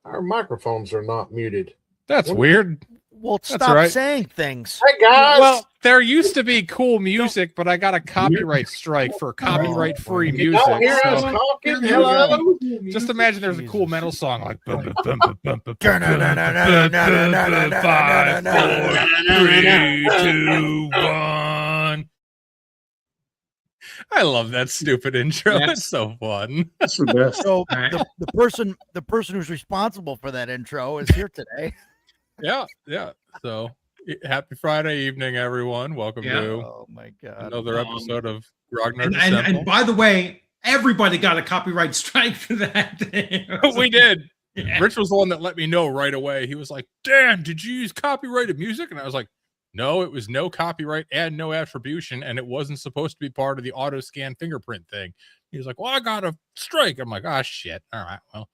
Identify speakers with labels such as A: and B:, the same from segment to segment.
A: Our microphones are not muted.
B: That's weird.
C: Well,
B: That's
C: stop
B: right.
C: saying things.
A: Hey guys.
B: Well, there used to be cool music, but I got a copyright strike for copyright-free
A: you
B: music.
A: don't hear us
B: So
A: talking. Hello.
B: just imagine there's a cool metal song like 5, 4, 3, 2, 1. I love that stupid intro. It's so fun.
D: That's the best.
C: So the person who's responsible for that intro is here today.
B: Yeah. So happy Friday evening, everyone. Welcome to
C: Oh my god,
B: another episode of Grognards Assemble.
E: And by the way, everybody got a copyright strike for that.
B: We did.
E: Yeah.
B: Rich was the one that let me know right away. He was like, Dan, did you use copyrighted music? And I was like, no, it was no copyright and no attribution, and it wasn't supposed to be part of the auto scan fingerprint thing. He was like, well, I got a strike. I'm like, oh shit. All right, well,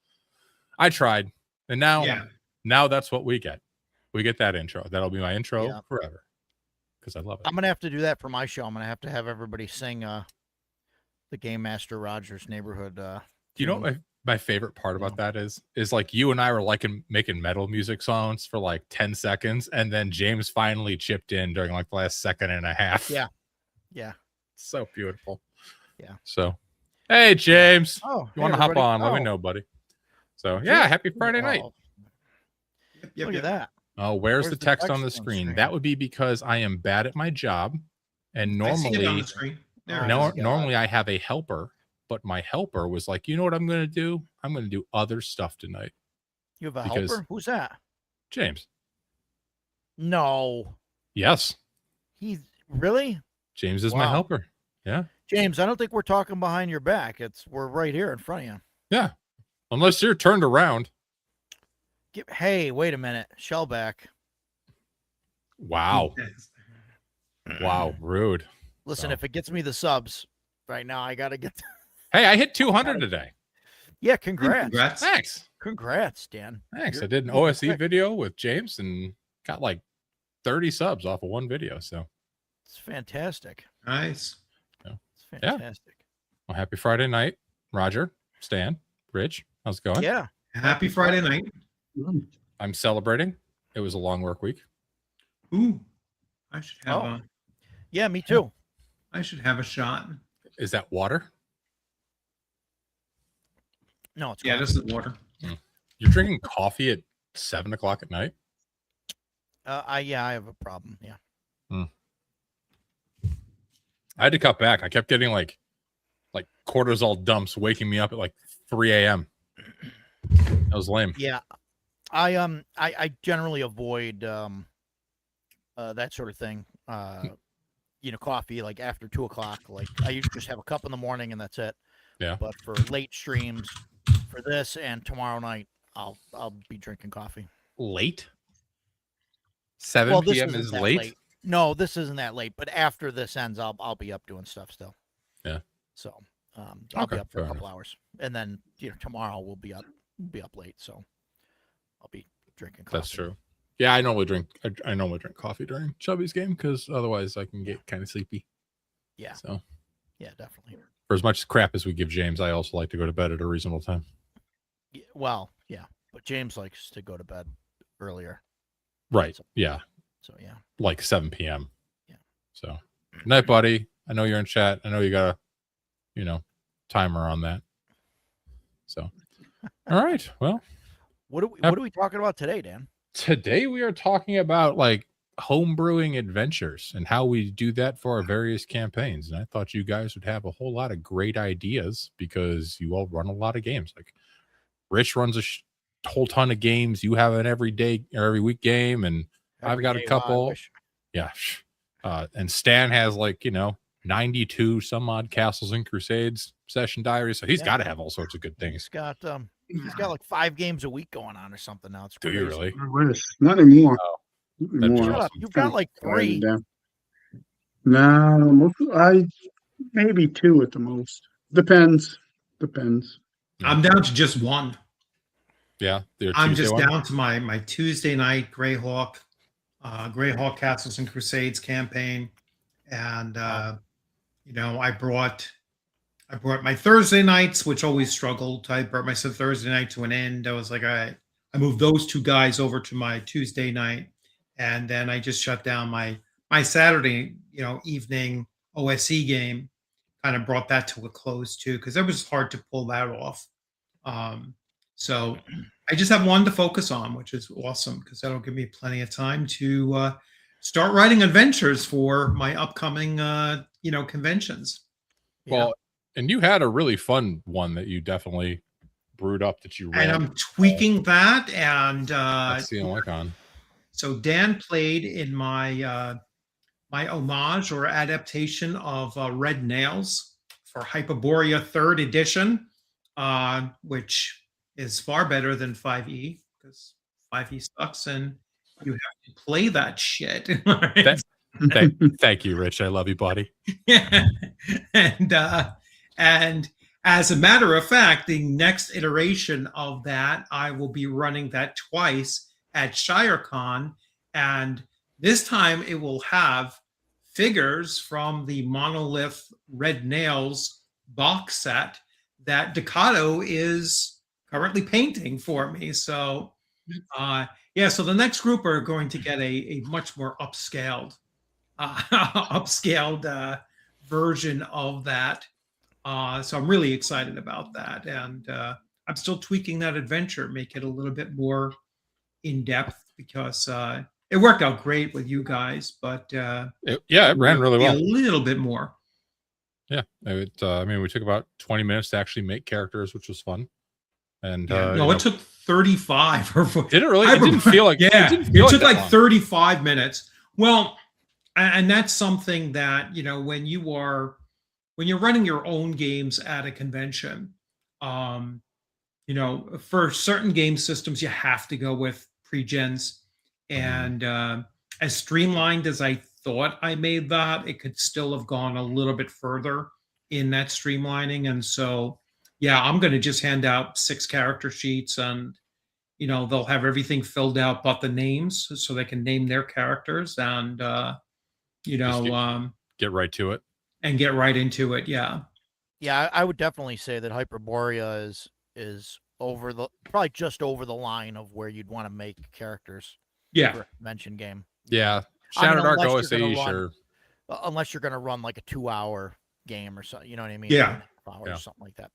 B: I tried. And now that's what we get. We get that intro. That'll be my intro forever because I love it.
C: I'm gonna have to do that for my show. I'm gonna have everybody sing the Game Master Rogers Neighborhood.
B: You know what my favorite part about that is like you and I were like making metal music songs for like 10 seconds, and then James finally chipped in during like the last second and a half.
C: Yeah.
B: So beautiful.
C: Yeah.
B: So, hey James,
C: Oh,
B: you want to hop on? Let me know, buddy. So yeah, happy Friday night.
C: Look at that.
B: Oh, where's the text on the screen? That would be because I am bad at my job, and normally, normally I have a helper, but my helper was like, you know what I'm going to do? I'm going to do other stuff tonight.
C: You have a helper? Who's that?
B: James.
C: No.
B: Yes.
C: He's really?
B: James is my helper. Yeah.
C: James, I don't think we're talking behind your back. We're right here in front of you.
B: Yeah. Unless you're turned around.
C: Hey, wait a minute. Shellback.
B: Wow. Wow. Rude.
C: Listen, if it gets me the subs right now, I got to get.
B: Hey, I hit 200 today.
C: Yeah. Congrats.
B: Thanks.
C: Congrats, Dan.
B: Thanks. I did an OSE video with James and got like 30 subs off of one video. So
C: it's fantastic.
E: Nice.
C: It's fantastic.
B: Well, happy Friday night, Roger, Stan, Rich. How's it going?
C: Yeah.
E: Happy Friday night.
B: I'm celebrating. It was a long work week.
E: Ooh, I should have
C: Yeah, me too.
E: I should have a shot.
B: Is that water?
C: No, it's
E: this is water.
B: You're drinking coffee at 7 o'clock at night?
C: I have a problem. Yeah.
B: I had to cut back. I kept getting like cortisol dumps waking me up at like 3 a.m. That was lame.
C: Yeah. I generally avoid that sort of thing. Coffee like after 2 o'clock. Like I usually just have a cup in the morning and that's it.
B: Yeah.
C: But for late streams, for this and tomorrow night, I'll be drinking coffee.
B: Late? 7 p.m. is late?
C: No, this isn't that late. But after this ends, I'll be up doing stuff still.
B: Yeah.
C: So I'll be up for a couple hours, and then tomorrow we'll be up late. So I'll be drinking coffee.
B: That's true. Yeah, I normally drink coffee during Chubby's game because otherwise I can get kind of sleepy.
C: Yeah.
B: So.
C: Yeah, definitely.
B: For as much crap as we give James, I also like to go to bed at a reasonable time.
C: Yeah, well, yeah, but James likes to go to bed earlier.
B: Right. Yeah.
C: So yeah.
B: Like 7 p.m.
C: Yeah.
B: So night, buddy. I know you're in chat. I know you got a, timer on that. So all right. Well,
C: what are we talking about today, Dan?
B: Today we are talking about like homebrewing adventures and how we do that for our various campaigns. And I thought you guys would have a whole lot of great ideas because you all run a lot of games. Like Rich runs a whole ton of games. You have an every day or every week game, and I've got a couple. Yeah. And Stan has 92 some odd Castles and Crusades session diaries. So he's got to have all sorts of good things.
C: He's got like 5 games a week going on or something now. It's crazy.
B: Do you really?
D: Not anymore.
B: Oh.
C: Shut up. You've got like 3.
D: No, maybe 2 at the most. Depends.
E: I'm down to just 1.
B: Yeah.
E: I'm just down to my Tuesday night Greyhawk Castles and Crusades campaign. And I brought my Thursday nights, which always struggled. I brought my Thursday night to an end. I was like, all right, I moved those two guys over to my Tuesday night, and then I just shut down my Saturday, evening OSE game. Kind of brought that to a close too, because it was hard to pull that off. So I just have one to focus on, which is awesome because that'll give me plenty of time to start writing adventures for my upcoming, conventions.
B: Well, and you had a really fun one that you definitely brewed up that you ran.
E: And I'm tweaking that, and
B: That's the Icon.
E: so Dan played in my my homage or adaptation of Red Nails for Hyperborea 3rd edition, which is far better than 5e because 5e sucks and you have to play that shit.
B: Thank you, Rich. I love you, buddy.
E: Yeah. And as a matter of fact, the next iteration of that, I will be running that twice at ShireCon, and this time it will have figures from the Monolith Red Nails box set that Ducato is currently painting for me. So, so the next group are going to get a much more upscaled version of that. So I'm really excited about that. And I'm still tweaking that adventure, make it a little bit more in depth because it worked out great with you guys, but
B: it ran really well.
E: A little bit more.
B: Yeah, we took about 20 minutes to actually make characters, which was fun. And
E: it took 35 or 40.
B: Did it really? It didn't feel like
E: it took like 35 minutes. Well, and that's something that when you're running your own games at a convention, for certain game systems you have to go with pre-gens, and as streamlined as I thought I made that, it could still have gone a little bit further in that streamlining. And so I'm going to just hand out 6 character sheets, and they'll have everything filled out but the names, so they can name their characters, and
B: get right to it
E: and get right into it.
C: Yeah, I would definitely say that Hyperborea is probably just over the line of where you'd want to make characters for a convention game.
B: Yeah. Shadow Dark OSE,
C: sure. Unless you're going to run like a 2-hour game or something, you know what I mean?
E: Yeah.
C: Hours or something like that.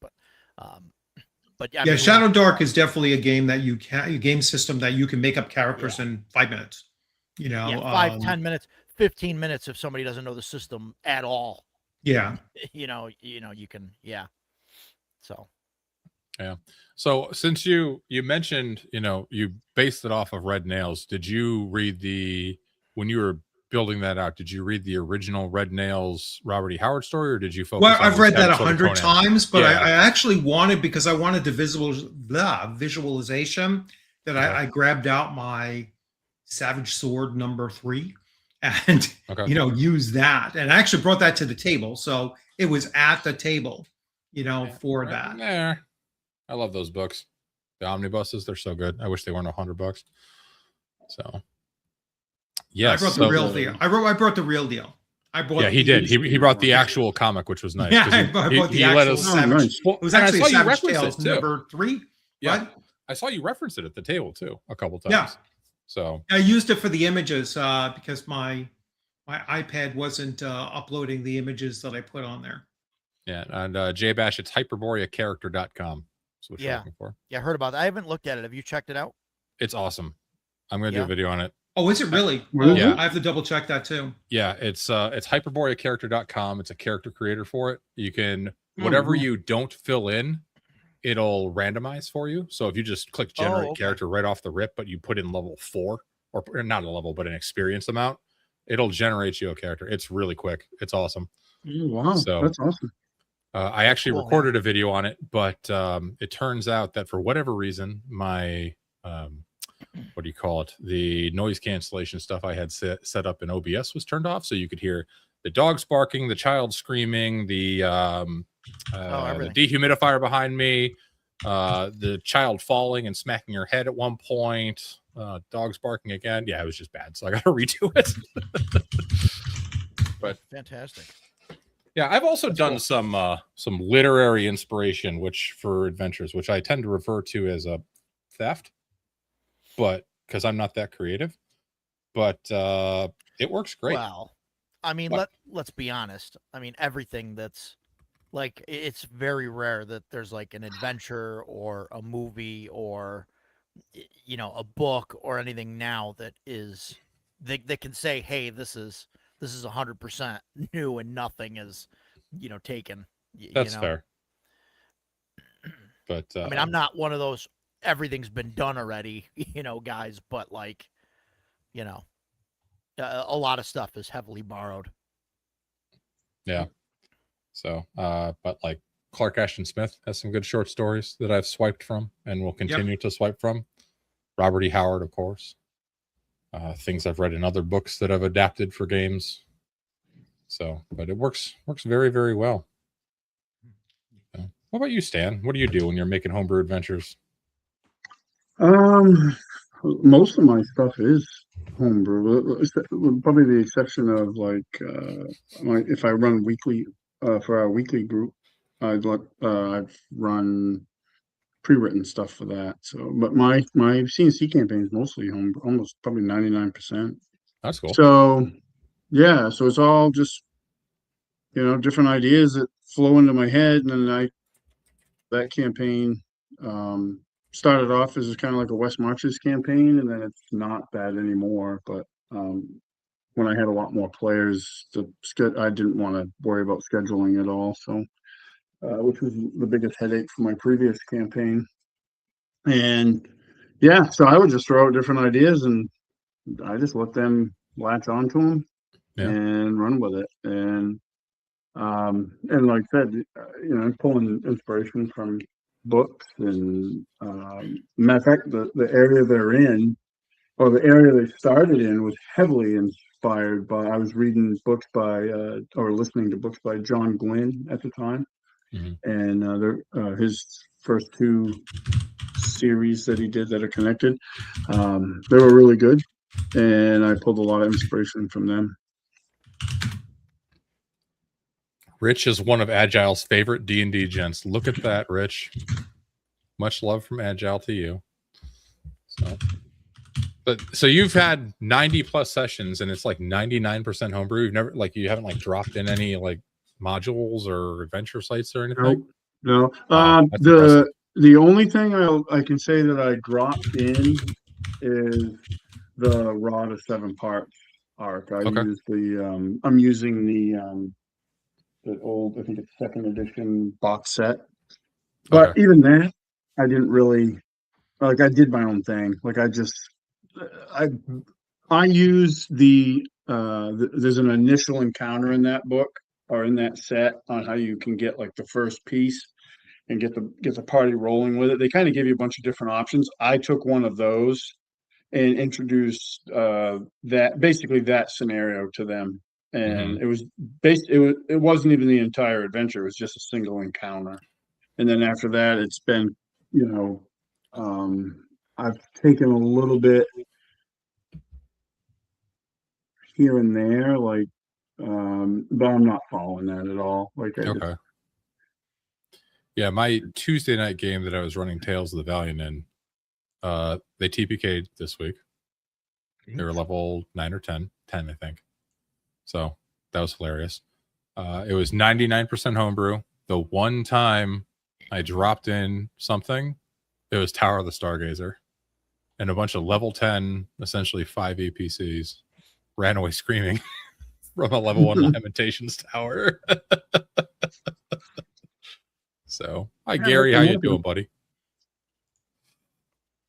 C: But
E: Shadow Dark is definitely a game that a game system that you can make up characters in 5 minutes.
C: 5, 10 minutes, 15 minutes if somebody doesn't know the system at all.
E: Yeah.
C: You can, So.
B: Yeah. So since you mentioned, you based it off of Red Nails, did you read when you were building that out, did you read the original Red Nails Robert E. Howard story, or did you focus on
E: I've read that 100 times, but
B: Yeah.
E: I actually wanted, because I wanted the visualization that I grabbed out my Savage Sword #3 and use that, and I actually brought that to the table, so it was at the table for that.
B: There, I love those books, the omnibuses. They're so good. I wish they weren't $100. So yes,
E: I brought the real deal. I brought the real deal. I brought
B: he did. He brought the actual comic, which was nice.
E: I brought the actual Savage.
D: Nice.
E: It was actually Savage Tales
B: too.
E: #3.
B: Yeah,
E: What?
B: I saw you reference it at the table too a couple times.
E: Yeah.
B: So
E: I used it for the images because my iPad wasn't uploading the images that I put on there.
B: Yeah, and JBash, it's hyperboreacharacter.com. That's what you're looking for.
C: Yeah, I heard about that. I haven't looked at it. Have you checked it out?
B: It's awesome. I'm going to do a video on it.
E: Oh, is it really?
B: Yeah.
E: I have to double check that too.
B: Yeah, it's hyperboreacharacter.com. It's a character creator for it. You can, whatever you don't fill in, it'll randomize for you. So if you just click generate character right off the rip, but you put in level 4, or not a level, but an experience amount, it'll generate you a character. It's really quick. It's awesome.
D: Oh, wow.
B: So,
D: that's awesome.
B: I actually recorded a video on it, but it turns out that for whatever reason, my what do you call it? The noise cancellation stuff I had set up in OBS was turned off, so you could hear the dogs barking, the child screaming, the dehumidifier behind me, the child falling and smacking her head at one point, dogs barking again. Yeah, it was just bad, so I got to redo it. But
C: fantastic.
B: Yeah, I've also done some literary inspiration, which for adventures, which I tend to refer to as a theft. but because I'm not that creative. But it works great.
C: Well, I mean,
B: What?
C: let's be honest. I mean, everything that's like it's very rare that there's like an adventure or a movie or a book or anything now that is that can say, hey, this is 100% new and nothing is taken.
B: That's fair. But
C: I mean, I'm not one of those everything's been done already, guys, but like, a lot of stuff is heavily borrowed.
B: yeah. So, but like Clark Ashton Smith has some good short stories that I've swiped from and will continue to swipe from. Robert E. Howard, of course. Things I've read in other books that I've adapted for games. So, but it works very, very well. So, what about you, Stan? What do you do when you're making homebrew adventures?
D: Most of my stuff is homebrew, with probably the exception of like if I run weekly for our weekly group, I've run pre-written stuff for that. So, but my CNC campaign is mostly home, almost probably 99%.
B: That's cool.
D: So, yeah, so it's all just different ideas that flow into my head, and then that campaign started off as kind of like a West Marches campaign, and then it's not that anymore. But when I had a lot more players, I didn't want to worry about scheduling at all. So, which was the biggest headache for my previous campaign. And yeah, so I would just throw out different ideas, and I just let them latch onto them and run with it. And like I said, pulling inspiration from books and matter of fact, the area they're in, or the area they started in, was heavily inspired by. I was reading books by or listening to books by John Glynn at the time, and his first two series that he did that are connected, they were really good, and I pulled a lot of inspiration from them.
B: Rich is one of Agile's favorite D&D gents. Look at that, Rich. Much love from Agile to you. So you've had 90 plus sessions and it's like 99% homebrew. You haven't dropped in any like modules or adventure sites or anything?
D: No.
B: That's impressive.
D: The only thing I can say that I dropped in is the Raw to 7 parts arc. Use I'm using the old, I think it's 2nd edition box set. But even that, I didn't really I did my own thing. I use there's an initial encounter in that book or in that set on how you can get like the first piece and get the party rolling with it. They kind of give you a bunch of different options. I took one of those and introduced that scenario to them. And it wasn't even the entire adventure. It was just a single encounter. And then after that, it's been, I've taken a little bit here and there, but I'm not following that at all.
B: Yeah, my Tuesday night game that I was running Tales of the Valiant in, they TPK'd this week. They were level 9 or 10, I think. So that was hilarious. It was 99% homebrew. The one time I dropped in something, it was Tower of the Stargazer. And a bunch of level 10, essentially 5 APCs, ran away screaming from a level 1 Lamentations Tower. So, hi Gary, how you doing, buddy?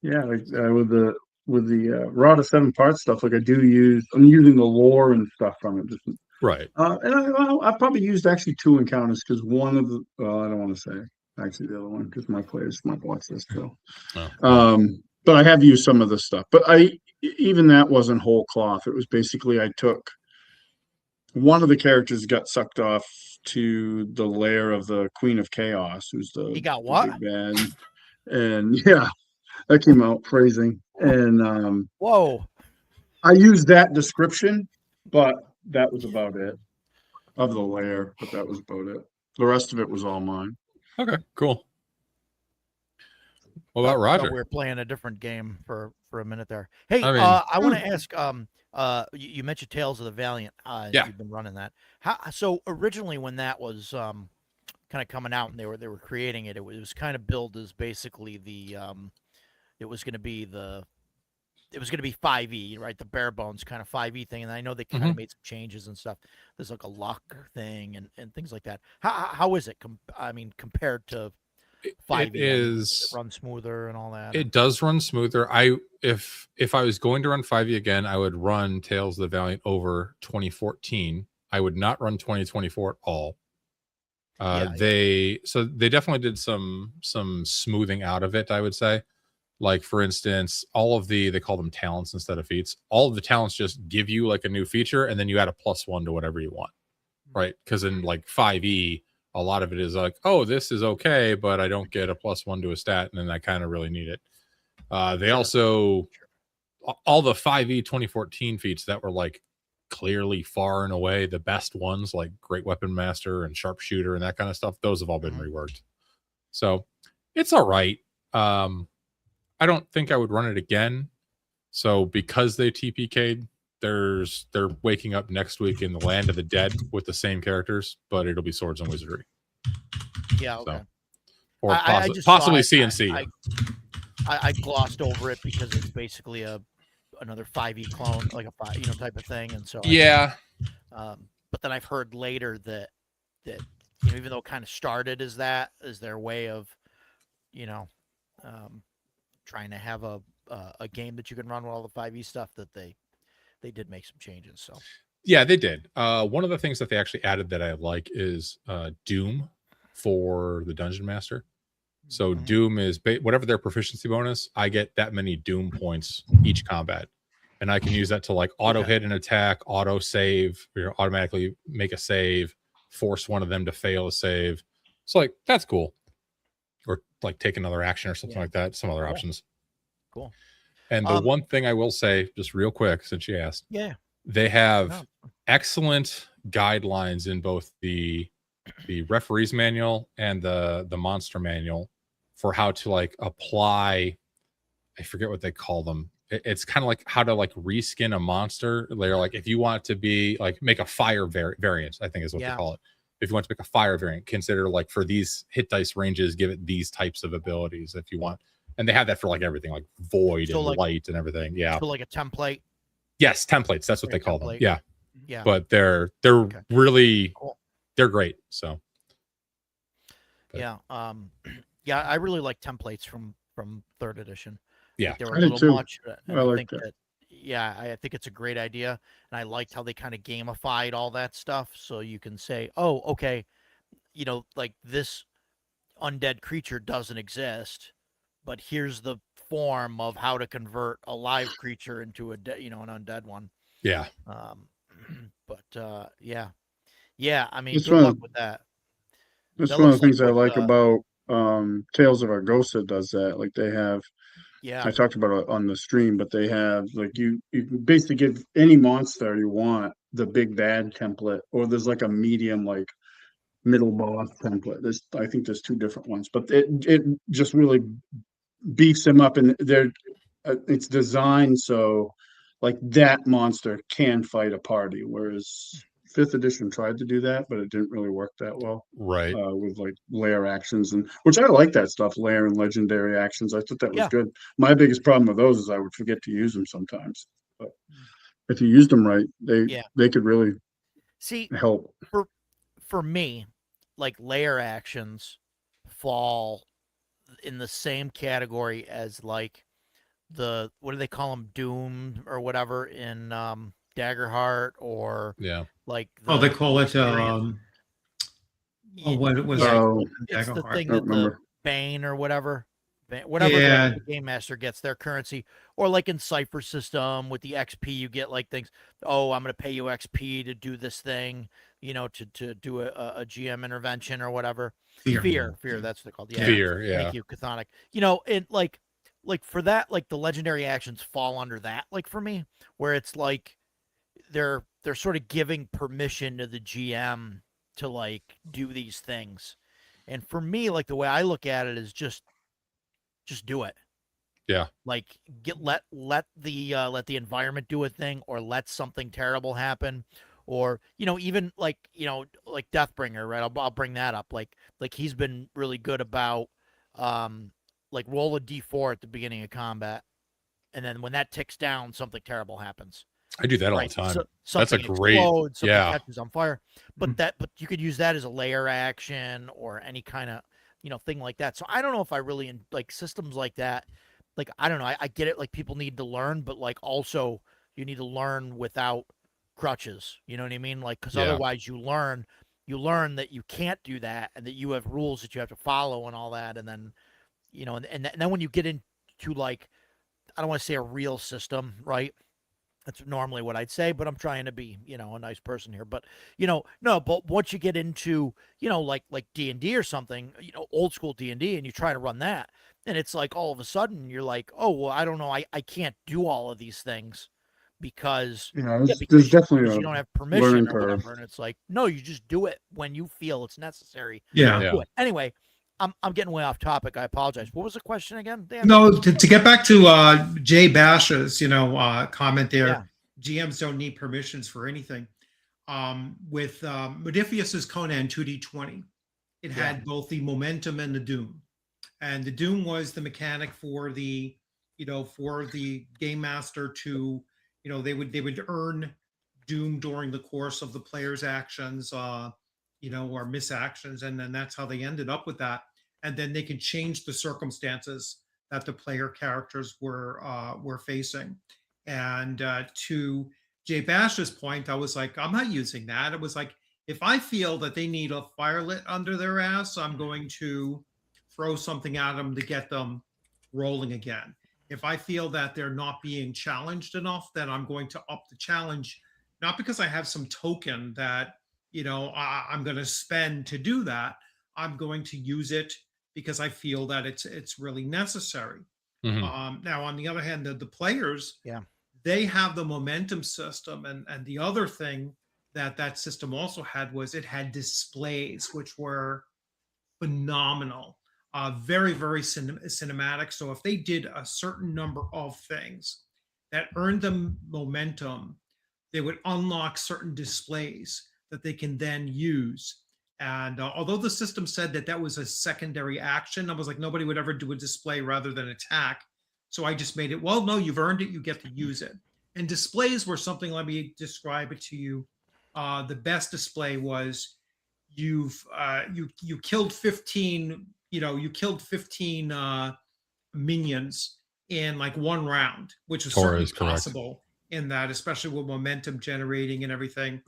D: Yeah, with the Raw to 7 parts stuff, I'm using the lore and stuff from it. Just
B: right.
D: And I probably used actually 2 encounters because one of the I don't want to say actually the other one because my players might watch this too. But I have used some of the stuff. But even that wasn't whole cloth. It was basically I took one of the characters got sucked off to the lair of the Queen of Chaos, who's the
C: he got what?
D: big bad. And yeah, that came out phrasing. And
C: whoa,
D: I used that description, but that was about it of the lair. But that was about it. The rest of it was all mine.
B: Okay, cool. What about
C: Thought
B: Roger?
C: we were playing a different game for a minute there. Hey,
B: I mean-
C: I want to ask. You mentioned Tales of the Valiant.
B: Yeah.
C: You've been running that. So originally, when that was kind of coming out and they were creating it, it was kind of billed as basically the it was going to be 5e, right? The bare bones kind of 5e thing. And I know they kind of made some changes and stuff. There's like a luck thing and things like that. How is it? Compared to 5e, does it run smoother and all that?
B: It does run smoother. If I was going to run 5e again, I would run Tales of the Valiant over 2014. I would not run 2024 at all. They definitely did some smoothing out of it, I would say. Like, for instance, they call them talents instead of feats. All of the talents just give you like a new feature, and then you add a +1 to whatever you want, right? Because in like 5e, a lot of it is like, oh, this is okay, but I don't get a +1 to a stat, and then I kind of really need it. They also, all the 5e 2014 feats that were like clearly far and away the best ones, like Great Weapon Master and Sharpshooter and that kind of stuff, those have all been reworked. So it's all right. I don't think I would run it again. So because they TPK'd, they're waking up next week in the Land of the Dead with the same characters, but it'll be Swords and Wizardry.
C: Yeah, okay.
B: So, or
C: I just
B: possibly
C: saw it.
B: CNC.
C: I glossed over it because it's basically another 5e clone, like a 5, type of thing, and so but then I've heard later that even though it kind of started as their way of trying to have a game that you can run with all the 5e stuff, that they did make some changes. So
B: yeah, they did. One of the things that they actually added that I like is Doom for the Dungeon Master. So Doom is whatever their proficiency bonus, I get that many Doom points each combat, and I can use that to like auto hit an attack, auto save, automatically make a save, force one of them to fail a save. So like that's cool, or like take another action or something like that. Some other options.
C: Cool.
B: And the one thing I will say, just real quick, since you asked, they have excellent guidelines in both the referee's manual and the monster manual for how to like apply. I forget what they call them. It's kind of like how to like reskin a monster. They're like, if you want to be like make a fire variant, I think is what they call it. If you want to make a fire variant, consider like for these hit dice ranges, give it these types of abilities if you want. And they have that for like everything, like void and like, light and everything. Yeah.
C: So like a template.
B: Yes, templates. That's what they call them. Yeah.
C: Yeah.
B: But they're really they're great. So
C: yeah. I really like templates from 3rd edition.
B: Yeah.
C: They were a little much.
D: I think that.
C: I think it's a great idea. And I liked how they kind of gamified all that stuff. So you can say, oh, okay, like this undead creature doesn't exist, but here's the form of how to convert a live creature into an undead one.
B: Yeah.
C: But yeah. I mean,
D: It's
C: good luck with that.
D: That's one of the things I like about Tales of Argosa does that. Like they have, I talked about it on the stream, but they have like you can basically give any monster you want the big bad template, or there's like a medium like middle boss template. I think there's 2 different ones, but it just really beefs them up, and it's designed so like that monster can fight a party, whereas 5th edition tried to do that, but it didn't really work that well.
B: Right.
D: With like layer actions, and which I like that stuff, layer and legendary actions. I thought that was good. My biggest problem with those is I would forget to use them sometimes. But if you used them right, they could really help.
C: For me, like layer actions fall in the same category as like what do they call them, Doom or whatever in Daggerheart, or like
E: they call it what was
C: it's the thing
D: that the
C: Bane or whatever the game master gets their currency, or like in Cypher System with the XP you get like things, I'm going to pay you XP to do this thing, to do a GM intervention or whatever. Fear, that's what they're called.
B: Fear,
C: Thank you, Chthonic. And like for that, like the legendary actions fall under that, like for me, where it's like they're sort of giving permission to the GM to like do these things. And for me, like the way I look at it is just just do it.
B: Yeah.
C: Like let the environment do a thing, or let something terrible happen, or even like like Deathbringer, right? I'll bring that up. Like he's been really good about like roll a d4 at the beginning of combat, and then when that ticks down, something terrible happens.
B: I do that all
C: Right.
B: the time.
C: So,
B: That's a
C: something
B: great,
C: explodes, something
B: yeah.
C: catches on fire.
E: Mhm.
C: But you could use that as a layer action or any kind of thing like that. So I don't know if I really like systems like that. Like I don't know. I get it. Like people need to learn, but like also you need to learn without crutches. You know what I mean? Like because
B: Yeah.
C: otherwise you learn that you can't do that, and that you have rules that you have to follow and all that, and then and then when you get into like, I don't want to say a real system, right? That's normally what I'd say, but I'm trying to be, a nice person here. But no. But once you get into, like D&D or something, old school D&D, and you try to run that, and it's like all of a sudden you're like, oh well, I don't know, I can't do all of these things because
D: Yeah,
C: because
D: there's definitely
C: you
D: a
C: don't have permission
D: learning
C: or
D: curve.
C: whatever, and it's like, no, you just do it when you feel it's necessary.
E: Yeah.
B: Yeah.
C: Do it anyway. I'm getting way off topic. I apologize. What was the question again, Dan?
E: No, to get back to Jay Bash's, comment there,
C: Yeah.
E: GMs don't need permissions for anything. With Modifius's Conan 2D20, it had both the momentum and the doom. And the doom was the mechanic for the, for the game master to, they would earn doom during the course of the player's actions, or misactions, and then that's how they ended up with that. And then they can change the circumstances that the player characters were facing. And to Jay Bash's point, I was like, I'm not using that. It was like, if I feel that they need a fire lit under their ass, I'm going to throw something at them to get them rolling again. If I feel that they're not being challenged enough, then I'm going to up the challenge, not because I have some token that I'm going to spend to do that. I'm going to use it because I feel that it's really necessary.
B: Mhm.
E: Now, on the other hand, the players,
C: Yeah.
E: they have the momentum system, and the other thing that system also had was it had displays, which were phenomenal, very very cinematic. So if they did a certain number of things that earned them momentum, they would unlock certain displays that they can then use. And although the system said that was a secondary action, I was like, nobody would ever do a display rather than attack. So I just made it, well, no, you've earned it, you get to use it. And displays were something, let me describe it to you. The best display was you killed 15, you killed 15 minions in like one round, which was
B: Torah
E: certainly
B: is correct.
E: possible in that, especially with momentum generating and everything.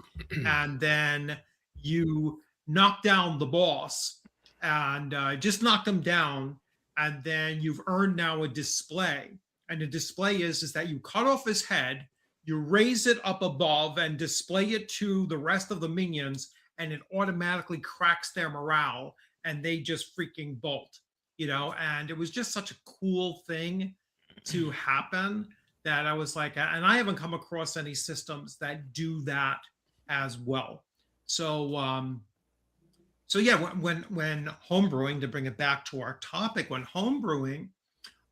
E: And then you knock down the boss and just knock them down, and then you've earned now a display. And the display is that you cut off his head, you raise it up above and display it to the rest of the minions, and it automatically cracks their morale, and they just freaking bolt, and it was just such a cool thing to happen that I was like, and I haven't come across any systems that do that as well. So so yeah, when homebrewing, to bring it back to our topic, when homebrewing,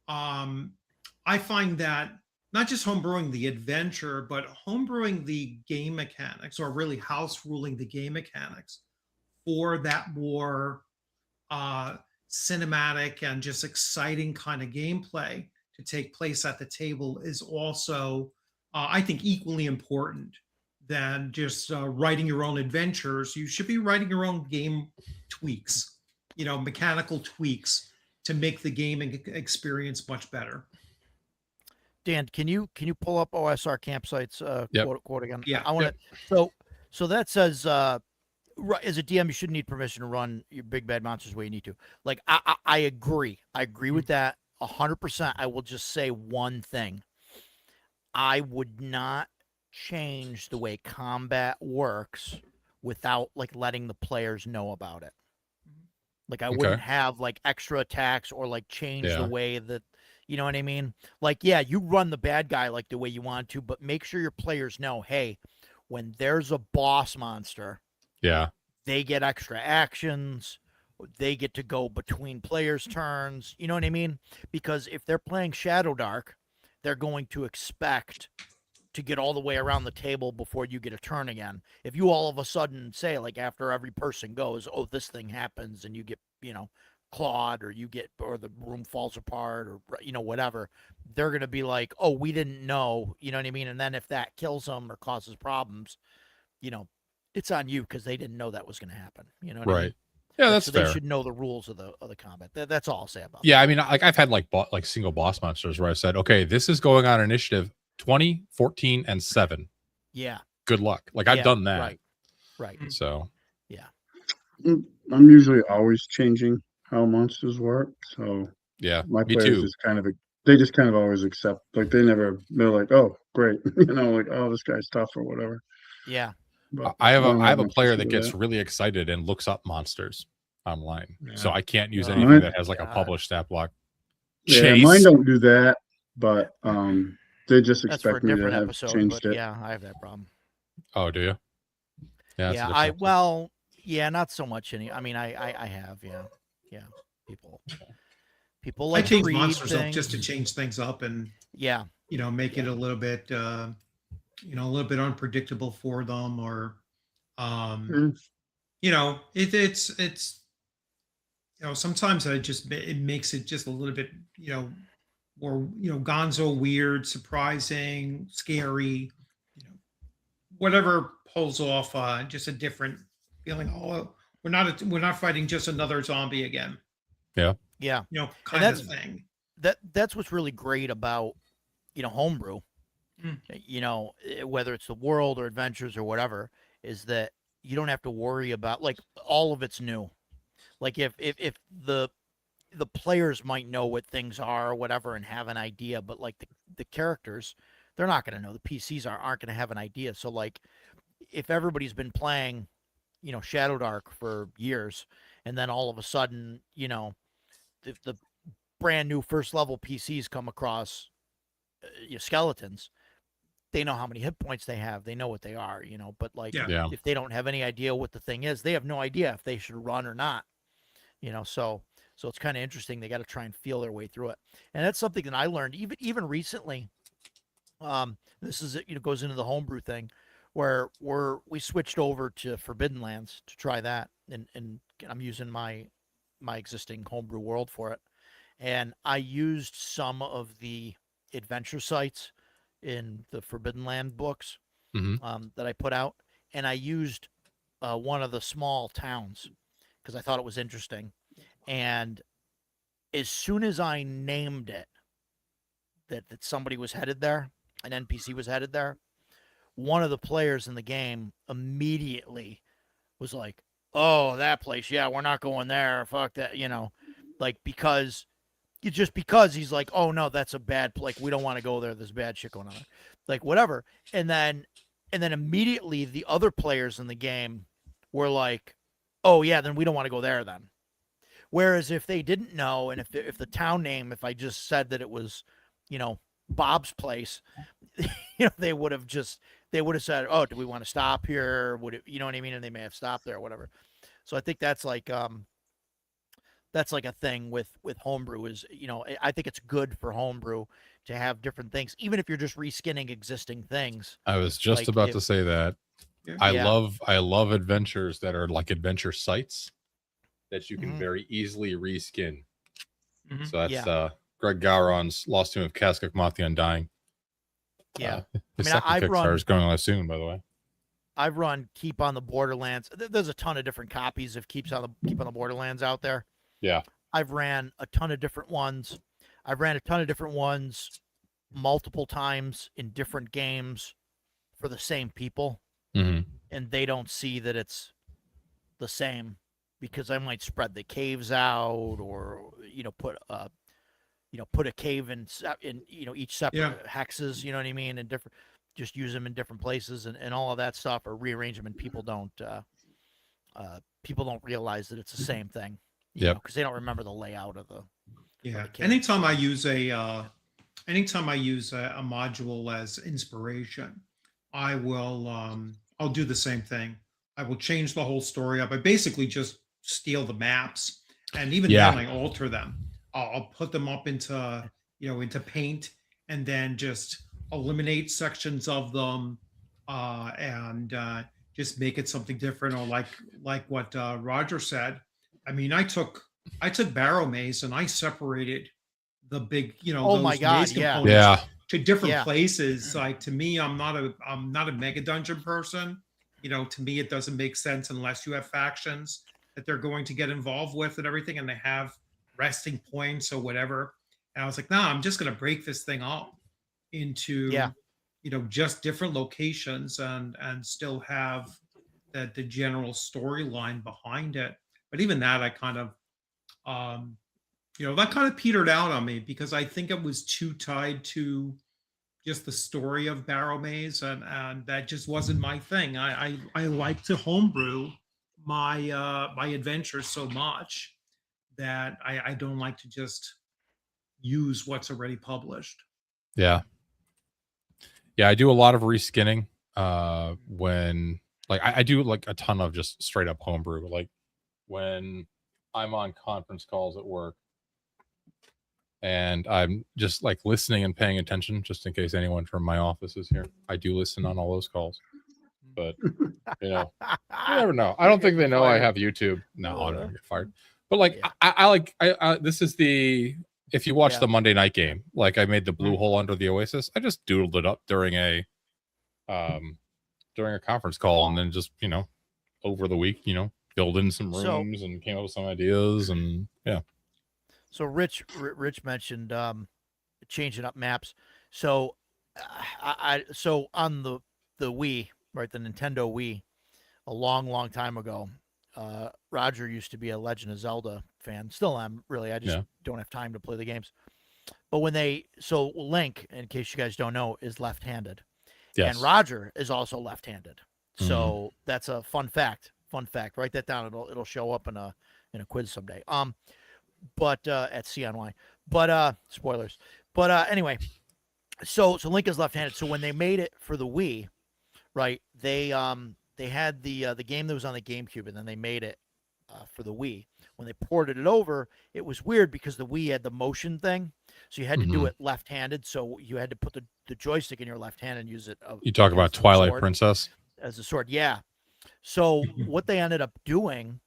E: I find that not just homebrewing the adventure, but homebrewing the game mechanics, or really house ruling the game mechanics for that more cinematic and just exciting kind of gameplay to take place at the table is also, I think, equally important than just writing your own adventures. You should be writing your own game tweaks, mechanical tweaks to make the gaming experience much better.
C: Dan, can you pull up OSR campsites
B: Yep.
C: quote again?
E: Yeah.
C: I want to. So that says, as a DM, you shouldn't need permission to run your big bad monsters the way you need to. Like I agree. I agree with that 100%. I will just say one thing. I would not change the way combat works without like letting the players know about it. Like I wouldn't have like extra attacks or like change the way that, you know what I mean? Like, yeah, you run the bad guy like the way you want to, but make sure your players know, hey, when there's a boss monster,
B: Yeah.
C: they get extra actions, they get to go between players' turns. You know what I mean? Because if they're playing Shadow Dark, they're going to expect to get all the way around the table before you get a turn again. If you all of a sudden say, like, after every person goes, oh, this thing happens, and you get, clawed, or or the room falls apart, or, whatever, they're going to be like, oh, we didn't know, you know what I mean? And then if that kills them or causes problems, it's on you because they didn't know that was going to happen. You know what I mean?
B: Right. Yeah, that's
C: So
B: fair.
C: they should know the rules of the combat. That's all I'll say about
B: Yeah, I mean, like I've had like single boss monsters where I said, okay, this is going on initiative 20, 14, and 7.
C: Yeah.
B: Good luck. Like I've done that.
C: Right.
B: So
D: I'm usually always changing how monsters work. So
B: yeah,
D: my
B: me
D: players
B: too.
D: just kind of always accept. Like they're like, oh, great, like, oh, this guy's tough or whatever.
C: Yeah.
D: But
B: I have
D: don't
B: a
D: much
B: player
D: issue
B: that
D: with
B: gets really excited and looks up monsters online. So
E: Yeah.
B: I can't use
C: Oh,
B: anything
D: my
B: that has like a
C: God.
B: published stat block.
D: Yeah,
B: Chase.
D: mine don't do that, but they just
C: That's for a
D: expect me to
C: different
D: have
C: episode,
D: changed
C: but
D: it.
C: yeah, I have that problem.
B: Oh, do you? Yeah.
C: Yeah, not so much I mean, I have, yeah. People
E: I
C: like
E: change
C: breed
E: monsters up
C: things.
E: just to change things up and
C: Yeah,
E: make it a little bit a little bit unpredictable for them, or
D: Mm.
E: it's sometimes it makes it just a little bit more gonzo, weird, surprising, scary, whatever pulls off just a different feeling. Oh, we're not fighting just another zombie again,
C: yeah.
E: kind of thing.
C: That's what's really great about homebrew. Whether it's the world or adventures or whatever, is that you don't have to worry about, like, all of it's new. Like if the players might know what things are or whatever and have an idea, but like the characters, they're not going to know. The PCs aren't going to have an idea. So like if everybody's been playing, Shadow Dark for years, and then all of a sudden, if the brand new first level PCs come across skeletons, they know how many hit points they have. They know what they are, but like
B: Yeah.
C: if they don't have any idea what the thing is, they have no idea if they should run or not, so it's kind of interesting. They got to try and feel their way through it. And that's something that I learned even recently. This is, goes into the homebrew thing where we switched over to Forbidden Lands to try that. And I'm using my existing homebrew world for it. And I used some of the adventure sites in the Forbidden Land books that I put out. And I used one of the small towns because I thought it was interesting. And as soon as I named it, that somebody was headed there, an NPC was headed there, one of the players in the game immediately was like, oh, that place, yeah, we're not going there, fuck that, like, because he's like, oh no, that's a bad place, we don't want to go there, there's bad shit going on there, like, whatever. And then immediately the other players in the game were like, oh yeah, then we don't want to go there then. Whereas if they didn't know, and if the town name, if I just said that it was, Bob's place, they would have said, oh, do we want to stop here? Would it, you know what I mean? And they may have stopped there or whatever. So I think that's like a thing with homebrew is, I think it's good for homebrew to have different things, even if you're just reskinning existing things.
B: I was just
C: Like,
B: about to say that.
E: Yeah.
B: I love adventures that are like adventure sites that you can
C: Mhm.
B: very easily reskin.
E: Mhm.
B: So that's Greg Gowron's Lost Tomb of Cascock Moth the Undying.
C: Yeah.
B: His
C: I mean,
B: second
C: I've
B: Kickstarter is going live soon, by the way.
C: I've run Keep on the Borderlands. There's a ton of different copies of Keep on the Borderlands out there.
B: Yeah.
C: I've ran a ton of different ones. Multiple times in different games for the same people.
B: Mm-hmm.
C: And they don't see that it's the same because I might spread the caves out, or put a cave in each separate hexes, you know what I mean, and different, just use them in different places and all of that stuff, or rearrange them, and people don't realize that it's the same thing, because they don't remember the layout of the cave.
E: Anytime I use a module as inspiration, I will I'll do the same thing. I will change the whole story up. I basically just steal the maps, and even
B: Yeah.
E: then I alter them. I'll put them up into into Paint, and then just eliminate sections of them, and just make it something different. Or like what Roger said. I mean, I took Barrow Maze and I separated the big,
C: Oh
E: those
C: my God,
E: maze
C: yeah.
E: components
B: Yeah.
E: to different
C: Yeah.
E: places. Like, to me, I'm not a mega dungeon person. To me, it doesn't make sense unless you have factions that they're going to get involved with and everything, and they have resting points or whatever. And I was like, nah, I'm just going to break this thing up into,
C: Yeah.
E: just different locations, and still have the general storyline behind it. But even that, I kind of, that kind of petered out on me, because I think it was too tied to just the story of Barrow Maze, and that just wasn't my thing. I like to homebrew my my adventures so much that I don't like to just use what's already published.
B: Yeah. Yeah, I do a lot of reskinning. When like I do like a ton of just straight up homebrew. Like when I'm on conference calls at work and I'm just like listening and paying attention, just in case anyone from my office is here. I do listen on all those calls. But you never know. I don't think they know I have YouTube. No, I'm not gonna get fired. But like I this is the, if you watch the Monday night game, like I made the blue hole under the Oasis. I just doodled it up during a conference call, and then just over the week, filled in some rooms and came up with some ideas, and yeah.
C: So Rich mentioned changing up maps. So so on the Wii, right, the Nintendo Wii, a long time ago, Roger used to be a Legend of Zelda fan. Still am, really. I just don't have time to play the games. But so Link, in case you guys don't know, is left-handed.
B: Yes.
C: And Roger is also left-handed. So that's a fun fact. Write that down. It'll show up in a quiz someday. But at CNY. But spoilers. But anyway, so Link is left-handed. So when they made it for the Wii, right, they had the game that was on the GameCube, and then they made it for the Wii. When they ported it over, it was weird because the Wii had the motion thing, so you had to do it left-handed. So you had to put the joystick in your left hand and use it.
B: You talk about Twilight Princess
C: as a sword, yeah. So what they ended up doing,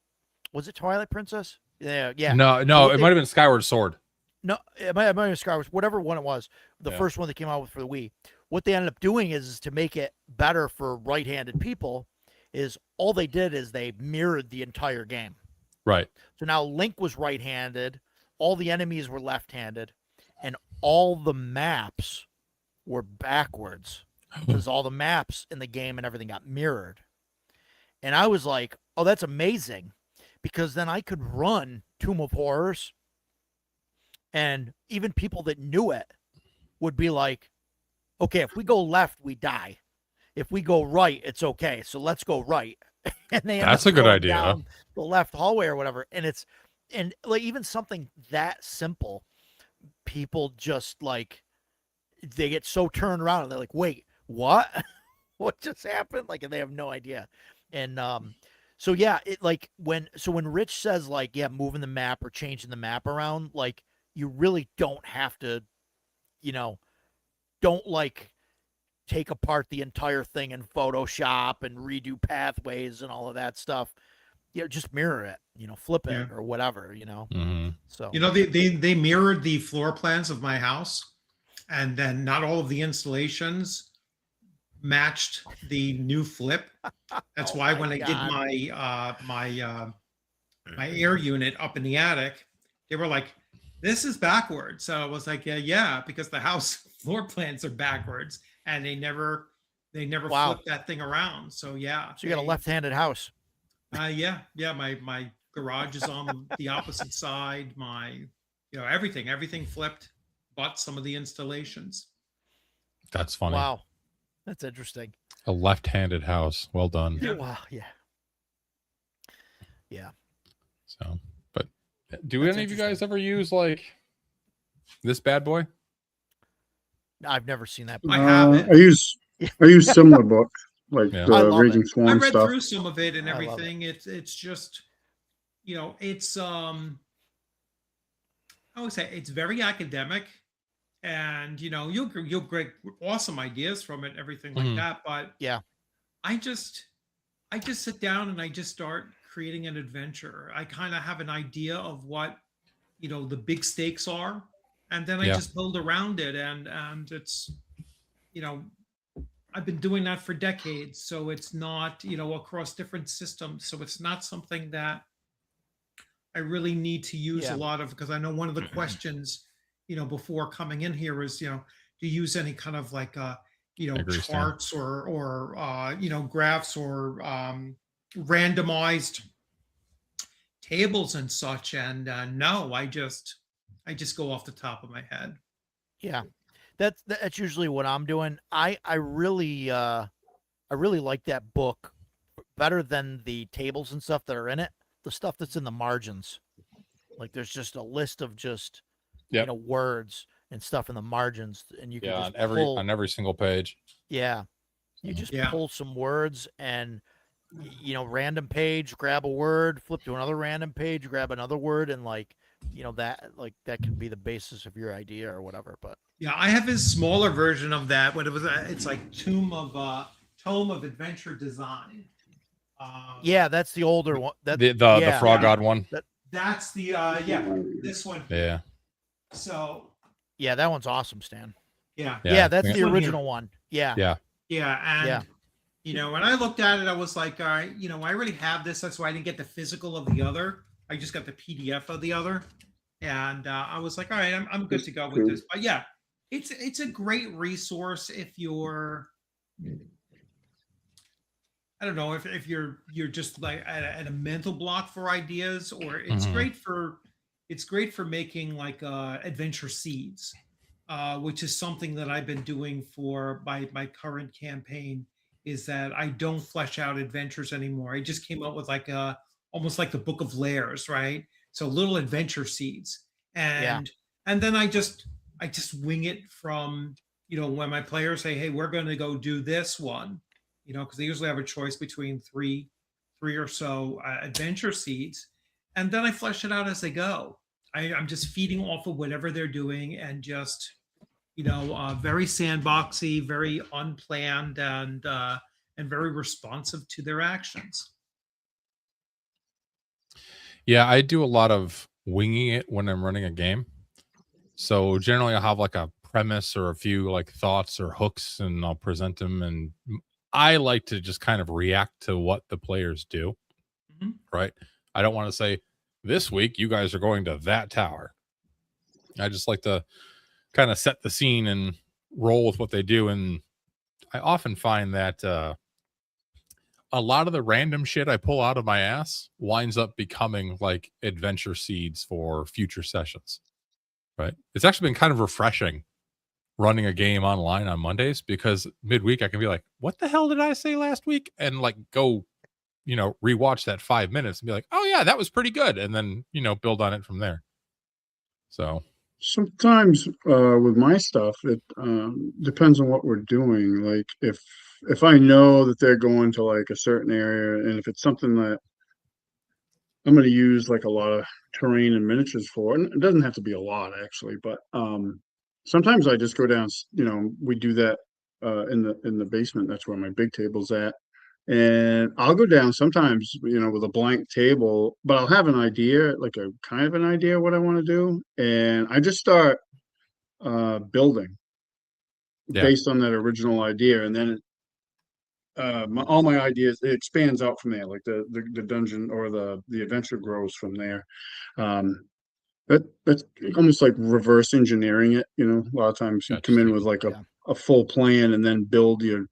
C: was it Twilight Princess? Yeah.
B: No, it might have been Skyward Sword.
C: No, it might have been Skyward, whatever one it was. The first one that came out with for the Wii. What they ended up doing is to make it better for right-handed people. Is all they did is they mirrored the entire game.
B: Right.
C: So now Link was right-handed, all the enemies were left-handed, and all the maps were backwards because all the maps in the game and everything got mirrored. And I was like, oh, that's amazing, because then I could run Tomb of Horrors, and even people that knew it would be like, okay, if we go left, we die. If we go right, it's okay. So let's go right. And
B: that's a good idea.
C: Down the left hallway or whatever. And like even something that simple, people just like, they get so turned around and they're like, wait, what? What just happened? Like, and they have no idea. And so yeah, it like when Rich says like, yeah, moving the map or changing the map around, like you really don't have to, don't like take apart the entire thing in Photoshop and redo pathways and all of that stuff. Just mirror it, flip it or whatever, So
E: they mirrored the floor plans of my house, and then not all of the installations matched the new flip. That's why when I did my my air unit up in the attic, they were like, "This is backwards." So I was like, "Yeah," because the house floor plans are backwards. And they never flipped that thing around. So yeah.
C: So you got a left-handed house.
E: Yeah. My garage is on the opposite side. My, everything flipped, but some of the installations.
B: That's funny.
C: Wow, that's interesting.
B: A left-handed house. Well done.
C: Yeah. Wow. Yeah.
B: So, but do any of you guys ever use like this bad boy?
C: I've never seen that.
E: I haven't.
D: I use similar book, like the Raging Swan
E: I read
D: stuff.
E: through some of it and everything. It's just, it's I would say it's very academic, and you'll get awesome ideas from it, everything like
B: Mhm.
E: that. But
C: Yeah.
E: I just sit down and I just start creating an adventure. I kind of have an idea of what the big stakes are, and then I
B: Yeah.
E: just build around it, and it's you know I've been doing that for decades, so it's not across different systems, so it's not something that I really need to use a
C: Yeah.
E: lot of, because I know one of the questions, before coming in here is, do you use any kind of like,
B: I agree, Stan.
E: charts or graphs or randomized tables and such? And no, I just go off the top of my head.
C: Yeah. That's usually what I'm doing. I really like that book better than the tables and stuff that are in it. The stuff that's in the margins. Like there's just a list of just
B: Yep.
C: words and stuff in the margins, and you can
B: Yeah,
C: just
B: on
C: pull.
B: every single page.
C: Yeah, you
B: Mhm.
C: just
E: Yeah.
C: pull some words and random page, grab a word, flip to another random page, grab another word, and that can be the basis of your idea or whatever. But
E: Yeah, I have a smaller version of that. What it was, it's like Tome of Adventure Design.
C: yeah, that's the older one. That
B: The
C: yeah,
B: Frog
E: Yeah.
B: God one.
E: That's the this one.
B: Yeah.
E: So
C: yeah, that one's awesome, Stan.
E: yeah,
C: Yeah, that's
B: Yeah.
C: the original one. Yeah,
B: Yeah.
E: yeah, and
C: Yeah.
E: when I looked at it, I was like, all right, I already have this. That's why I didn't get the physical of the other. I just got the PDF of the other, and I was like, all right, I'm good to go with this. But yeah, it's a great resource if you're, I don't know, if you're just like at a mental block for ideas, or it's
B: Mhm.
E: great for making like adventure seeds, which is something that I've been doing for my current campaign. Is that I don't flesh out adventures anymore. I just came up with like almost like the Book of Layers, right? So little adventure seeds,
C: Yeah.
E: and then I just wing it from when my players say, hey, we're going to go do this one, because they usually have a choice between three or so adventure seeds, and then I flesh it out as they go. I'm just feeding off of whatever they're doing, and just very sandboxy, very unplanned, and very responsive to their actions.
B: Yeah, I do a lot of winging it when I'm running a game. So generally I'll have like a premise or a few like thoughts or hooks, and I'll present them, and I like to just kind of react to what the players do,
E: Mhm.
B: right? I don't want to say this week you guys are going to that tower. I just like to kind of set the scene and roll with what they do, and I often find that a lot of the random shit I pull out of my ass winds up becoming like adventure seeds for future sessions. Right. It's actually been kind of refreshing running a game online on Mondays, because midweek I can be like, what the hell did I say last week? And like go, rewatch that 5 minutes and be like, oh yeah, that was pretty good. And then, build on it from there. So
D: Sometimes with my stuff, it depends on what we're doing. Like if I know that they're going to like a certain area, and if it's something that I'm going to use like a lot of terrain and miniatures for, and it doesn't have to be a lot actually, but sometimes I just go down. We do that in the basement. That's where my big table's at. And I'll go down sometimes, with a blank table, but I'll have an idea, like a kind of an idea what I want to do. And I just start building
B: Yeah.
D: based on that original idea. And then all my ideas, it expands out from there, like the dungeon or the adventure grows from there. Um, that's almost like reverse engineering it. A lot of times you
B: Gotcha,
D: come in
B: Steve.
D: with like
C: Yeah.
D: a full plan and then build your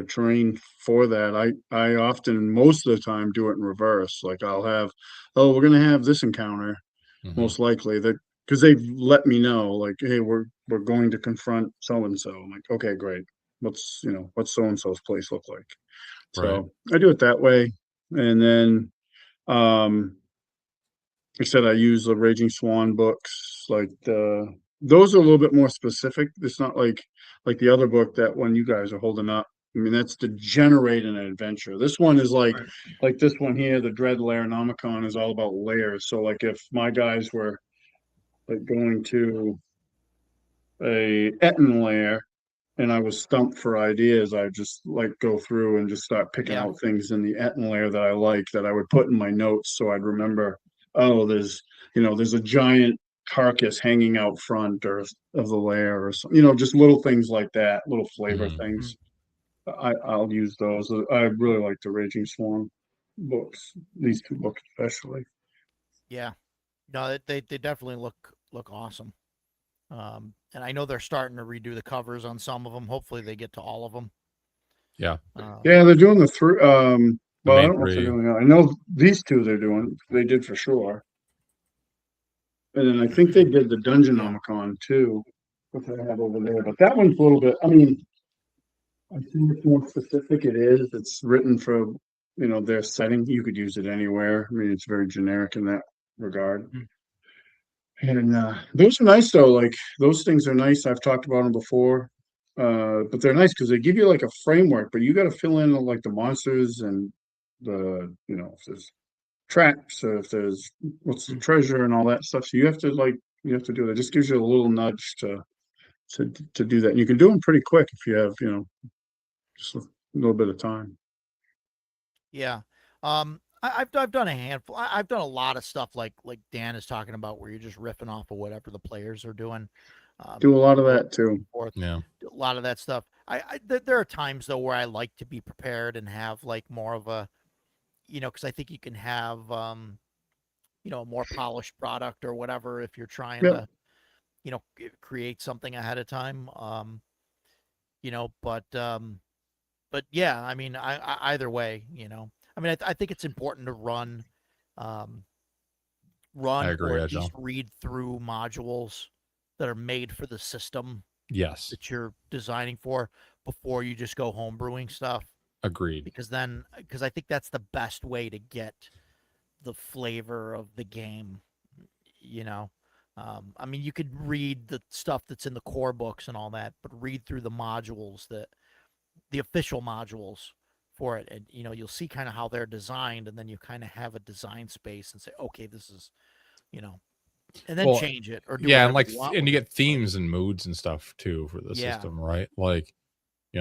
D: terrain for that. I often, most of the time, do it in reverse. Like I'll have, oh, we're gonna have this encounter
B: Mhm.
D: most likely, that because they've let me know, like, hey, we're going to confront so and so. I'm like, okay, great. What's so and so's place look like?
B: Right.
D: So I do it that way, and then um like I said, I use the Raging Swan books. Like those are a little bit more specific. It's not like the other book that one you guys are holding up. I mean, that's to generate an adventure. This one is
E: Right.
D: like this one here, the Dread Lair Nomicon is all about layers. So like if my guys were like going to a Etten lair and I was stumped for ideas, I just like go through and just start picking
C: Yeah.
D: out things in the Etten lair that I like that I would put in my notes so I'd remember, oh, there's a giant carcass hanging out front or of the lair or something, just little things like that, little flavor
B: Mhm.
D: things. I'll use those. I really like the Raging Swarm books, these two books especially.
C: Yeah. No, they definitely look awesome. And I know they're starting to redo the covers on some of them. Hopefully they get to all of them.
B: Yeah.
D: Yeah, they're doing the three.
B: The
D: Well, I
B: main
D: don't know if they're
B: three.
D: doing. I know these two they're doing. They did for sure. And then I think they did the Dungeonomicon too, which I have over there. But that one's a little bit. I mean, I think it's more specific. It is. It's written for their setting. You could use it anywhere. I mean, it's very generic in that regard.
E: Mm.
D: And those are nice though. Like those things are nice. I've talked about them before. But they're nice because they give you like a framework, but you got to fill in like the monsters and if there's traps or if there's what's the treasure and all that stuff. So you have to do that. It just gives you a little nudge to do that. And you can do them pretty quick if you have, just a little bit of time.
C: Yeah. I've done a handful. I've done a lot of stuff like Dan is talking about, where you're just riffing off of whatever the players are doing.
D: Do a lot of that too.
B: Yeah.
C: A lot of that stuff. There are times though where I like to be prepared and have like more of a, because I think you can have a more polished product or whatever if you're trying
D: Yep.
C: to create something ahead of time. But yeah, I mean, I either way, I mean, I think it's important to run
B: I
C: or
B: agree,
C: at
B: Agile.
C: least read through modules that are made for the system
B: Yes.
C: that you're designing for before you just go home brewing stuff.
B: Agreed.
C: Because I think that's the best way to get the flavor of the game. I mean, you could read the stuff that's in the core books and all that, but read through the modules, the official modules for it, and you'll see kind of how they're designed, and then you kind of have a design space and say, okay, this is, and then
B: Well,
C: change it or do
B: Yeah, and
C: whatever
B: like
C: you want
B: and
C: with
B: you
C: it.
B: get themes and moods and stuff too for the
C: Yeah.
B: system, right? Like,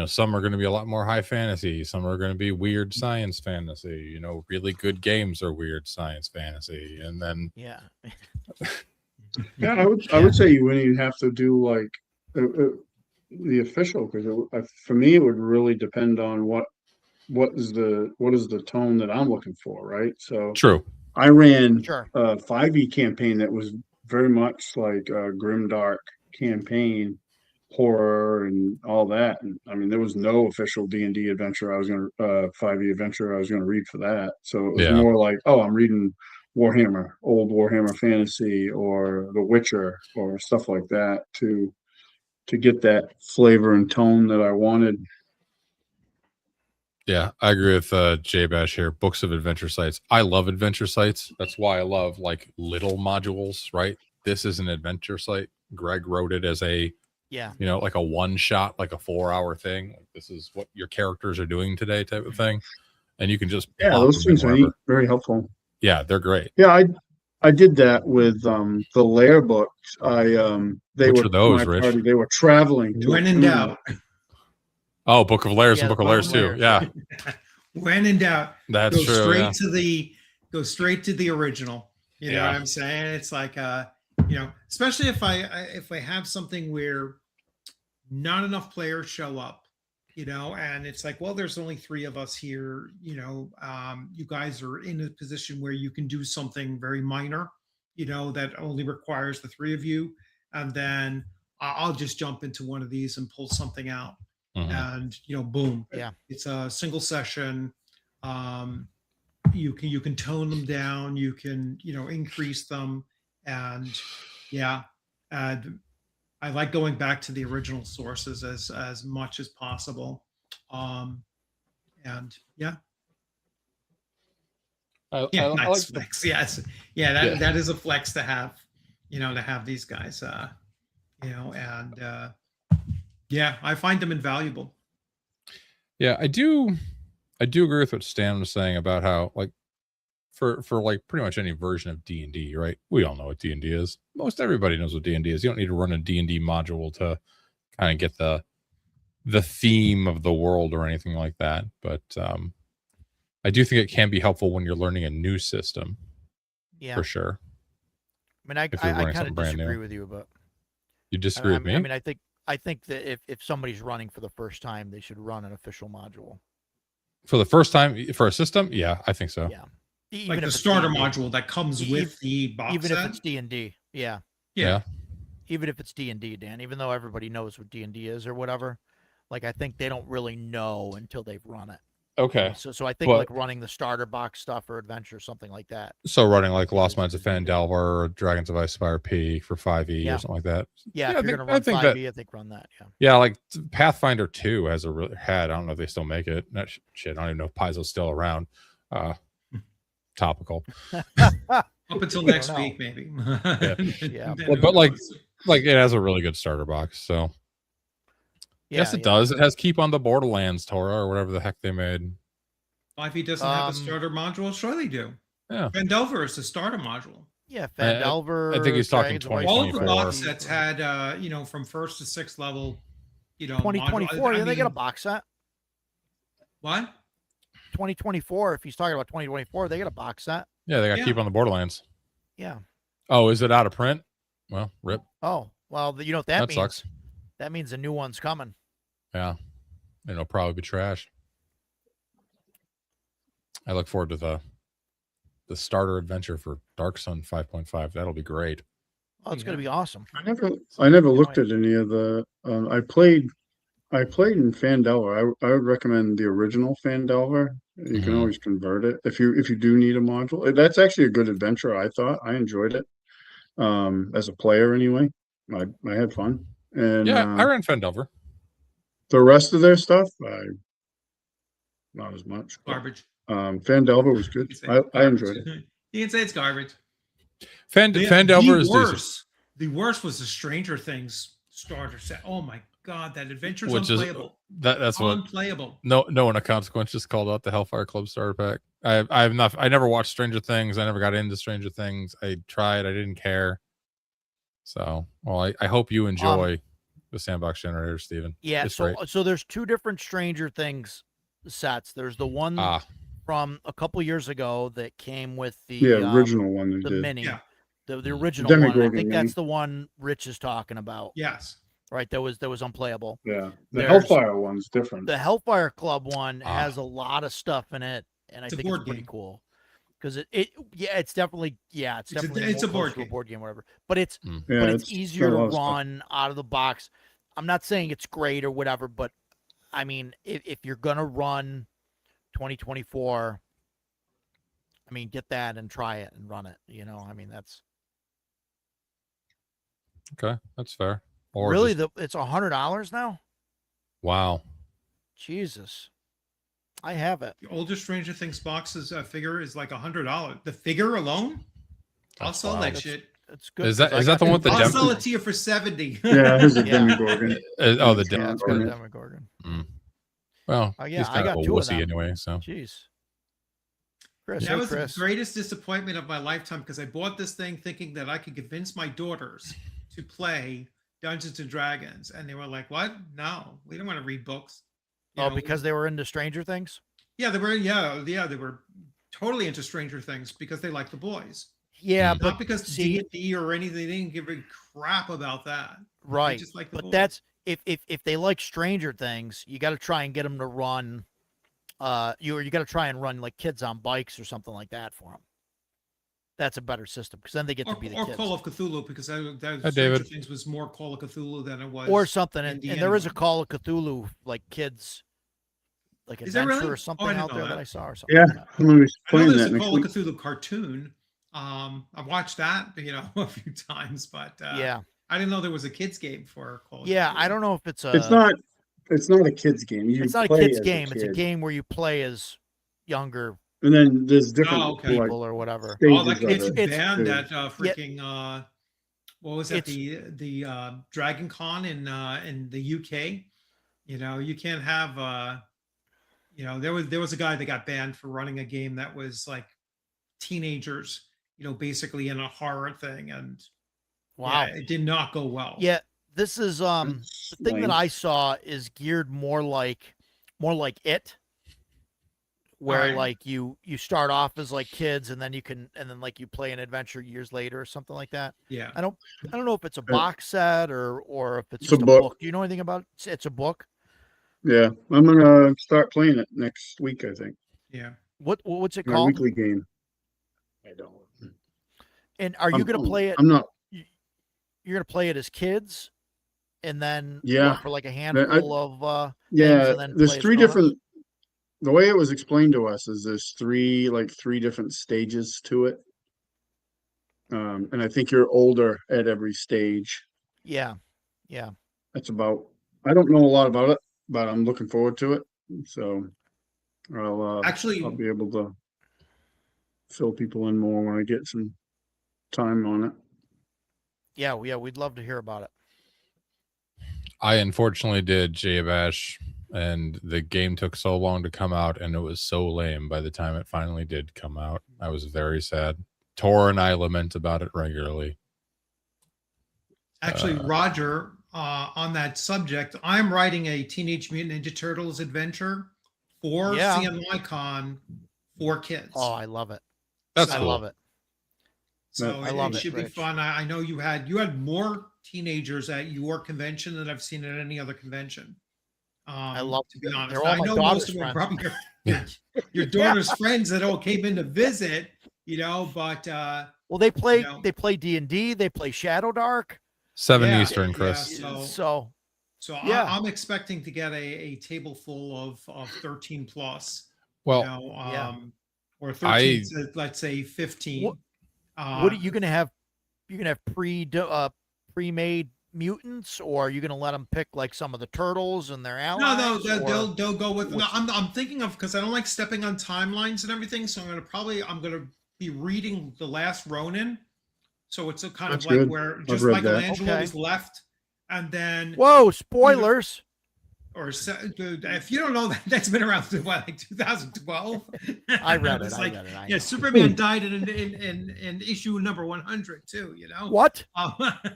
B: some are going to be a lot more high fantasy, some are going to be weird science fantasy, really good games are weird science fantasy, and then
C: Yeah.
D: Yeah, I would say you wouldn't even have to do like the official because for me it would really depend on what is the tone that I'm looking for, right? So
B: true.
D: I ran
C: Sure.
D: a 5e campaign that was very much like a grim dark campaign, horror and all that. And I mean, there was no official D&D adventure 5e adventure I was gonna read for that. So it was
B: Yeah.
D: more like, oh, I'm reading Warhammer, old Warhammer fantasy or The Witcher or stuff like that to get that flavor and tone that I wanted.
B: Yeah, I agree with Jay Bash here. Books of adventure sites. I love adventure sites. That's why I love like little modules, right? This is an adventure site. Greg wrote it as a,
C: Yeah.
B: like a one shot, like a 4-hour thing. Like, this is what your characters are doing today type of thing. And you can just
D: Yeah,
B: plop
D: those
B: them in
D: things are
B: wherever.
D: very helpful.
B: Yeah, they're great.
D: Yeah, I did that with the lair books. They
B: Which
D: were
B: are those,
D: my
B: Rich?
D: party. They were traveling to
E: When
D: a
E: in
D: tomb.
E: doubt.
B: Oh, Book of Lairs
C: Yeah,
B: and Book
C: the
B: of
C: Book
B: Lairs
C: of
B: too.
C: Lairs,
B: Yeah,
E: When in doubt,
B: that's
E: go
B: true.
E: straight
B: Yeah.
E: go straight to the original. You know
B: Yeah.
E: what I'm saying? It's like especially if I have something where not enough players show up, and it's like, well, there's only 3 of us here, you guys are in a position where you can do something very minor, that only requires the 3 of you, and then I'll just jump into one of these and pull something out.
B: Mhm.
E: And boom,
C: Yeah.
E: it's a single session. You can tone them down, you can increase them, and yeah, and I like going back to the original sources as much as possible. And yeah,
B: I
E: nice
B: like the,
E: flex. Yes, yeah, that is a flex to have, to have these guys, and yeah, I find them invaluable.
B: Yeah, I do agree with what Stan was saying about how like for like pretty much any version of D&D, right? We all know what D&D is. Most everybody knows what D&D is. You don't need to run a D&D module to kind of get the theme of the world or anything like that. But I do think it can be helpful when you're learning a new system.
C: Yeah.
B: For sure.
C: I mean, I
B: if you're running
C: kind of
B: something brand
C: disagree
B: new.
C: with you, but
B: You disagree with me?
C: I mean, I think that if somebody's running for the first time, they should run an official module.
B: For the first time for a system? Yeah, I think so.
C: Yeah. Even
E: Like
C: if
E: the
C: it's
E: starter
C: D&D.
E: module that comes with the box
C: Even
E: set.
C: if it's D&D. Yeah.
B: Yeah.
C: Even if it's D&D, Dan, even though everybody knows what D&D is or whatever, like I think they don't really know until they've run it.
B: Okay.
C: So I think like running the starter box stuff or adventure, something like that.
B: So running like Lost Mines of Phandelver or Dragons of Icespire Peak for 5e or something like that.
C: Yeah, if you're going to
B: I
C: run
B: think
C: 5e, I think run that. Yeah.
B: Yeah, like Pathfinder 2 has a really I don't know if they still make it. Shit, I don't even know if Paizo's still around. Topical.
E: Up until next week, maybe.
C: Yeah.
B: But like it has a really good starter box. So yes, it does. It has Keep on the Borderlands, Torah, or whatever the heck they made.
E: 5e doesn't have a starter module. Sure, they do.
B: Yeah.
E: Phandelver is the starter module.
C: Yeah, Phandelver.
B: I think he's talking 2024.
E: All of the box sets had, from 1st to 6th level,
C: 2024. Yeah, they get a box set.
E: What?
C: 2024. If he's talking about 2024, they get a box set.
B: Yeah, they got Keep on the Borderlands.
C: Yeah.
B: Oh, is it out of print? Well, rip.
C: Oh, well, you know what that means?
B: Sucks.
C: That means a new one's coming.
B: Yeah. And it'll probably be trash. I look forward to the starter adventure for Dark Sun 5.5. That'll be great.
C: Oh, it's going to be awesome.
D: I never looked at any of the. I played in Phandelver. I would recommend the original Phandelver. You can always convert it if you do need a module. That's actually a good adventure. I thought I enjoyed it. As a player anyway, I had fun. And
B: yeah, I ran Phandelver.
D: The rest of their stuff, not as much.
E: Garbage.
D: Phandelver was good. I enjoyed it.
E: You can say it's garbage.
B: Phandelver is
E: worse. The worst was the Stranger Things starter set. Oh my god, that adventure is unplayable.
B: That's
E: unplayable.
B: No one of consequence just called out the Hellfire Club starter pack. I never watched Stranger Things. I never got into Stranger Things. I tried. I didn't care. So, well, I hope you enjoy the Sandbox Generator, Steven.
C: Yeah. So there's two different Stranger Things sets. There's the one from a couple years ago that came with the
D: original one.
C: The mini. Yeah. The original one. I think that's the one Rich is talking about.
E: Yes.
C: Right. That was unplayable.
D: Yeah. The Hellfire one's different.
C: The Hellfire Club one has a lot of stuff in it, and I think it's pretty cool. Because it's definitely
E: it's a board
C: game, whatever. But it's easier to run out of the box. I'm not saying it's great or whatever, but I mean, if you're gonna run 2024, I mean, get that and try it and run it. I mean, that's
B: okay. That's fair. Or
C: really, it's $100 now.
B: Wow.
C: Jesus. I have it.
E: The older Stranger Things boxes figure is like $100. The figure alone, I'll sell that shit.
C: That's good.
B: Is that the one with the?
E: I'll sell it to you for $70.
D: Yeah, here's a Demogorgon.
B: The
C: Demogorgon.
B: Well,
C: I
B: he's
C: got
B: a
C: two of
B: wussy
C: them
B: anyway. So,
C: jeez. Chris,
E: that was the greatest disappointment of my lifetime because I bought this thing thinking that I could convince my daughters to play Dungeons and Dragons, and they were like, "What? No, we don't want to read books."
C: Because they were into Stranger Things?
E: Yeah, they were. Yeah, they were totally into Stranger Things because they like the boys.
C: Yeah,
E: not because D&D or anything. They didn't give a crap about that.
C: Right.
E: Just like
C: but boys. That's if they like Stranger Things, you got to try and get them to run. You got to try and run like Kids on Bikes or something like that for them. That's a better system because then they get to be the kids.
E: Or Call of Cthulhu because Stranger Things was more Call of Cthulhu than it was.
C: Or something, and there is a Call of Cthulhu like kids, like adventure or something out there that I saw or something.
D: Yeah,
E: I know there's a Call of Cthulhu cartoon. I watched that, a few times, but I didn't know there was a kids game for Call of Cthulhu.
C: I don't know if it's a.
D: It's not a kids game.
C: It's not a kids game. It's a game where you play as younger.
D: And then there's different
C: people or whatever.
E: Like it's banned at freaking what was that? The Dragon Con in the UK. You can't have You know, there was a guy that got banned for running a game that was like teenagers, you know, basically in a horror thing, and
C: Wow.
E: yeah, it did not go well.
C: Yeah, this is the thing that
D: lame.
C: I saw is geared more like it, where
E: Right.
C: like you start off as like kids and then like you play an adventure years later or something like that.
E: Yeah.
C: I don't know if it's a box set or if it's
D: It's a
C: just a
D: book.
C: book. Do you know anything about it? It's a book.
D: Yeah, I'm gonna start playing it next week, I think.
E: Yeah.
C: What's it
D: My
C: called?
D: weekly game. I don't.
C: And are you going to play it?
D: I'm not.
C: You're going to play it as kids, and then
D: Yeah.
C: for like a handful of
D: Yeah,
C: and then
D: there's
C: play as
D: 3
C: grown-ups?
D: different. The way it was explained to us is there's 3 different stages to it. And I think you're older at every stage.
C: Yeah.
D: That's about. I don't know a lot about it, but I'm looking forward to it. So
E: Actually,
D: I'll be able to fill people in more when I get some time on it.
C: Yeah, we'd love to hear about it.
B: I unfortunately did J-Bash, and the game took so long to come out, and it was so lame by the time it finally did come out. I was very sad. Tor and I lament about it regularly.
E: actually, Roger, on that subject, I'm writing a Teenage Mutant Ninja Turtles adventure for
C: Yeah.
E: CMYCon for kids.
C: Oh, I love it.
B: That's
C: I
B: cool.
C: love it.
E: So
C: I
E: it,
C: love
E: it
C: it,
E: should be
C: Rich.
E: fun. I know you had more teenagers at your convention than I've seen at any other convention.
C: I love
E: to be
C: them.
E: honest.
C: They're all
E: I
C: my
E: know
C: daughter's
E: most of them are
C: friends.
E: probably your daughter's friends that all came in to visit, you know, but
C: Well, they play
E: You know.
C: they play D&D, they play Shadow Dark.
B: 7
E: Yeah,
B: Eastern,
E: yeah,
B: Chris.
E: So
C: yeah.
E: I'm expecting to get a table full of 13 plus,
B: Well,
E: you know,
C: Yeah.
E: or 13 to, let's say 15.
C: What are you going to have? You going to have pre-made mutants, or are you going to let them pick like some of the turtles and their allies?
E: No,
C: or-
E: they'll go with. No,
C: what's-
E: I'm thinking of, because I don't like stepping on timelines and everything. So I'm gonna be reading The Last Ronin. So it's a kind
D: That's
E: of like
D: good.
E: where
D: I've
E: just
D: read that.
E: Michelangelo
C: Okay.
E: was left, and then
C: Whoa! Spoilers.
E: if you don't know that, that's been around since what, like 2012.
C: I read it.
E: It's
C: I
E: like,
C: read it. I
E: yeah,
C: know.
E: Superman died in issue number 100 too. You know
C: What?
E: Um,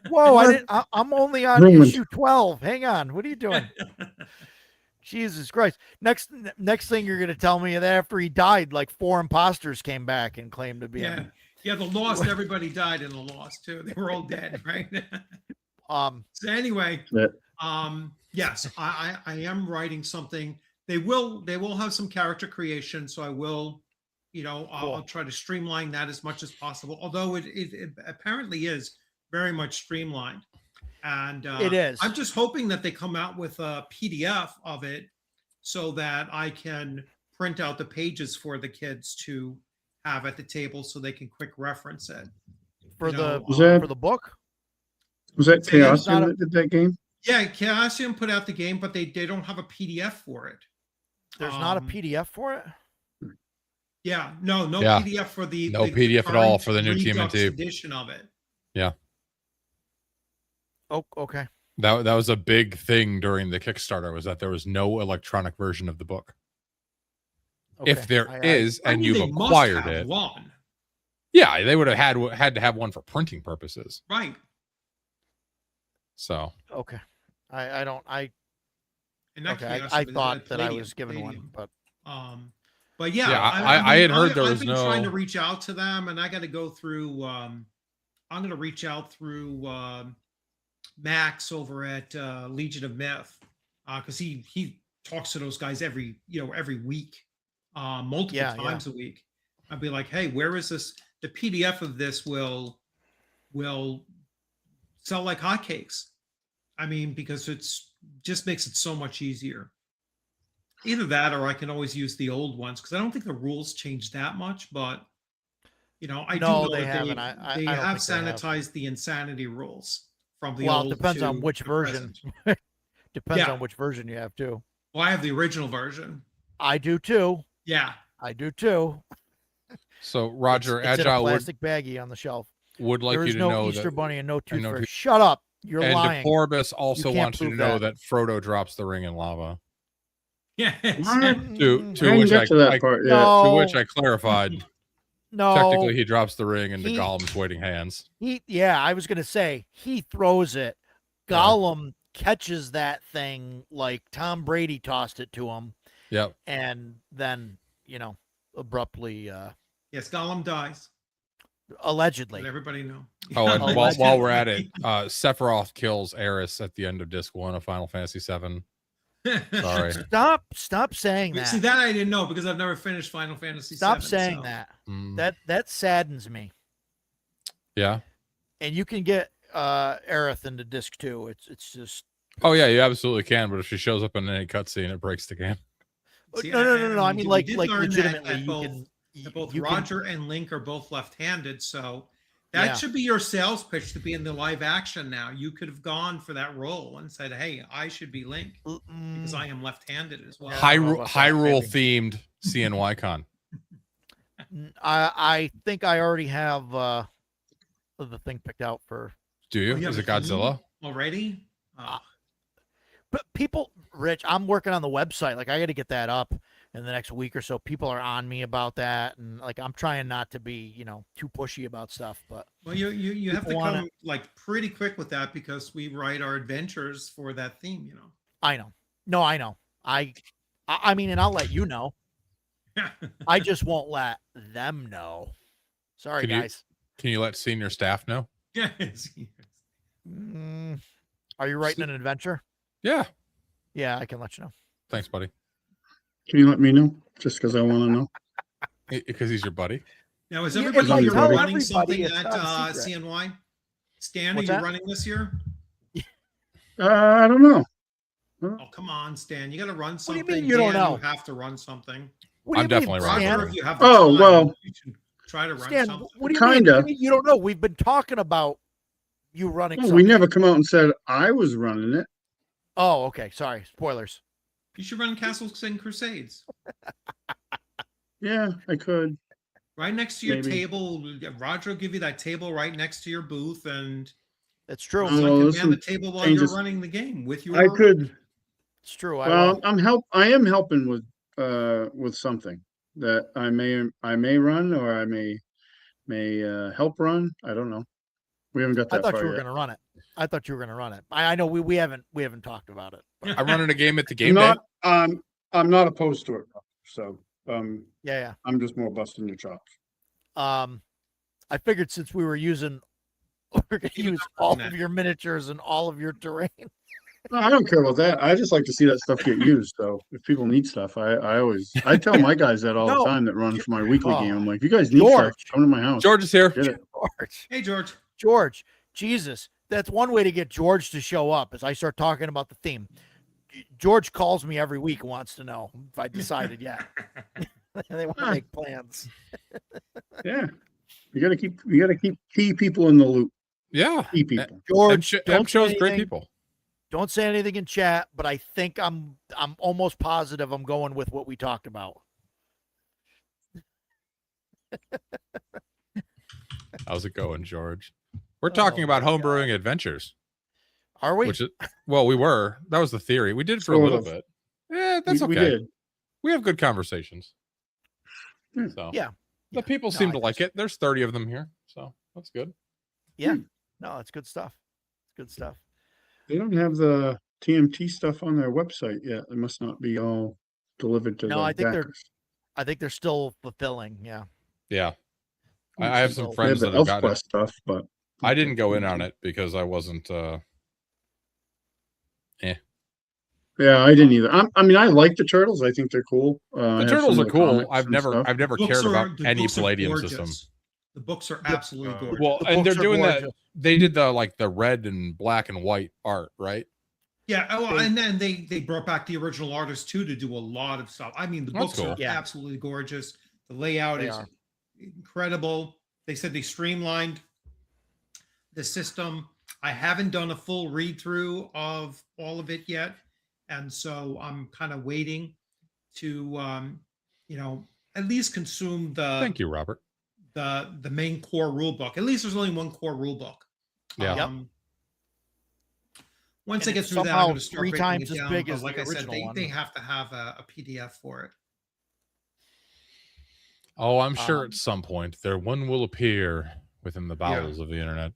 C: Whoa! I'm only on
D: Ruined.
C: issue 12. Hang on. What are you doing? Jesus Christ! Next thing you're going to tell me that after he died, like 4 imposters came back and claimed to be
E: yeah,
C: him.
E: yeah. The Lost. Everybody died in the Lost too. They were all dead, right? So anyway,
D: Yeah.
E: yes, I am writing something. They will have some character creation, so I will, you know, I'll try to streamline that as much as possible. Although it apparently is very much streamlined, and
C: It is.
E: I'm just hoping that they come out with a PDF of it, so that I can print out the pages for the kids to have at the table, so they can quick reference it.
C: For
E: You
C: the
E: know,
D: Was that-
C: for the book.
D: Was that
E: So yeah,
C: it's not
D: Chaosium
C: a-
D: that did that game?
E: Yeah, Chaosium put out the game, but they don't have a PDF for it.
C: There's not a
E: Um,
C: PDF for it.
E: Yeah, no
B: Yeah.
E: PDF for the
B: No
E: the
B: PDF at all
E: current
B: for the new
E: Redux
B: TMNT.
E: edition of it.
C: Oh, okay.
B: That was a big thing during the Kickstarter, was that there was no electronic version of the book. If
C: Okay.
B: there
C: I-
B: is,
E: I
B: and
E: mean,
B: you've
E: they must
B: acquired
E: have
B: it,
E: one,
B: yeah, they would have had to have one for printing purposes.
E: right?
B: So
C: Okay. I don't.
E: And that
C: Okay.
E: Chaosium
C: I
E: is
C: thought that I
E: Palladium-
C: was given
E: Palladium.
C: one, but
E: But yeah,
B: Yeah, I had heard there
E: I've
B: was
E: been trying to
B: no-
E: reach out to them, and I got to go through. I'm going to reach out through Max over at Legion of Myth, because he talks to those guys every week, multiple
C: Yeah,
E: times a week. I'd be like, hey, where is this? The PDF of this will sell like hotcakes. I mean, because it's just makes it so much easier. Either that, or I can always use the old ones, because I don't think the rules change that much. But you know, I
C: No,
E: do know
C: they
E: that
C: haven't.
E: they
C: I
E: have
C: don't think they have.
E: sanitized the insanity rules from the
C: Well,
E: old.
C: it depends on
E: to
C: which
E: the
C: version.
E: present.
C: Depends
E: Yeah.
C: on which version you have too.
E: Well, I have the original version.
C: I do too.
E: Yeah,
C: I do too.
B: So Roger,
C: it's in a
B: Agile
C: plastic baggie on the shelf.
B: would like
C: There
B: you
C: is
B: to
C: no
B: know
C: Easter
B: that,
C: bunny and no
B: I know
C: tooth fairy.
B: who-
C: Shut up! You're
B: and
C: lying.
B: Deporbus also
C: can't
B: wants you to
C: prove
B: know that Frodo drops the ring in lava.
E: Yeah.
D: What?
B: To
D: I
B: which
D: didn't get to that part yet.
B: to
C: No,
B: which I clarified.
C: no.
B: Technically, he drops the ring into
C: He-
B: Gollum's waiting hands.
C: Yeah, I was gonna say he throws it.
B: Yeah.
C: Gollum catches that thing like Tom Brady tossed it to him,
B: Yep.
C: and then abruptly,
E: Yes, Gollum dies.
C: allegedly.
E: Let everybody know.
B: Oh, and while
C: Allegedly.
B: we're at it, Sephiroth kills Eris at the end of Disc 1 of Final Fantasy VII. Sorry.
C: Stop saying that.
E: See, that I didn't know because I've never finished Final Fantasy
C: Stop
E: VII,
C: saying
E: so.
C: that.
B: Mm,
C: That saddens me.
B: yeah.
C: And you can get Aerith into disc 2. It's just
B: Oh, yeah, you absolutely can. But if she shows up in any cutscene, it breaks the game.
E: See,
C: no. I mean,
E: we
C: like
E: did learn that
C: legitimately, you
E: both,
C: can.
E: that both
C: you
E: Roger and Link are both left-handed, so that
C: Yeah.
E: should be your sales pitch to be in the live action now. You could have gone for that role and said, "Hey, I should be Link because I am left-handed as well."
C: Yeah, I don't know about that,
B: Hyrule
C: maybe.
B: themed CNY Con.
C: I think I already have the thing picked out for.
B: Do you?
E: Oh, you
B: Is
E: have
B: it
E: a theme
B: Godzilla?
E: already? Oh.
C: But people, Rich, I'm working on the website. Like I got to get that up in the next week or so. People are on me about that, and like I'm trying not to be, too pushy about stuff. But
E: Well, you have to
C: People wanna-
E: come like pretty quick with that because we write our adventures for that theme,
C: I know. No, I know. I mean, and I'll let you know. I just won't let them know. Sorry,
B: Can you-
C: guys.
B: Can you let senior staff know?
E: Yes.
C: Are you writing an adventure?
B: Yeah.
C: Yeah, I can let you know.
B: Thanks, buddy.
D: Can you let me know? Just because I want to know.
B: Because he's your buddy.
E: Now, is
C: Yeah,
E: everybody
D: like,
E: here
D: tell
E: running
C: everybody
E: something
C: it's
E: at
C: not a secret.
E: CNY? Stan,
C: What's
E: are you
C: that?
E: running this year?
D: I don't know.
E: Oh, come on, Stan. You got to run
C: do you
E: something.
C: mean you don't
E: Dan,
C: know?
E: You have to run something.
C: What do
B: I'm
C: you mean,
B: definitely running.
C: Stan?
E: Roger, if you have the
D: Oh,
E: time,
D: well.
E: you should try to run
C: Stan,
E: something.
C: what do you mean?
D: Kinda.
C: You don't know. We've been talking about you running.
D: Well, we
C: something.
D: never come out and said I was running it.
C: Oh, okay. Sorry. Spoilers.
E: You should run Castles and Crusades.
D: Yeah, I could.
E: Right next to your
D: Maybe.
E: table. Roger will give you that table right next to your booth, and
C: It's true.
D: Oh,
E: someone can
D: listen,
E: man the table while
D: changes.
E: you're running the game with your.
D: I could.
C: It's true.
D: Well, I am helping with something that I may run or I may help run. I don't know. We haven't got
C: I
D: that
C: thought
D: far
C: you were
D: yet.
C: going to run it. I thought you were going to run it. I know we haven't talked about it. But
B: I'm running a game at the
D: I'm
B: game day.
D: not. I'm not opposed to it. So
C: yeah.
D: I'm just more busting your chops.
C: I figured since we were using, we're going to use all of your miniatures and all of your terrain.
D: No, I don't care about that. I just like to see that stuff get used. So if people need stuff, I tell my guys that all
C: No.
D: the time that run for my weekly
C: Oh,
D: game. I'm like, if you guys need stuff,
C: George.
D: come to my house.
B: George is here.
D: Get it.
C: George.
E: Hey,
C: George. Jesus. That's one way to get George to show up is I start talking about the theme. George calls me every week and wants to know if I decided yet. They want to make plans.
D: Yeah. You gotta keep key people in the loop.
B: Yeah.
D: Key people.
C: George,
B: M
C: don't
B: shows
C: say
B: great
C: anything.
B: people.
C: Don't say anything in chat, but I think I'm almost positive I'm going with what we talked about.
B: How's it going, George? We're talking about
C: my
B: homebrewing adventures.
C: Are we?
B: Which is, well, we were. That was the theory. We did it for a
D: Sort
B: little
D: of.
B: bit. Yeah, that's okay.
D: We did.
B: We have good conversations.
D: Yeah.
B: So
C: Yeah.
B: the people
C: No,
B: seem
C: I
B: to like it. There's 30 of them here, so that's good.
C: Yeah. No, it's good stuff. It's good stuff.
D: They don't have the TMT stuff on their website yet. It must not be all delivered to
C: No,
D: the
C: I think
D: backers.
C: I think they're still fulfilling. Yeah.
B: Yeah, I have some
C: So-
D: They
B: friends
D: have
B: that
D: the
B: have got it.
D: ElfQuest stuff, but
B: I didn't go in on it because I wasn't.
D: Yeah, I didn't either. I mean, I like the turtles. I think they're cool. I
B: The
D: have
B: turtles
D: some
B: are
D: of the
B: cool.
D: comics
B: I've
D: and
B: never
D: stuff.
B: cared about
E: The
B: any
E: books are
B: Palladium
E: gorgeous.
B: system.
E: The books are absolutely gorgeous.
B: Well,
C: The
B: and they're
C: books are
B: doing that.
C: gorgeous.
B: They did the red and black and white art, right?
E: Yeah, well, and then they brought back the original artists too to do a lot of stuff. I mean, the
B: That's
E: books
B: cool.
E: are
C: Yeah.
E: absolutely gorgeous. The layout
C: They
E: is
C: are.
E: incredible. They said they streamlined the system. I haven't done a full read through of all of it yet, and so I'm kind of waiting to at least consume
B: Thank you, Robert.
E: the main core rule book. At least there's only one core rule book.
B: Yeah.
C: Yep.
E: Once
C: And
E: I get
C: it's
E: through that, I'm
C: somehow
E: going to start
C: 3
E: breaking
C: times
E: it
C: as
E: down.
C: big
E: But
C: as
E: like
C: the
E: I said,
C: original
E: they
C: one.
E: have to have a PDF for it.
B: Oh, I'm sure
C: Um,
B: at some point there one will appear within the bowels of the internet.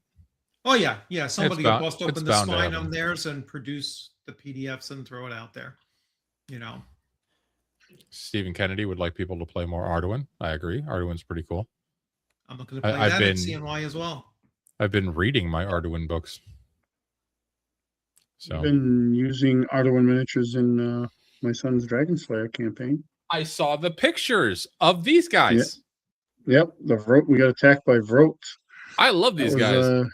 E: Oh yeah. Somebody will
B: bound-
E: bust
B: it's
E: open the
B: bound to
E: spine
B: happen.
E: on theirs and produce the PDFs and throw it out there. You know.
B: Stephen Kennedy would like people to play more Arduin. I agree. Arduin's pretty cool.
E: I'm looking to play
B: I've
E: that
B: been-
E: at CNY as well.
B: I've been reading my Arduin books.
D: I've
B: So
D: been using Arduin miniatures in my son's Dragon Slayer campaign.
B: I saw the pictures of these guys.
D: Yep, we got attacked by Vroat.
B: I love
D: That
B: these
D: was
B: guys.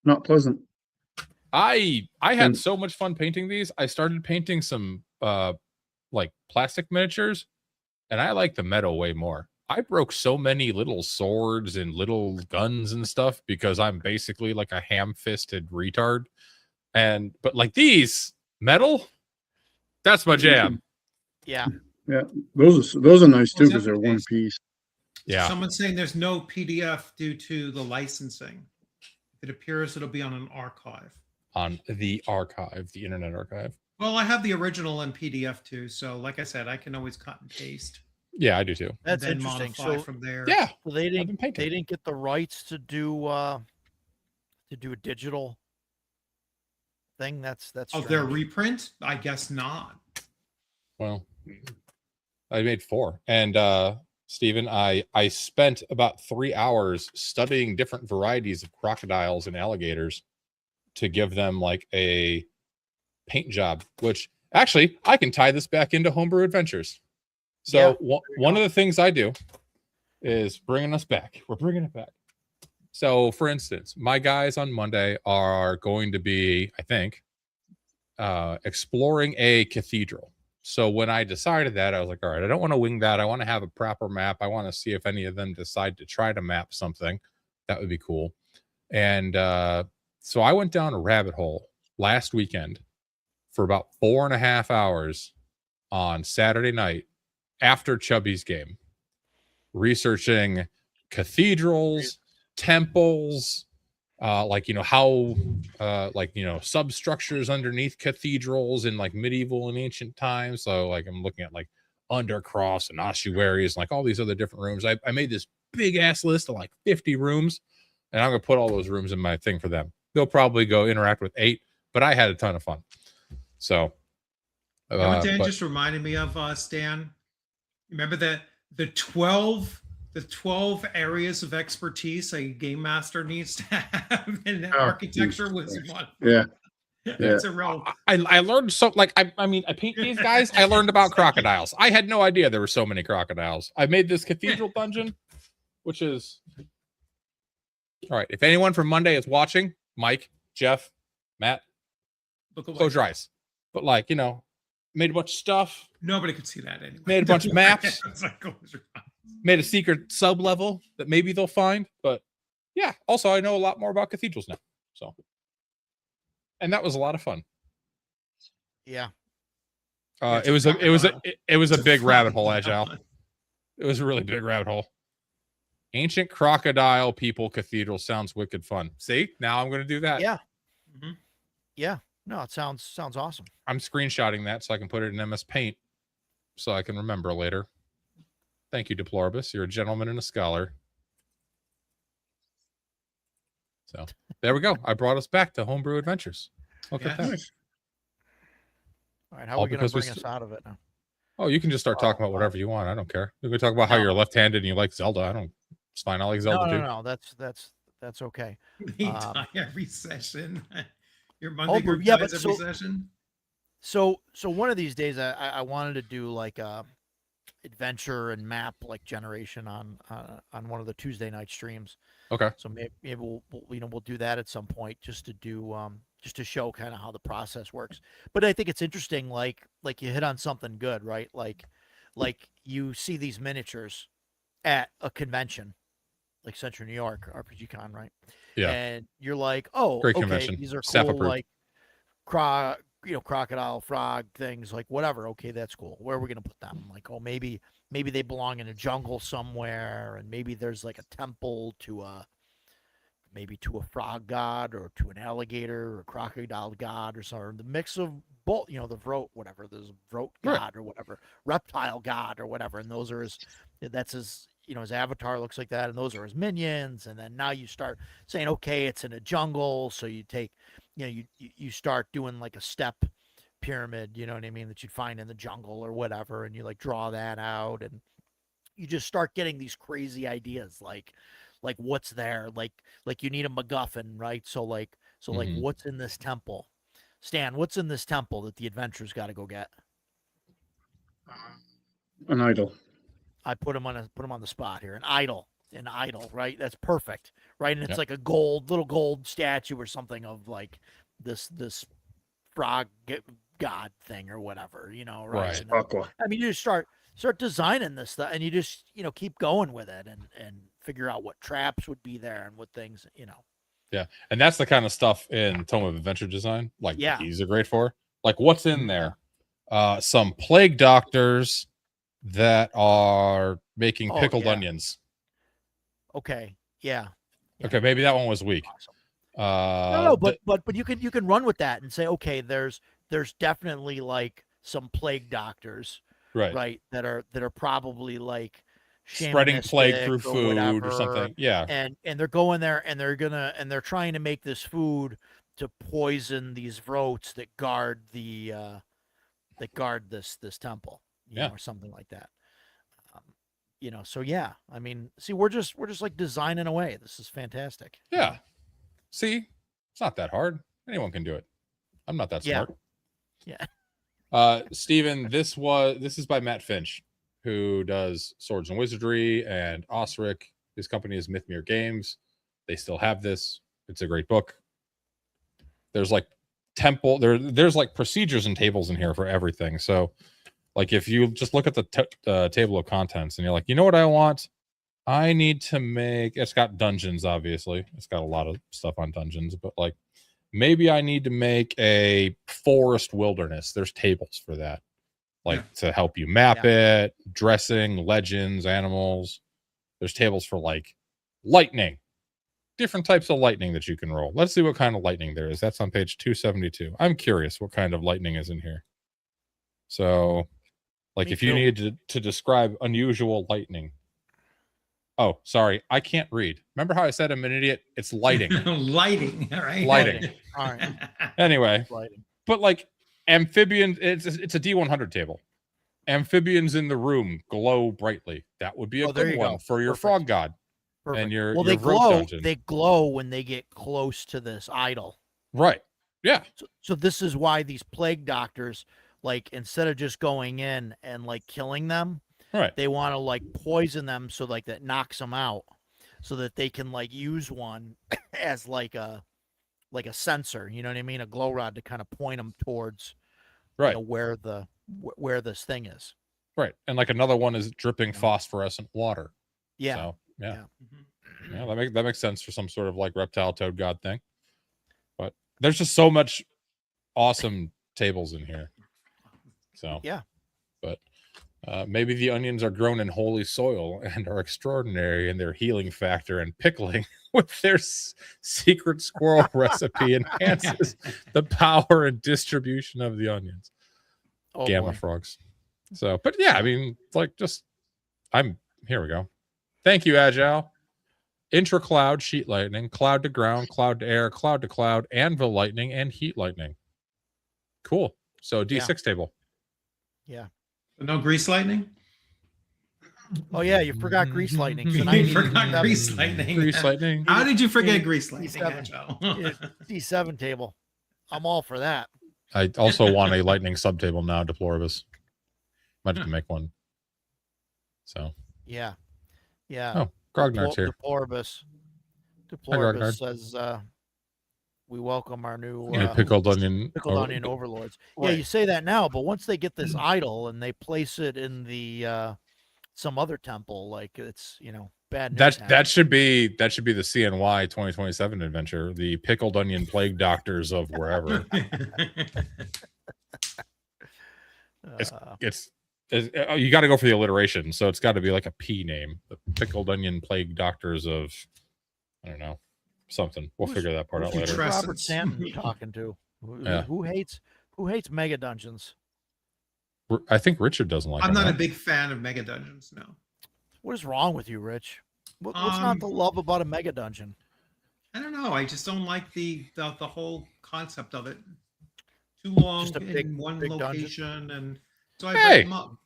D: not pleasant.
B: I had
D: And-
B: so much fun painting these. I started painting some like plastic miniatures, and I like the metal way more. I broke so many little swords and little guns and stuff because I'm basically like a ham-fisted retard. But like these metal, that's my jam.
C: yeah.
D: Yeah, those are nice too
E: Was that
D: because they're
E: the
D: one
E: case?
D: piece.
B: Yeah.
E: Someone's saying there's no PDF due to the licensing. It appears it'll be on an archive.
B: On the archive, the Internet Archive.
E: Well, I have the original in PDF too, so like I said, I can always cut and paste.
B: Yeah, I do too.
C: That's
E: and then
C: interesting.
E: modify
C: So,
E: from there.
B: Yeah.
C: so they
B: I've been
C: didn't
B: painting.
C: they didn't get the rights to do a digital thing. That's
E: Of their
C: strange.
E: reprint? I guess not.
B: Well, I made 4. And Stephen, I spent about 3 hours studying different varieties of crocodiles and alligators to give them like a paint job, which actually I can tie this back into Homebrew Adventures. So one of the things I do is bringing us back. We're bringing it back. So for instance, my guys on Monday are going to be, I think, exploring a cathedral. So when I decided that, I was like, all right, I don't want to wing that. I want to have a proper map. I want to see if any of them decide to try to map something. That would be cool. And so I went down a rabbit hole last weekend for about 4.5 hours on Saturday night after Chubby's game, researching cathedrals, temples, like, you know, how like, you know, substructures underneath cathedrals in like medieval and ancient times. So like I'm looking at like undercross and ossuaries and like all these other different rooms. I made this big ass list of like 50 rooms, and I'm gonna put all those rooms in my thing for them. They'll probably go interact with 8, but I had a ton of fun. So
E: You know what Dan just reminded me of, Stan? Remember the 12 areas of expertise a game master needs to have in architecture was one.
D: Yeah.
E: It's a real.
B: I learned so like I mean I paint these guys. I learned about crocodiles. I had no idea there were so many crocodiles. I made this cathedral dungeon, which is all right. If anyone from Monday is watching, Mike, Jeff, Matt, close your eyes. But like, you know, made a bunch of stuff.
E: Nobody could see that anyway.
B: Made a bunch of maps.
E: It's like, close your eyes.
B: Made a secret sub level that maybe they'll find. But yeah, also I know a lot more about cathedrals now. So, and that was a lot of fun.
C: Yeah.
B: It was a big rabbit hole, Agile. It was a really big rabbit hole. Ancient crocodile people cathedral sounds wicked fun. See, now I'm going to do that.
C: Yeah.
E: Mhm.
C: Yeah. No, it sounds awesome.
B: I'm screenshotting that so I can put it in MS Paint so I can remember later. Thank you, Deploribus. You're a gentleman and a scholar. So there we go. I brought us back to Homebrew Adventures. Look at that.
D: Nice.
C: All right. How
B: All
C: are we going to
B: because we
C: bring us out of it now?
B: Oh, you can just start talking about whatever you want. I don't care. We can talk about how
C: No.
B: you're left-handed and you like Zelda. It's fine. I like Zelda too.
C: No. That's okay.
E: They die every session. Your Monday
C: but
E: group
C: yeah,
E: dies
C: but
E: every
C: so-
E: session.
C: So one of these days, I wanted to do like a adventure and map like generation on one of the Tuesday night streams.
B: Okay.
C: So maybe we'll do that at some point just to do just to show kind of how the process works. But I think it's interesting, like you hit on something good, right? Like you see these miniatures at a convention, like Central New York RPG Con, right?
B: Yeah.
C: And you're like, oh,
B: Great
C: okay,
B: convention.
C: these are
B: Staff
C: cool,
B: approved.
C: like crocodile, frog things, like whatever. Okay, that's cool. Where are we gonna put them? Like, oh, maybe they belong in a jungle somewhere, and maybe there's like a temple to maybe to a frog god or to an alligator or a crocodile god or something. The mix of both, the Vroat, whatever, there's a Vroat god or whatever, reptile god or whatever. And those are that's his, his avatar looks like that. And those are his minions. And then now you start saying, okay, it's in a jungle. So you take, you start doing like a step pyramid, you know what I mean, that you'd find in the jungle or whatever. And you like draw that out, and you just start getting these crazy ideas like what's there, like you need a MacGuffin, right? So like what's in this temple, Stan? What's in this temple that the adventurers got to go get?
D: An idol.
C: I put him on the spot here. An idol, right? That's perfect, right? And it's like a little gold statue or something of like this frog god thing or whatever, right?
D: Aqua.
C: I mean, you just start designing this stuff, and you just keep going with it and figure out what traps would be there and what things.
B: Yeah, and that's the kind of stuff in Tome of Adventure Design. Like, these are great for. Like, what's in there? Some plague doctors that are making pickled onions.
C: Okay. Yeah.
B: Okay, maybe that one was weak.
C: Awesome. But you can run with that and say, okay, there's definitely like some plague doctors, right, that are probably like
B: spreading plague through food
C: or
B: something. Yeah.
C: And they're going there and they're trying to make this food to poison these Vroats that guard this temple, or something like that. So yeah, I mean, see, we're just like designing away. This is fantastic.
B: Yeah. See, it's not that hard. Anyone can do it. I'm not that smart.
C: Yeah.
B: Steven, this is by Matt Finch, who does Swords and Wizardry and Osric. His company is Mythmere Games. They still have this. It's a great book. There's like there's like procedures and tables in here for everything. So like if you just look at the table of contents and you're like, you know what I want? I need to make, it's got dungeons, obviously. It's got a lot of stuff on dungeons, but like maybe I need to make a forest wilderness. There's tables for that, like to help you map it, dressing, legends, animals. There's tables for like lightning, different types of lightning that you can roll. Let's see what kind of lightning there is. That's on page 272. I'm curious what kind of lightning is in here. So like if you needed to describe unusual lightning. Oh, sorry. I can't read. Remember how I said I'm an idiot? It's lighting.
E: Lighting. All right.
B: Lighting.
C: All right.
B: Anyway,
C: Lighting.
B: But like amphibian, it's a D100 table. Amphibians in the room glow brightly. That would be a good one for your frog god.
C: Perfect.
B: And your
C: they
B: rope
C: glow.
B: dungeon.
C: They glow when they get close to this idol.
B: Right. Yeah.
C: So this is why these plague doctors, like, instead of just going in and like killing them,
B: right,
C: they want to like poison them so like that knocks them out, so that they can like use one as like a sensor, you know what I mean, a glow rod to kind of point them towards where this thing is.
B: Right. And like another one is dripping phosphorescent water.
C: Yeah.
B: So, yeah, that makes sense for some sort of like reptile toad god thing. But there's just so much awesome tables in here. So
C: yeah.
B: But maybe the onions are grown in holy soil and are extraordinary in their healing factor, and pickling with their secret squirrel recipe enhances the power and distribution of the onions.
C: Oh,
B: Gamma frogs. So, but yeah, I mean, like here we go. Thank you, Agile. Intra-cloud, sheet lightning, cloud to ground, cloud to air, cloud to cloud, anvil lightning, and heat lightning. Cool. So D6 table.
C: Yeah.
E: No grease lightning?
C: Oh yeah, you forgot grease lightning. So
E: You forgot grease lightning.
B: Grease lightning.
E: How did you forget grease lightning, Agile?
C: D7 table. I'm all for that.
B: I also want a lightning subtable now, Deploribus. Might have to make one. So.
C: Yeah. Yeah.
B: Oh, Grognard's here.
C: Deploribus
B: Grognard
C: says we welcome our new
B: pickled onion
C: overlords. Yeah, you say that now, but once they get this idol and they place it in the some other temple, like it's bad news.
B: That should be the CNY 2027 adventure, the pickled onion plague doctors of wherever. It's you got to go for the alliteration, so it's got to be like a P name, the pickled onion plague doctors of, I don't know, something. We'll
C: Who's-
B: figure that part out
C: who's
B: later.
E: Trust-
C: Robert
E: Putrescence.
C: Stanton talking to?
B: Yeah.
C: Who hates mega dungeons?
B: I think Richard doesn't like
E: I'm
B: them,
E: not a
B: right?
E: big fan of mega dungeons. No,
C: What is wrong with you, Rich? What's not to love about a mega dungeon?
E: I don't know. I just don't like the whole concept of it. Too long
C: Just a
E: in
C: big-
E: one
C: big dungeon?
E: location, and so I
B: Hey!
E: break them up.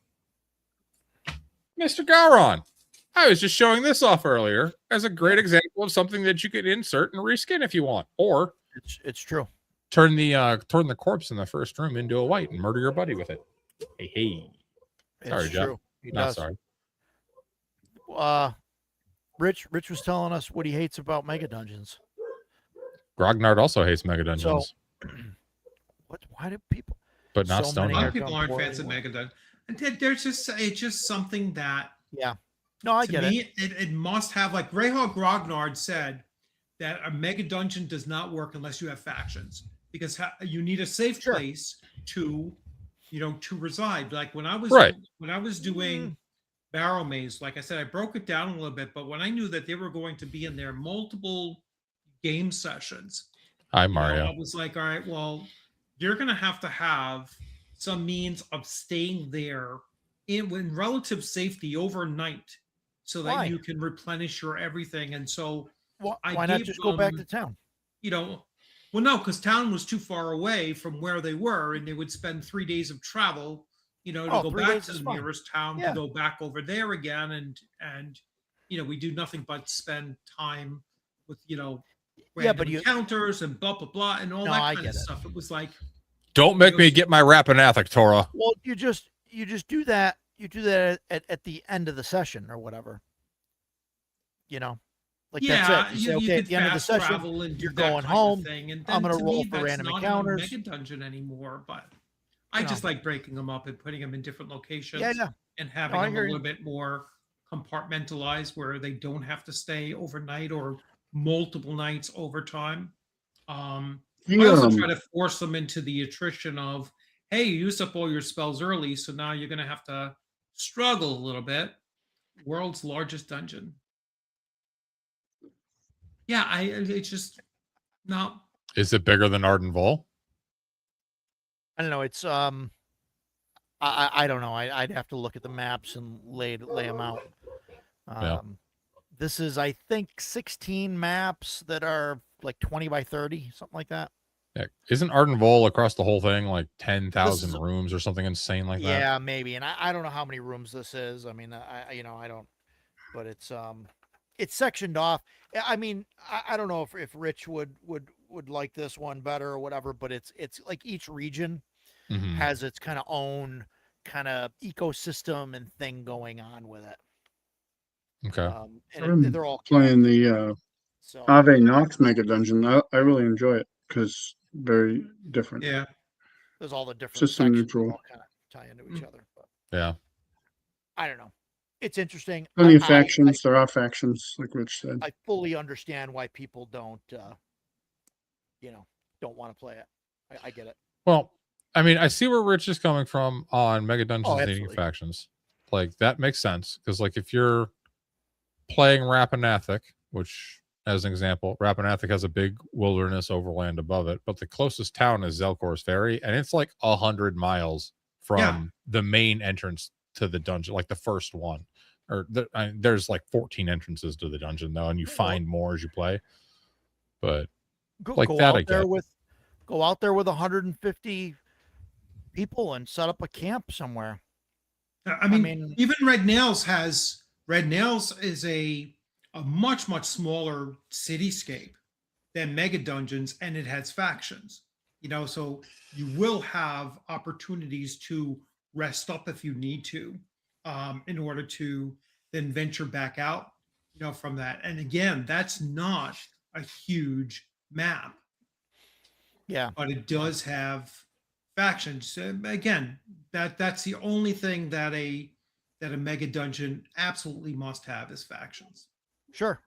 B: Mr. Gowron, I was just showing this off earlier as a great example of something that you could insert and reskin if you want, or
C: It's true.
B: turn the corpse in the first room into a white and murder your buddy with it. Hey. Sorry,
C: It's
B: Jeff.
C: true. He
B: Not
C: does.
B: sorry.
C: Rich was telling us what he hates about mega dungeons.
B: Grognard also hates mega dungeons,
C: Why do people?
B: but not
C: so
B: Stone
E: A
C: many
E: lot
C: are
E: of people
C: done
E: aren't
C: poorly
E: fans of
C: with.
E: mega dungeons. And it's just something that
C: Yeah. No, I
E: to
C: get
E: me,
C: it.
E: it must have, like Greyhawk Grognard said, that a mega dungeon does not work unless you have factions, because you need a safe
C: Sure.
E: place to reside. Like when I was
B: Right.
E: doing Barrow Maze, like I said, I broke it down a little bit, but when I knew that they were going to be in there multiple game sessions,
B: Hi,
E: you know,
B: Mario.
E: I was like, all right, well, you're going to have some means of staying there in relative safety overnight so that
C: Why?
E: you can replenish your everything. And so, I
C: Why not
E: gave
C: just go back
E: them-
C: to town?
E: well, no, because town was too far away from where they were, and they would spend 3 days of travel, to go
C: 3
E: back
C: days
E: to
C: is
E: the
C: fine.
E: nearest town,
C: Yeah.
E: to go back over there again. And we do nothing but spend time with, random
C: but you-
E: encounters and blah, blah, blah, and all
C: No,
E: that
C: I
E: kind
C: get
E: of
C: it.
E: stuff. It was like,
B: Don't make me get my Rappanathic, Tora.
C: Well, you just do that. You do that at the end of the session or whatever. Like
E: yeah,
C: that's it. You say, okay, at
E: could
C: the end of the
E: fast
C: session,
E: travel and do
C: you're
E: that
C: going
E: kind of
C: home.
E: thing. And
C: I'm
E: then
C: gonna
E: to
C: roll
E: me,
C: for
E: that's
C: random
E: not
C: encounters.
E: even a mega dungeon anymore, but
C: You
E: I
C: know.
E: just like breaking them up and putting them in different locations.
C: Yeah.
E: And having
C: I
E: them a
C: hear you.
E: little bit more compartmentalized where they don't have to stay overnight or multiple nights over time. I also try to force them into the attrition of, hey, you used up all your spells early, so now you're going to have to struggle a little bit. World's largest dungeon. Yeah, it's just not.
B: Is it bigger than Arden Vol?
C: I don't know. It's I don't know. I'd have to look at the maps and lay them out.
B: Yeah.
C: This is, I think, 16 maps that are like 20 by 30, something like that.
B: Yeah. Isn't Arden Vol across the whole thing like 10,000
C: This is-
B: rooms or something insane like that?
C: Yeah, maybe. And I don't know how many rooms this is. I mean, I don't, but it's sectioned off. I mean, I don't know if Rich would like this one better or whatever, but it's like each region
B: Mhm.
C: has its kind of own kind of ecosystem and thing going on with it.
B: Okay.
C: And they're all
D: Playing
C: connected,
D: the
C: so
D: Ave Nox Mega Dungeon. I really enjoy it because very different.
E: Yeah.
C: there's all the different
D: System
C: sections that
D: neutral.
C: all kind of tie into each other. But
B: Yeah.
C: I don't know. It's interesting.
D: Plenty of factions. There are factions, like Rich said.
C: I fully understand why people don't want to play it. I get it.
B: Well, I mean, I see where Rich is coming from on Mega Dungeons needing
C: absolutely.
B: factions. Like, that makes sense. Because, like, if you're playing Rappanathic, which, as an example, Rappanathic has a big wilderness overland above it, but the closest town is Zelkor's Ferry, and it's like 100 miles from the main entrance to the dungeon, like the first one. Or there's like 14 entrances to the dungeon, though, and you find more as you play. But like
C: Go
B: that, I
C: out there
B: get.
C: go out there with 150 people and set up a camp somewhere.
E: I mean, even Red Nails is a much smaller cityscape than Mega Dungeons, and it has factions. So you will have opportunities to rest up if you need to, in order to then venture back out, from that. And again, that's not a huge map.
C: Yeah,
E: But it does have factions. Again, that's the only thing that a mega dungeon absolutely must have is factions.
C: sure.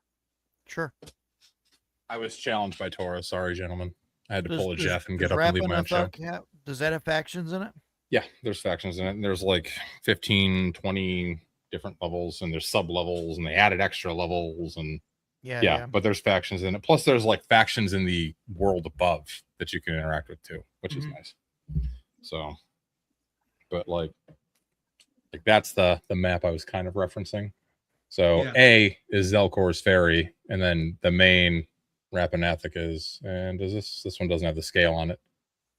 B: I was challenged by Tora. Sorry, gentlemen. I had to pull a
C: Does-
B: Jeff and
C: does
B: get up and leave my own show.
C: Rappanathic does that have factions in it?
B: Yeah, there's factions in it. And there's like 15, 20 different levels, and there's sub levels, and they added extra levels. And Yeah, but there's factions in it. Plus, there's like factions in the world above that you can interact with too, which is nice. So, but like that's the map I was kind of referencing. So
E: Yeah.
B: A is Zelkor's Ferry, and then the main Rapanathik is, and does this one doesn't have the scale on it,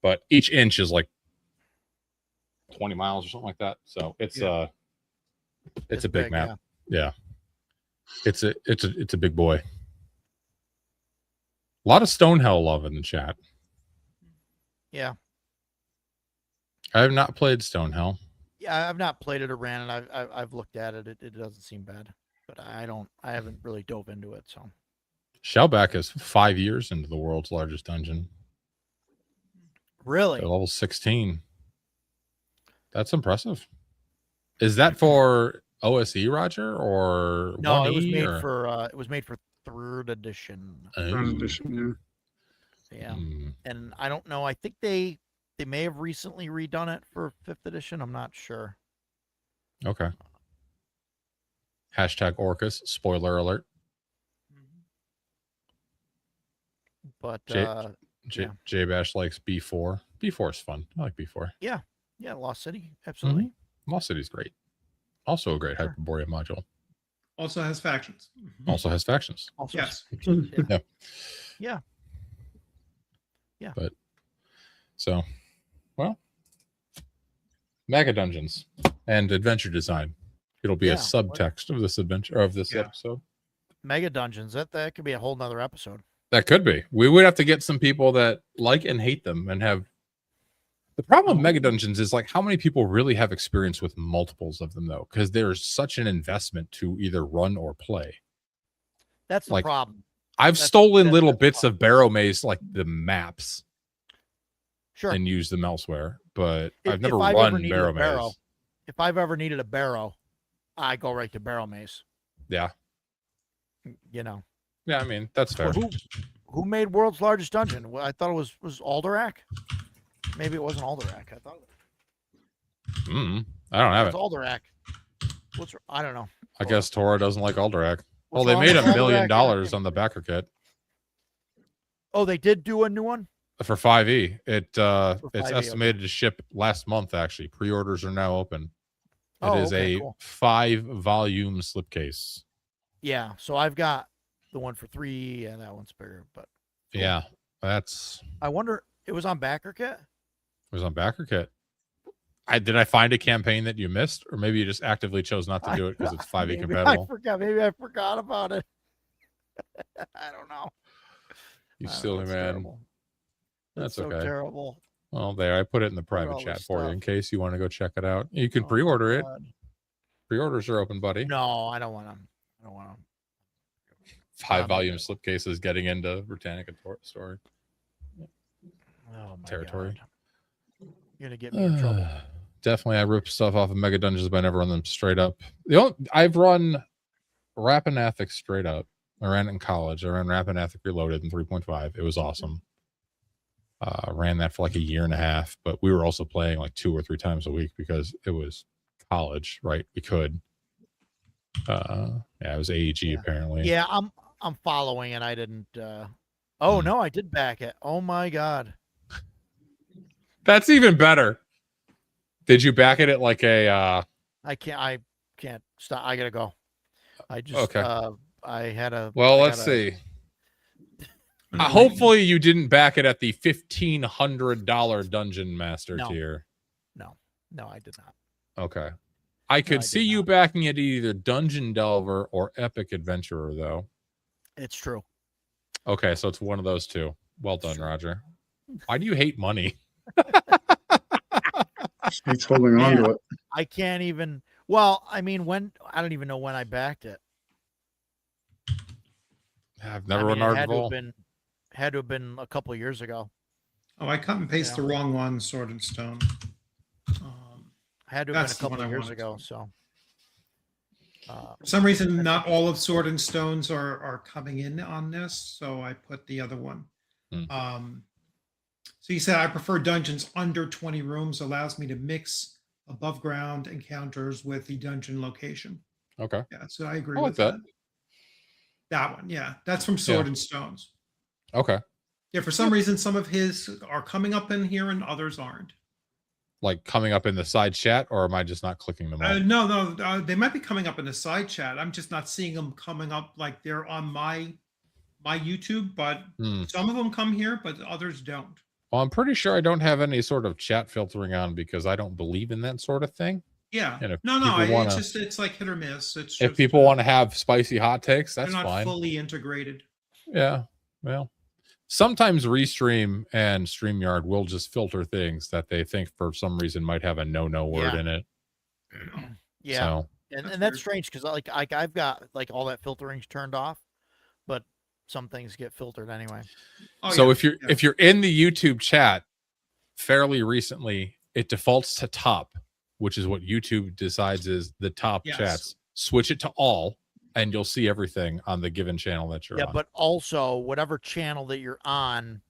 B: but each inch is like 20 miles or something like that. So it's a big map. Yeah. It's a big boy. A lot of Stonehell love in the chat.
C: Yeah.
B: I have not played Stonehell.
C: Yeah, I've not played it or ran it. I've looked at it. It doesn't seem bad, but I haven't really dove into it. So
B: Shellback is 5 years into the world's largest dungeon.
C: really,
B: They're level 16. That's impressive. Is that for OSE, Roger, or
C: no?
B: 1E,
C: It was made for 3rd edition.
D: Third edition,
C: Yeah, and I don't know. I think they may have recently redone it for 5th edition. I'm not sure.
B: Okay. Hashtag Orcus. Spoiler alert.
C: But
B: J Bash likes B4. B4 is fun. I like B4.
C: yeah, Lost City, absolutely.
B: Lost City's great. Also a great
C: Sure.
B: Hyperborea module.
E: Also has factions.
B: Also has factions.
C: Also,
E: Yes.
C: Yeah.
B: But so, well, mega dungeons and adventure design. It'll be a subtext of this adventure of this episode.
C: Mega dungeons. That could be a whole nother episode.
B: That could be. We would have to get some people that like and hate them and have. The problem with mega dungeons is like how many people really have experience with multiples of them though, because there's such an investment to either run or play.
C: That's the problem.
B: I've stolen little bits of Barrow Maze, like the maps,
C: sure,
B: and used them elsewhere, but I've never
C: I've
B: run Barrow Maze.
C: If I've ever needed a barrow, I go right to Barrow Maze.
B: Yeah.
C: You know.
B: Yeah, I mean that's fair.
C: Who made World's Largest Dungeon? Well, I thought it was Alderac. Maybe it wasn't Alderac. I thought.
B: I don't have it.
C: Alderac. I don't know.
B: I guess Tora doesn't like Alderac. Well, they made $1 million on the backer kit.
C: Oh, they did do a new one
B: for 5e. It's
C: 5e,
B: estimated to ship last month. Actually, pre-orders are now open. It is a
C: cool.
B: 5-volume slipcase.
C: Yeah, so I've got the one for 3, and that one's bigger. But
B: cool. Yeah, that's.
C: I wonder. It was on backer kit.
B: It was on backer kit. Did I find a campaign that you missed, or maybe you just actively chose not to do it because it's 5e compatible?
C: Maybe I forgot about it. I don't know.
B: You silly man.
C: Terrible.
B: That's
C: so
B: okay.
C: Terrible.
B: Well, there I put it in the private chat for you in case you want to go check it out. You can pre-order it. Pre-orders are open, buddy.
C: No, I don't want them.
B: 5-volume slipcases getting into Britannica story.
C: Oh my
B: territory.
C: God. You're gonna get me in trouble.
B: Definitely, I rip stuff off of Mega Dungeons, but I never run them straight up. I've run Rapanathik straight up. I ran it in college. I ran Rapanathik Reloaded in 3.5. It was awesome. Ran that for like a year and a half, but we were also playing like 2 or 3 times a week because it was college, right? We could. It was AEG apparently.
C: Yeah, I'm following it. I didn't. Oh no, I did back it. Oh my God.
B: That's even better. Did you back it at like a?
C: I can't stop. I gotta go. I just
B: okay.
C: I had a.
B: Well, let's see. Hopefully, you didn't back it at the $1,500 Dungeon Master tier.
C: No, I did not.
B: Okay, I could see you backing it either Dungeon Delver or Epic Adventurer, though.
C: It's true.
B: Okay, so it's one of those two. Well done, Roger. Why do you hate money?
D: He's holding on to it.
C: I can't even. Well, I mean, I don't even know when I backed it.
B: I've never run Ardvol.
C: Had to have been a couple of years ago.
E: Oh, I cut and paste the wrong one, Sword and Stone.
C: Had to have been a couple of years ago. So,
E: for some reason, not all of Sword and Stones are coming in on this, so I put the other one. So you said I prefer dungeons under 20 rooms. Allows me to mix above ground encounters with the dungeon location.
B: Okay.
E: Yeah, so I agree
B: with that.
E: That one, yeah. That's from Sword and Stones.
B: Okay.
E: Yeah, for some reason, some of his are coming up in here and others aren't.
B: Like coming up in the side chat, or am I just not clicking them all?
E: No, they might be coming up in the side chat. I'm just not seeing them coming up like they're on my YouTube, but some of them come here, but others don't.
B: Well, I'm pretty sure I don't have any sort of chat filtering on because I don't believe in that sort of thing.
E: Yeah.
B: And if
E: It's like hit or miss. It's
B: if
E: just,
B: people want to have spicy hot takes, that's
E: they're not
B: fine.
E: fully integrated.
B: Yeah. Well, sometimes Restream and StreamYard will just filter things that they think for some reason might have a no word in it.
C: Yeah.
B: So,
C: and that's strange because like I've got like all that filtering's turned off, but some things get filtered anyway.
B: So if you're in the YouTube chat fairly recently, it defaults to top, which is what YouTube decides is the top chats. Switch it to all, and you'll see everything on the given channel that you're on.
C: Yeah, but also whatever channel that you're on,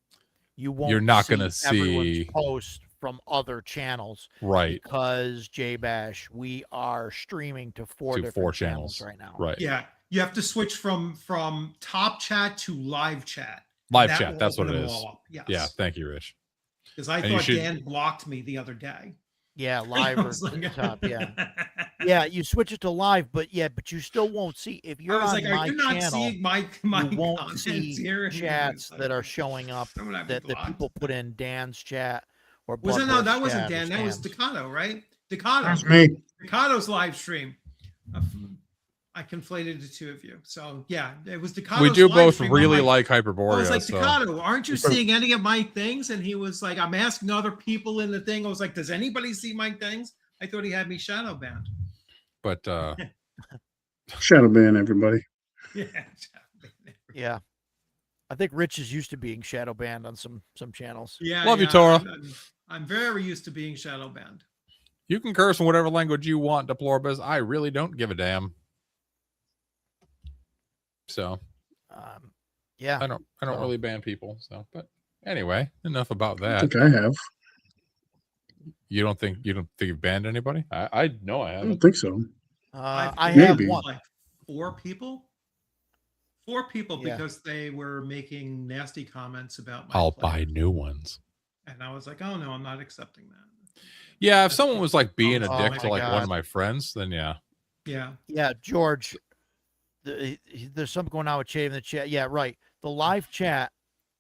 C: you're
B: not going to see
C: everyone's post from other channels,
B: right?
C: Because J-Bash, we are streaming to four different channels right now.
B: Right.
E: Yeah. You have to switch from top chat to live chat.
B: Live chat, that's what it is.
E: Yes.
B: Yeah, thank you, Rich.
E: Because I thought Dan blocked me the other day.
C: Yeah, live or top. Yeah, yeah. You switch it to live, but you still won't see if you're on my channel. You won't see chats that are showing up that people put in Dan's chat or.
E: That wasn't Dan. That was Decado, right? Decado.
D: That's me.
E: Decado's live stream. I conflated the two of you. So yeah, it was Decado's.
B: We do both really like Hyperborea.
E: I was like, Decado, aren't you seeing any of my things? And he was like, I'm asking other people in the thing. I was like, does anybody see my things? I thought he had me shadow banned.
B: But
D: shadow ban everybody.
C: Yeah. I think Rich is used to being shadow banned on some channels.
E: Yeah.
B: Love you, Tora.
E: I'm very used to being shadow banned.
B: You can curse in whatever language you want, Deplorabus. I really don't give a damn. So,
C: yeah,
B: I don't really ban people. So, but anyway, enough about that.
D: I think I have.
B: You don't think you've banned anybody? I know I haven't.
D: I don't think so.
C: I have one.
E: Like 4 people. 4 people because they were making nasty comments about my
B: I'll
E: play.
B: buy new ones.
E: And I was like, oh no, I'm not accepting that.
B: Yeah, if someone was like being a dick to like
C: God.
B: one of my friends, then yeah.
C: Yeah, George. There's something going on with Chave in the chat. Yeah, right. The live chat,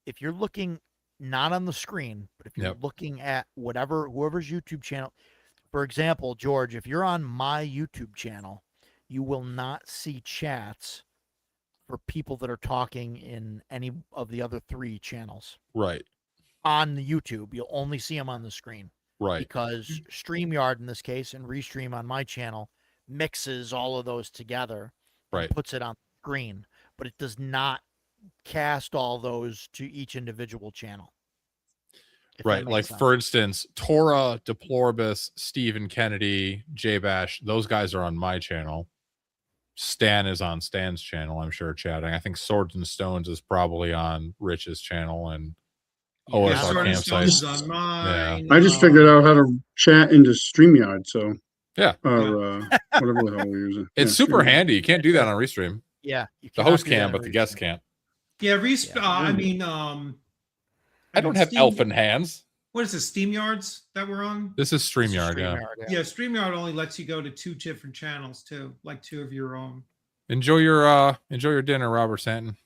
C: if you're looking not on the screen, but if you're looking at whoever's YouTube channel, for example, George, if you're on my YouTube channel, you will not see chats for people that are talking in any of the other 3 channels.
B: Right.
C: On the YouTube, you'll only see them on the screen.
B: Right.
C: Because StreamYard in this case and Restream on my channel mixes all of those together.
B: Right.
C: Puts it on the screen, but it does not cast all those to each individual channel.
B: Right. Like for instance, Tora, Deplorabus, Stephen Kennedy, J-Bash, those guys are on my channel. Stan is on Stan's channel, I'm sure, chatting. I think Swords and Stones is probably on Rich's channel and OSR Campsite.
E: On mine.
D: I just figured out how to chat into StreamYard, so
B: yeah.
D: Or whatever the hell we're using.
B: It's super handy. You can't do that on Restream.
C: Yeah.
B: The host can, but the guest can't.
E: Yeah, I mean,
B: I don't have elfin hands.
E: What is this, SteamYards that we're on?
B: This is StreamYard, yeah.
E: Yeah, StreamYard only lets you go to 2 different channels too, like 2 of your own.
B: Enjoy your dinner, Robert Stanton.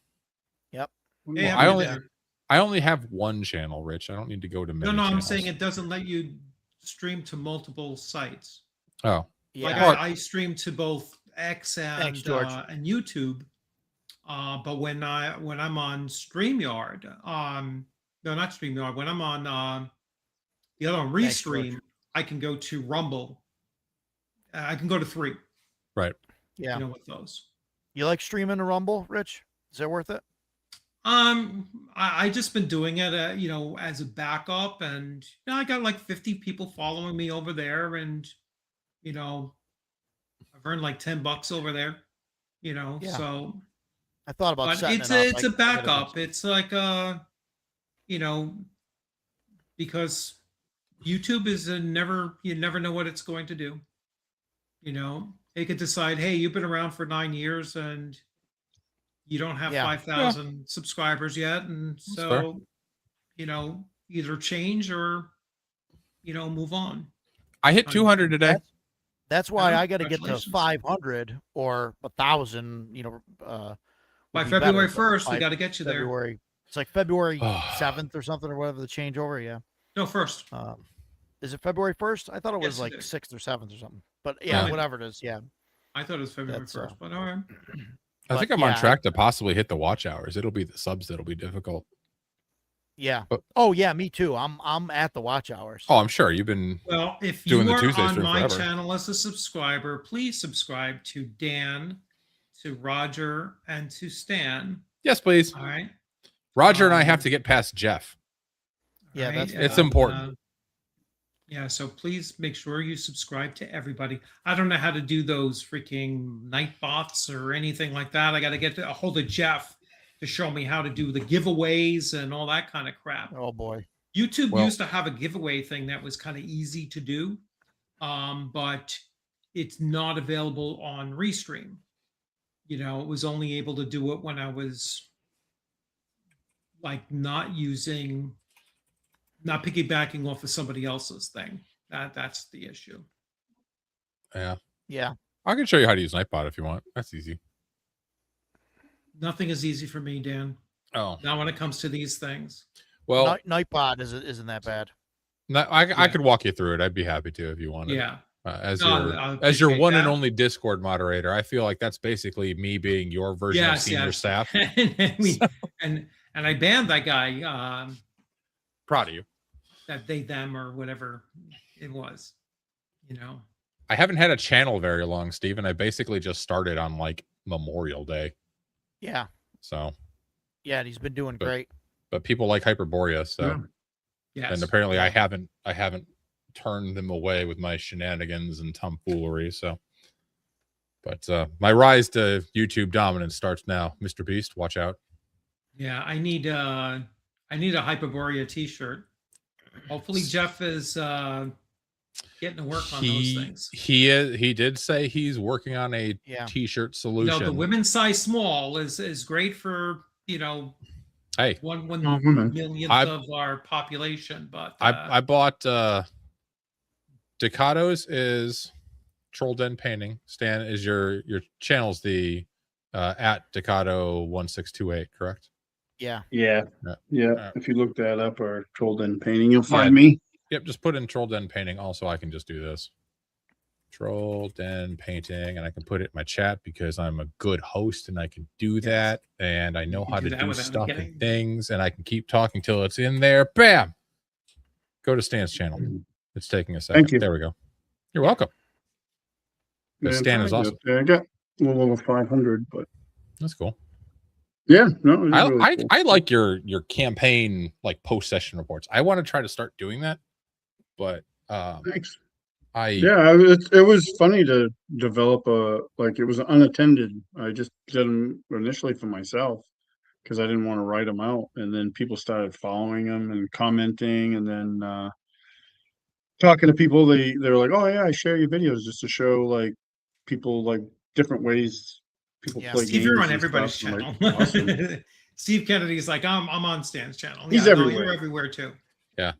C: Yep.
E: Hey,
B: well, I only have one channel, Rich. I don't need to go to many
E: No,
B: channels.
E: I'm saying it doesn't let you stream to multiple sites.
B: Oh.
C: Yeah.
E: Like I stream to both X and and YouTube. But when I'm on StreamYard, no, not StreamYard, when I'm on the other one, Restream, I can go to Rumble. I can go to 3.
B: Right.
C: Yeah.
E: You know, with those.
C: You like streaming to Rumble, Rich? Is that worth it?
E: I just been doing it, as a backup, and I got like 50 people following me over there, and I've earned like $10 over there, so
C: I thought about setting
E: it's a backup. It's like because YouTube is you never know what it's going to do. It could decide, hey, you've been around for 9 years and You don't have
C: Yeah.
E: 5,000 subscribers yet, and
B: fair.
E: so either change or move on.
B: I hit 200 today.
C: That's why
E: Oh,
C: I got to get to
E: congratulations.
C: 500 or 1,000.
E: By
C: would be
E: February
C: better, but
E: 1st, we
C: by
E: got to get you there.
C: February. It's like February 7th or something or whatever the changeover. Yeah.
E: No, first.
C: Is it February 1st? I thought it was
E: Yes, it
C: like
E: is.
C: 6th or 7th or something. But yeah,
B: Yeah.
C: whatever it is. Yeah.
E: I thought it was February
C: That's,
E: 1st, but all right.
B: I think
C: But
B: I'm on
C: yeah,
B: track to possibly hit the watch hours. It'll be the subs that'll be difficult.
C: Yeah.
B: But-
C: Oh yeah, me too. I'm at the watch hours.
B: Oh, I'm sure you've been.
E: Well, if
B: Doing
E: you
B: the
E: are
B: Tuesday
E: on
B: stream
E: my
B: forever.
E: channel as a subscriber, please subscribe to Dan, to Roger, and to Stan.
B: Yes, please.
E: All right.
B: Roger and I have to get past Jeff.
C: Yeah,
E: All
C: that's
B: It's important.
E: Yeah, so please make sure you subscribe to everybody. I don't know how to do those freaking night bots or anything like that. I got to get a hold of Jeff to show me how to do the giveaways and all that kind of crap.
C: Oh boy.
E: YouTube
B: Well-
E: used to have a giveaway thing that was kind of easy to do, but it's not available on Restream. It was only able to do it when I was like not piggybacking off of somebody else's thing. That's the issue.
B: Yeah.
C: Yeah.
B: I can show you how to use Nightbot if you want. That's easy.
E: Nothing is easy for me, Dan.
B: Oh,
E: Not when it comes to these things.
B: well,
C: Nightbot isn't that bad.
B: I
E: Yeah.
B: could walk you through it. I'd be happy to if you wanted.
E: Yeah.
B: As
E: No,
B: your
E: I
B: as your
E: appreciate
B: one and
E: that.
B: only Discord moderator, I feel like that's basically me being your version of
E: Yes,
B: senior
E: yes.
B: staff.
E: and I banned that guy.
B: Proud of you.
E: That they them or whatever it was.
B: I haven't had a channel very long, Steven. I basically just started on like Memorial Day.
C: Yeah.
B: So,
C: Yeah, and he's been doing
B: But-
C: great.
B: but people like Hyperborea, so
E: Yes.
B: and apparently I haven't turned them away with my shenanigans and tomfoolery. So, but my rise to YouTube dominance starts now. Mr. Beast, watch out.
E: Yeah, I need a Hyperborea t-shirt. Hopefully Jeff is getting to work on those things.
B: He did say he's working on a
C: Yeah.
B: t-shirt solution.
E: The women's size small is great for
B: Hey,
E: one
D: women.
E: millionth
B: I-
E: of our population, but
B: I bought Ducatos is Troll Den Painting. Stan, is your channel's the at Ducato 1628, correct?
C: Yeah.
D: Yeah.
B: Yeah.
D: Yeah. If you look that up or Troll Den Painting, you'll find
B: Yeah.
D: me.
B: Yep, just put in Troll Den Painting. Also, I can just do this. Troll Den Painting, and I can put it in my chat because I'm a good host and I can do that. And I know
E: can
B: how
E: do
B: to
E: that
B: do
E: without
B: stuff
E: getting-
B: and things, and I can keep talking till it's in there. Bam! Go to Stan's channel. It's taking a second.
D: you.
B: There we go. You're welcome.
D: Yeah,
B: Stan
D: I'm
B: is
D: trying to
B: awesome.
D: get- I got a little over 500, but
B: That's cool.
D: yeah, no, it's really
B: I
D: cool.
B: I like your campaign like post session reports. I want to try to start doing that, but
D: Thanks.
B: I
D: It was funny to develop it was unattended. I just did them initially for myself because I didn't want to write them out, and then people started following them and commenting, and then talking to people. They're like, "Oh yeah, I share your videos just to show like people like different ways people
C: Yeah.
D: play
E: Steve,
D: games."
E: you're on
D: and
E: everybody's
D: stuff. I'm
E: channel.
D: like, awesome.
E: Steve Kennedy's like, I'm on Stan's channel.
D: He's
E: No,
D: everywhere.
E: you're everywhere too.
D: Yeah,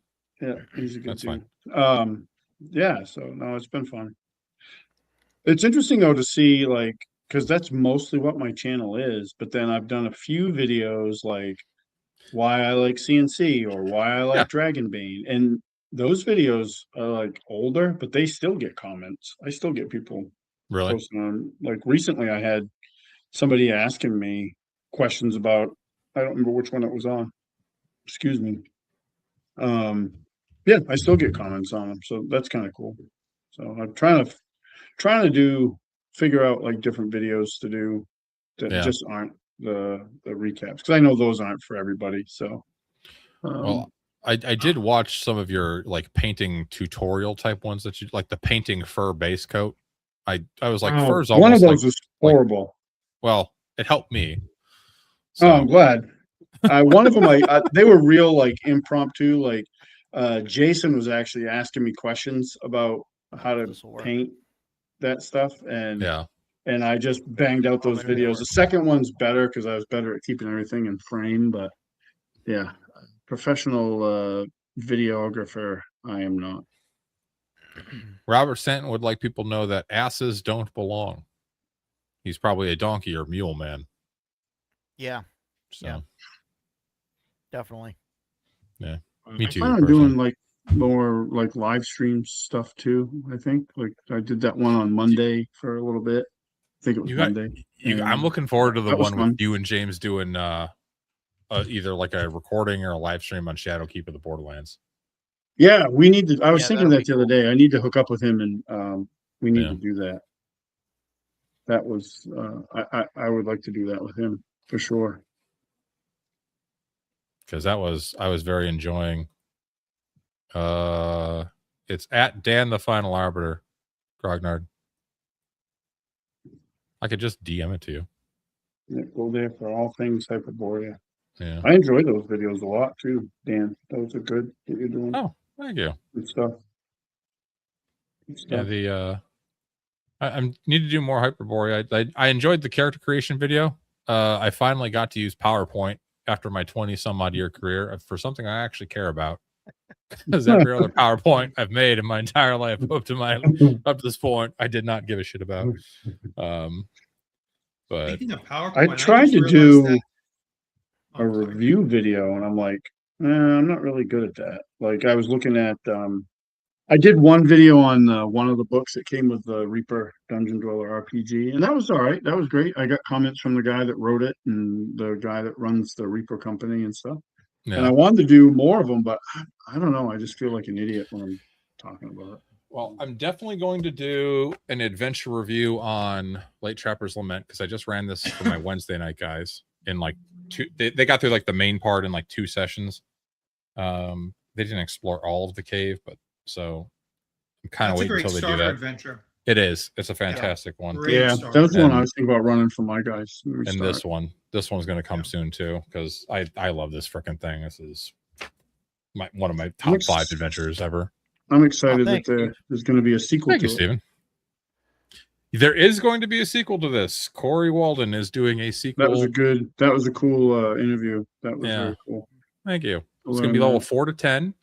D: he's a good
B: That's
D: dude.
B: fine.
D: Yeah, so no, it's been fun. It's interesting though to see like because that's mostly what my channel is, but then I've done a few videos like why I like CNC or why I like
B: Yeah.
D: Dragonbane, and those videos are like older, but they still get comments. I still get people
B: really
D: posting on. Like recently, I had somebody asking me questions about. I don't remember which one it was on. Excuse me. Yeah, I still get comments on them, so that's kind of cool. So I'm trying to figure out like different videos to do that
B: Yeah.
D: just aren't the recaps because I know those aren't for everybody. So,
B: well. I did watch some of your like painting tutorial type ones that you like the painting fur base coat. I was like fur's
D: one
B: almost
D: of those
B: like,
D: is horrible.
B: well, it helped me.
D: Oh, I'm glad. One of them, they were real like impromptu. Like Jason was actually asking me questions about how to
C: This'll work.
D: paint that stuff, and
B: Yeah.
D: and I just banged out those
C: maybe that
D: videos. The second one's better because I was better at keeping everything in frame, but yeah, professional videographer, I am not.
B: Robert Stanton would like people to know that asses don't belong. He's probably a donkey or mule man.
C: Yeah,
B: So,
C: Yeah. definitely.
B: me
D: I
B: too,
D: plan on
B: personally.
D: doing like more like live stream stuff too. I think like I did that one on Monday for a little bit. I think it was
B: You got-
D: Monday.
B: I'm
D: and
B: looking forward to the
D: that was
B: one with
D: fun.
B: you and James doing either like a recording or a live stream on Shadowkeep of the Borderlands.
D: Yeah, we need to. I was
C: Yeah,
D: thinking
C: that'll
D: that
C: be
D: the other
C: cool.
D: day. I need to hook up with him, and we need
B: Yeah.
D: to do that. That was I would like to do that with him for sure.
B: Because I was very enjoying. It's at Dan the Final Arbiter, Grognard. I could just DM it to you.
D: Yeah, go there for all things Hyperborea.
B: Yeah.
D: I enjoy those videos a lot too, Dan. Those are good that you're doing.
B: Oh, thank you.
D: Good stuff. Good
B: Yeah,
D: stuff.
B: I need to do more Hyperborea. I enjoyed the character creation video. I finally got to use PowerPoint after my 20 some odd year career for something I actually care about. Because every other PowerPoint I've made in my entire life up to this point, I did not give a shit about. But
E: Speaking of PowerPoint,
D: I tried
E: just
D: to
E: realized
D: do
E: that-
D: a
E: Oh, sorry.
D: review video, and I'm like, I'm not really good at that. Like I was looking at, I did one video on one of the books that came with the Reaper Dungeon Dweller RPG, and that was all right. That was great. I got comments from the guy that wrote it and the guy that runs the Reaper company and stuff. And I
B: yeah.
D: wanted to do more of them, but I don't know. I just feel like an idiot when I'm talking about it.
B: Well, I'm definitely going to do an adventure review on Late Trapper's Lament because I just ran this for my Wednesday night guys in like two. They got through like the main part in like 2 sessions. They didn't explore all of the cave, but so I'm kind of
E: That's a
B: waiting
E: great
B: until they do
E: starter
B: that.
E: adventure.
B: It is. It's a fantastic one.
E: Great
D: Yeah,
E: starter.
D: that was the one I
B: And-
D: was thinking about running for my guys.
B: And this one's going to come soon too because I love this freaking thing. This is one of my top 5 adventures ever.
D: I'm excited that
C: thanks, Steve.
D: there's going to be a sequel
B: Thank
D: to
B: you,
D: it.
B: Steven. There is going to be a sequel to this. Corey Walden is doing a sequel.
D: That was a cool interview. That was
B: Yeah.
D: very cool.
B: Thank you. It's
D: Learn
B: going to be level
D: that.
B: 4 to 10.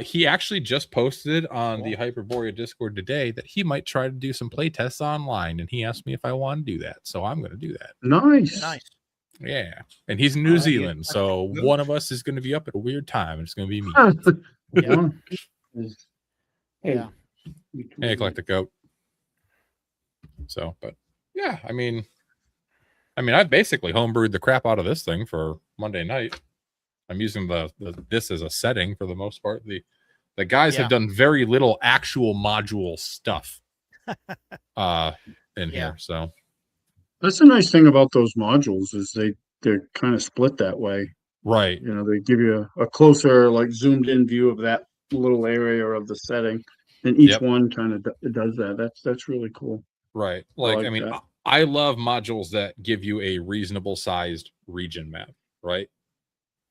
B: He actually just posted on the Hyperborea Discord today that he might try to do some play tests online, and he asked me if I want to do that. So I'm going to do that.
D: Nice.
C: Nice.
B: Yeah. And he's in New
E: yeah.
B: Zealand, so one of us is going to be up at a weird time. It's going to be me.
C: Yeah.
D: Hey,
B: Hey, Eclectic Goat. So, but yeah, I mean, I've basically homebrewed the crap out of this thing for Monday night. I'm using this as a setting for the most part. The guys
C: Yeah.
B: have done very little actual module stuff in here. So
D: That's the nice thing about those modules is they're kind of split that way.
B: right.
D: You know, they give you a closer, like zoomed in view of that little area of the setting, and each
B: Yep.
D: one kind of does that. That's really cool.
B: Right.
D: I
B: Like,
D: like
B: I mean,
D: that.
B: I love modules that give you a reasonable sized region map, right?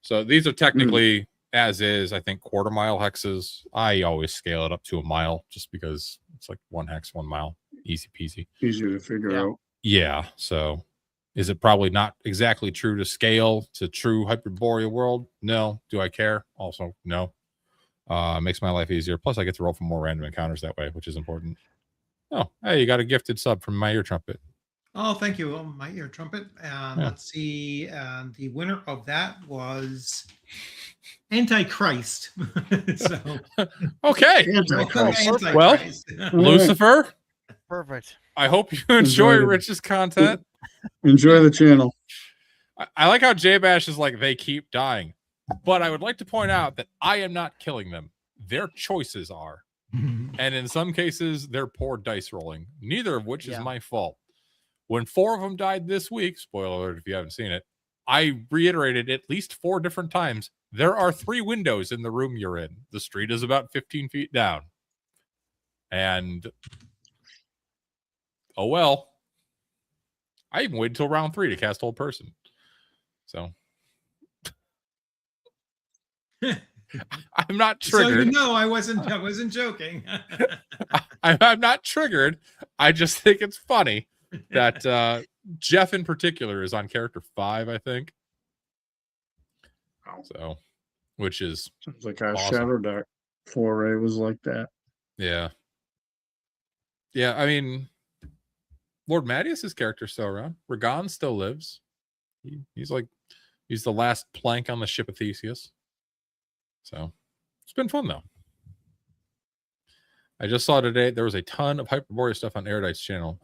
B: So these are technically as is, I think, 1/4 mile hexes. I always scale it up to a mile just because it's like 1 hex, 1 mile. Easy peasy.
D: Easier to figure
C: Yeah.
D: out.
B: Yeah. So is it probably not exactly true to scale to true Hyperborea world? No. Do I care? Also, no. Makes my life easier. Plus, I get to roll for more random encounters that way, which is important. Oh, hey, you got a gifted sub from My Ear Trumpet.
E: Oh, thank you, my ear trumpet. And
B: Yeah.
E: let's see. The winner of that was Antichrist. So,
B: Okay.
E: welcome,
D: Antichrist.
E: Antichrist.
B: Lucifer,
C: Perfect.
B: I hope you enjoy
D: Enjoyed it.
B: Rich's content.
D: Enjoy the channel.
B: I like how J-Bash is like, they keep dying. But I would like to point out that I am not killing them. Their choices are. And in some cases, they're poor dice rolling, neither of which is
C: Yeah.
B: my fault. When 4 of them died this week, spoiler alert if you haven't seen it, I reiterated at least 4 different times, there are 3 windows in the room you're in. The street is about 15 feet down. And, oh well. I even waited until round 3 to cast Hold Person. So, I'm not
E: So you
B: triggered.
E: know I wasn't joking.
B: I'm not triggered. I just think it's funny that Jeff in particular is on character 5, I think. So, which is
D: Sounds like our
B: awesome.
D: Shadow Dark foray was like that.
B: Yeah. Yeah, I mean, Lord Madius's character's still around. Ragan still lives. He's the last plank on the ship of Theseus. So it's been fun though. I just saw today there was a ton of Hyperborea stuff on Erudite's channel.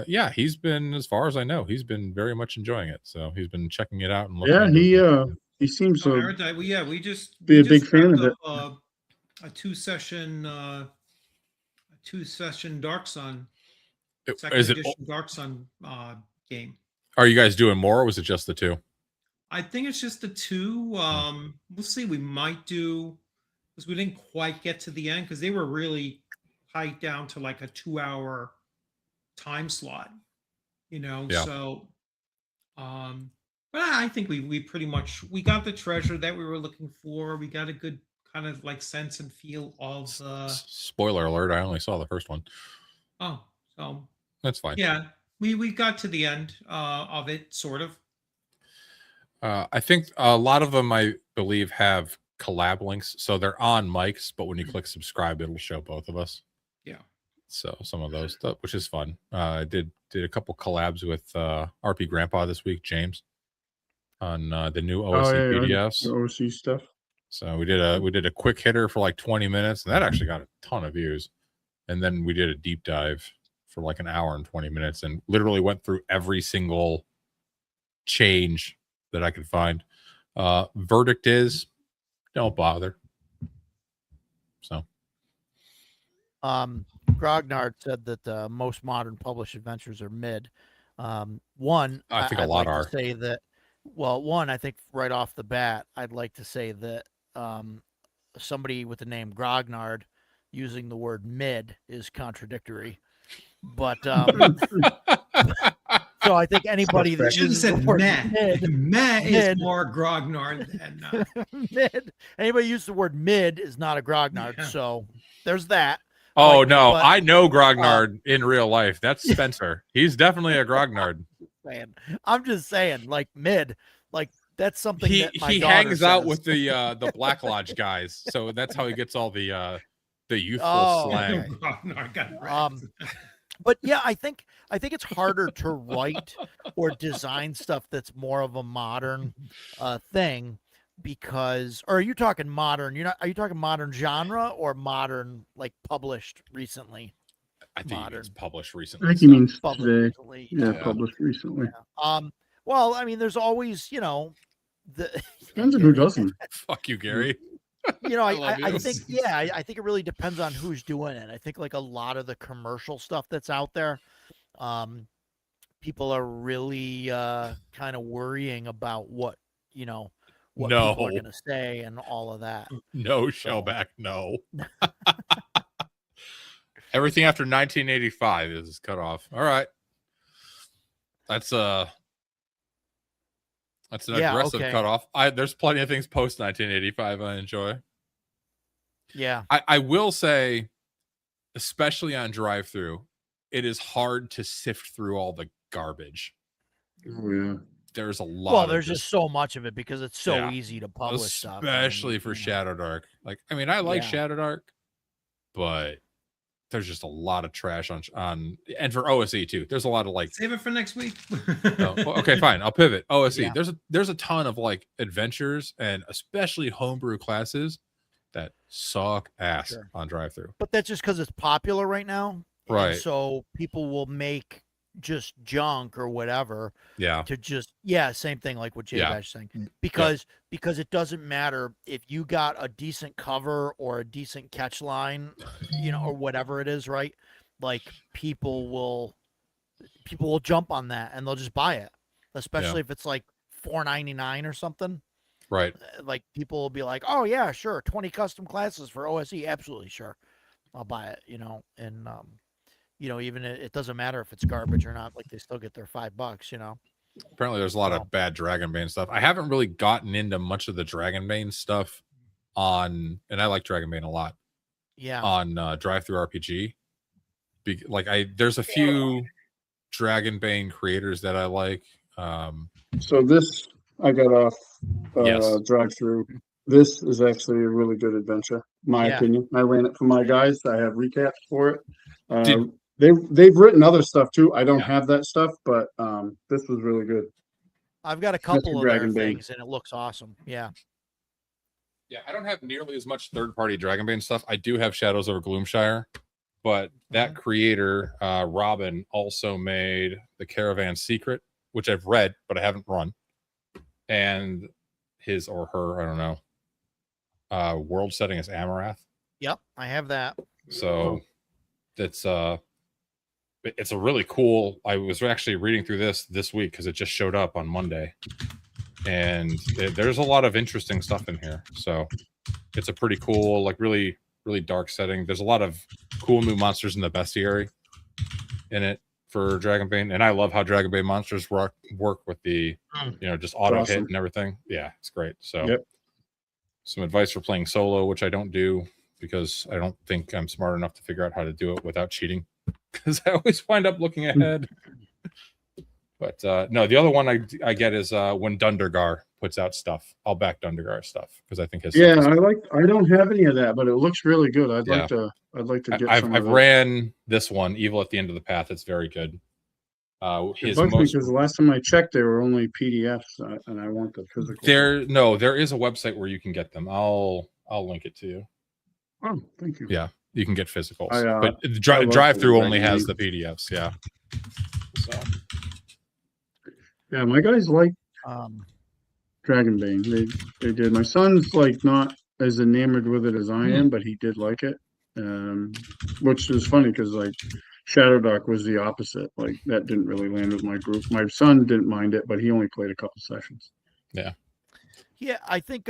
B: Yeah, he's been, as far as I know, he's been very much enjoying it. So he's been checking it out and looking.
D: Yeah, he seems
E: So
D: to
E: Erudite, we just
D: be a
E: we just
D: big fan of
E: wrapped
D: it.
E: up, a two-session Dark Sun, second
B: Is it?
E: edition Dark Sun game.
B: Are you guys doing more, or was it just the 2?
E: I think it's just the 2. We'll see. We might do, because we didn't quite get to the end because they were really tight down to like a 2-hour time slot,
B: Yeah.
E: So, but I think we pretty much we got the treasure that we were looking for. We got a good kind of like sense and feel of.
B: Spoiler alert! I only saw the first one.
E: Oh, so
B: that's fine.
E: Yeah, we got to the end of it, sort of.
B: I think a lot of them, I believe, have collab links, so they're on mics, but when you click subscribe, it'll show both of us.
E: Yeah.
B: So some of those stuff, which is fun. I did a couple collabs with RP Grandpa this week, James, on the new OSC PDFs.
D: The OSC stuff.
B: So we did a quick hitter for like 20 minutes, and that actually got a ton of views. And then we did a deep dive for like an hour and 20 minutes, and literally went through every single change that I could find. Verdict is, don't bother. So,
C: Grognard said that most modern published adventures are mid. One,
B: I think
C: I'd
B: a lot
C: like
B: are.
C: to say that. Well, one, I think right off the bat, I'd like to say that somebody with the name Grognard using the word mid is contradictory. But so I think anybody that uses the word
E: meh is more Grognard than
C: mid. Anybody use the word mid is not a Grognard. Yeah. So there's that.
B: Oh no, I know Grognard in real life. That's Spencer. He's definitely a Grognard.
C: I'm just saying, like mid, like that's something
B: he
C: that my
B: he
C: daughter
B: hangs out
C: says.
B: with the Black Lodge guys, so that's how he gets all the youthful slang.
C: But yeah, I think it's harder to write or design stuff that's more of a modern thing, because, or are you talking modern? Are you talking modern genre or modern like published recently?
B: I think it's published recently.
D: I think he means today.
C: Recently.
D: Yeah, published recently.
C: Yeah. Well, I mean, there's always, the
D: depends on who doesn't.
B: Fuck you, Gary.
C: I think, I think it really depends on who's doing it. I think like a lot of the commercial stuff that's out there, people are really kind of worrying about what people are going to say and all of that.
B: No, Shellback, no. Everything after 1985 is cut off. All right. That's an aggressive cutoff. There's plenty of things post 1985 I enjoy.
C: Yeah.
B: I will say, especially on drive-through, it is hard to sift through all the garbage.
D: Oh yeah.
B: There's a lot.
C: Well, there's just so much of it because it's so easy to publish stuff.
B: Especially for Shadow Dark. Like, I mean, I like Shadow Dark, but there's just a lot of trash on and for OSE too. There's a lot of like,
E: save it for next week.
B: Okay, fine. I'll pivot. OSE. Yeah. There's a ton of like adventures and especially homebrew classes that suck ass on drive-through.
C: But that's just because it's popular right now.
B: Right.
C: And so people will make just junk or whatever.
B: Yeah.
C: To just same thing like what Jay Bash saying. Because it doesn't matter if you got a decent cover or a decent catch line, or whatever it is, right? Like people will jump on that and they'll just buy it. Especially if it's like $4.99 or something.
B: Right.
C: Like people will be like, "Oh yeah, sure, 20 custom classes for OSE, absolutely sure, I'll buy it." And even it doesn't matter if it's garbage or not. Like they still get their $5.
B: Apparently, there's a lot of bad Dragonbane stuff. I haven't really gotten into much of the Dragonbane stuff and I like Dragonbane a lot.
C: Yeah.
B: On Drive-Thru RPG, there's a few Dragonbane creators that I like.
D: So this I got off
B: Yes.
D: drive through. This is actually a really good adventure, my
C: Yeah.
D: opinion. I ran it for my guys. I have recaps for it.
B: Did-
D: They've written other stuff too. I don't
B: Yeah.
D: have that stuff, but this was really good.
C: I've got a couple of their
D: Dragonbane.
C: things, and it looks awesome. Yeah.
B: Yeah, I don't have nearly as much third-party Dragonbane stuff. I do have Shadows over Gloomshire, but that creator, Robin, also made the Caravan Secret, which I've read, but I haven't run. And his or her, I don't know, world setting is Amarath.
C: Yep, I have that.
B: So it's a really cool. I was actually reading through this week because it just showed up on Monday, and there's a lot of interesting stuff in here. So it's a pretty cool, like really dark setting. There's a lot of cool new monsters in the bestiary in it for Dragonbane, and I love how Dragonbane monsters work with the just auto hit and everything. Yeah, it's great. So some advice for playing solo, which I don't do because I don't think I'm smart enough to figure out how to do it without cheating, because I always wind up looking ahead. But no, the other one I get is when Dundergar puts out stuff. I'll back Dundergar stuff because I think his
D: Yeah, I don't have any of that, but it looks really good. I'd like to get
B: I've
D: some of that.
B: ran this one, Evil at the End of the Path. It's very good.
D: It bugs me because the last time I checked, they were only PDFs, and I want the physical.
B: There is a website where you can get them. I'll link it to you.
D: Oh, thank you.
B: Yeah, you can get physicals, but
D: I love
B: drive through
D: the
B: only has
D: Dragonbane.
B: the PDFs. Yeah. So
D: Yeah, my guys like
C: Um,
D: Dragonbane. They did. My son's like not as enamored with it as I am, but he did like it. Which is funny because like Shadow Dark was the opposite. Like that didn't really land with my group. My son didn't mind it, but he only played a couple sessions.
C: yeah, I think